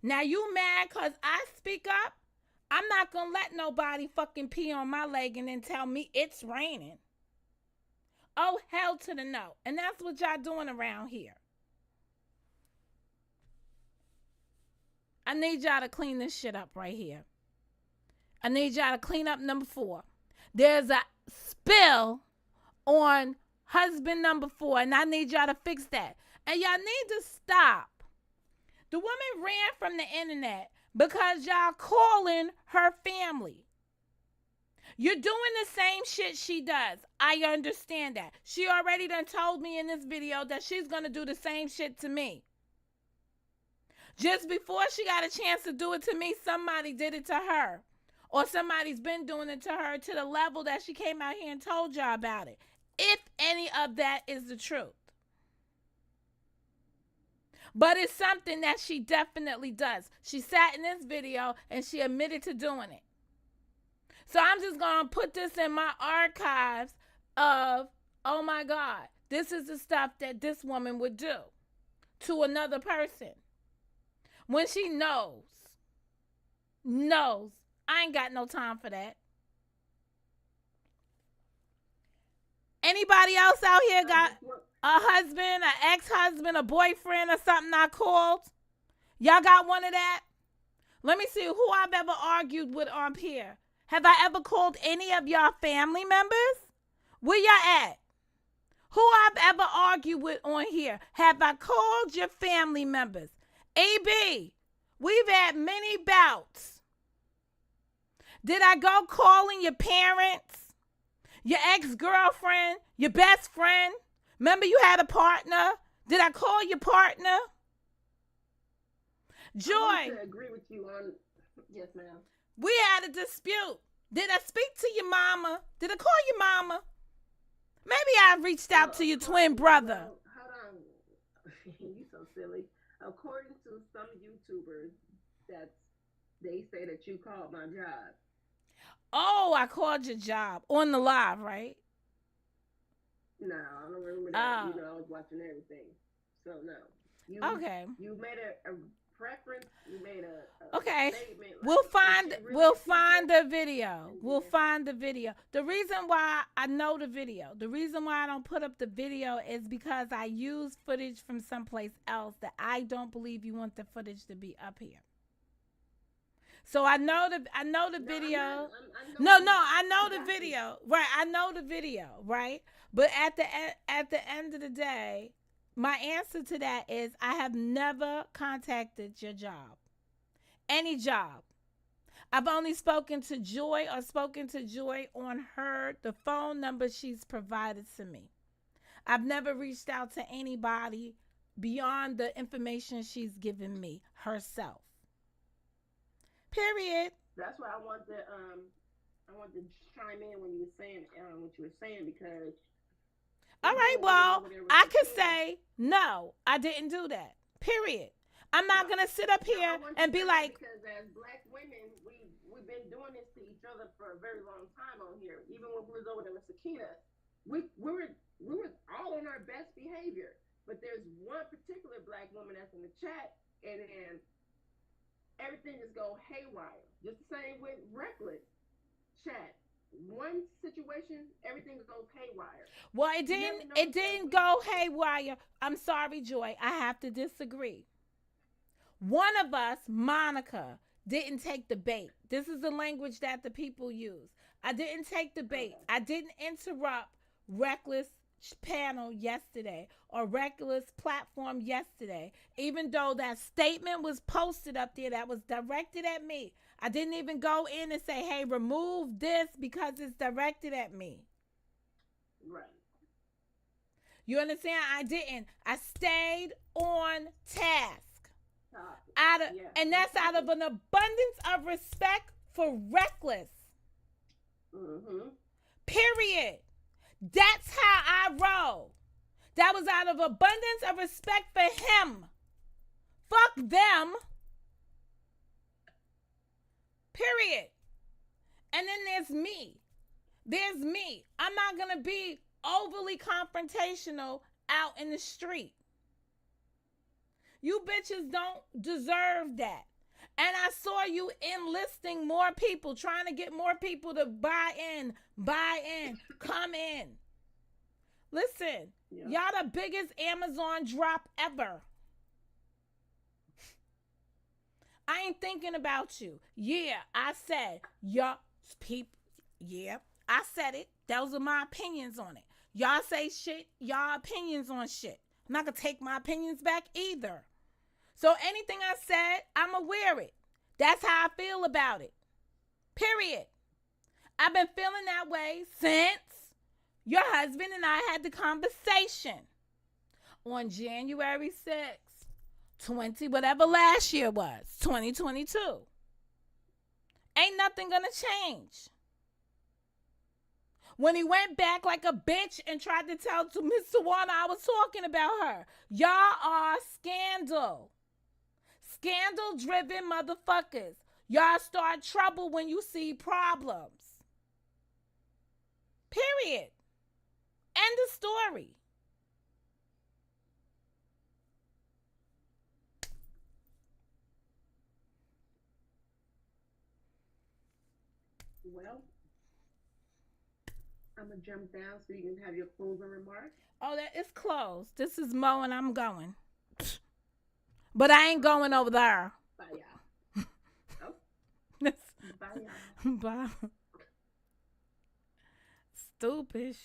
Now you mad because I speak up? I'm not going to let nobody fucking pee on my leg and then tell me it's raining. Oh, hell to the no. And that's what y'all doing around here. I need y'all to clean this shit up right here. I need y'all to clean up number 4. There's a spill on husband number 4, and I need y'all to fix that. And y'all need to stop. The woman ran from the internet because y'all calling her family. You're doing the same shit she does. I understand that. She already done told me in this video that she's going to do the same shit to me. Just before she got a chance to do it to me, somebody did it to her. Or somebody's been doing it to her to the level that she came out here and told y'all about it. If any of that is the truth. But it's something that she definitely does. She sat in this video and she admitted to doing it. So I'm just going to put this in my archives of, oh my God, this is the stuff that this woman would do to another person. When she knows, I ain't got no time for that. Anybody else out here got a husband, an ex-husband, a boyfriend, or something I called? Y'all got one of that? Let me see who I've ever argued with on here. Have I ever called any of y'all family members? Where y'all at? Who I've ever argued with on here? Have I called your family members? AB, we've had many bouts. Did I go calling your parents, your ex-girlfriend, your best friend? Remember you had a partner? Did I call your partner? Joy. I want to agree with you on, yes, ma'am. We had a dispute. Did I speak to your mama? Did I call your mama? Maybe I reached out to your twin brother. Hold on. You so silly. According to some YouTubers, they say that you called my job. Oh, I called your job on the live, right? No, I don't remember that. You know, I was watching everything. So no. Okay. You made a preference. You made a okay. Statement. Like, we'll find the video. Yeah. We'll find the video. The reason why I know the video, the reason why I don't put up the video is because I use footage from someplace else that I don't believe you want the footage to be up here. So I know the video. I know the video. Right, I know the video, right? But at the end of the day, my answer to that is I have never contacted your job. Any job. I've only spoken to Joy on the phone number she's provided to me. I've never reached out to anybody beyond the information she's given me herself. Period. That's why I want to chime in when you were saying what you were saying because. All right, well, I could say no, I didn't do that. Period. I'm not gonna sit up here and be like, because as black women, we've been doing this to each other for a very long time on here. Even when we was over there with Sakina, we were all on our best behavior. But there's one particular black woman that's in the chat, and then everything just go haywire. Just the same with Reckless chat. One situation, everything goes haywire. well, it didn't go haywire. I'm sorry, Joy. I have to disagree. One of us, Monica, didn't take the bait. This is the language that the people use. I didn't take the bait. I didn't interrupt Reckless panel yesterday or Reckless platform yesterday, even though that statement was posted up there that was directed at me. I didn't even go in and say, hey, remove this because it's directed at me. Right. You understand? I didn't. I stayed on task. And that's out of an abundance of respect for Reckless. Mm-hmm. Period. That's how I roll. That was out of abundance of respect for him. Fuck them. Period. And then there's me. There's me. I'm not going to be overly confrontational out in the street. You bitches don't deserve that. And I saw you enlisting more people, trying to get more people to buy in, come in. Listen, y'all the biggest Amazon drop ever. I ain't thinking about you. Yeah, I said, y'all people, yeah, I said it. Those are my opinions on it. Y'all say shit, y'all opinions on shit. I'm not going to take my opinions back either. So anything I said, I'm going to wear it. That's how I feel about it. Period. I've been feeling that way since your husband and I had the conversation on January 6th, whatever last year was, 2022. Ain't nothing going to change. When he went back like a bitch and tried to tell to Miss Tawana I was talking about her. Y'all are scandal. Scandal-driven motherfuckers. Y'all start trouble when you see problems. Period. End of story. Well, I'm going to jump down so you can have your closing remarks. Oh, that is closed. This is Mo and I'm going. But I ain't going over there. Bye, y'all. Oh. Bye, y'all. Bye. Stupid shit.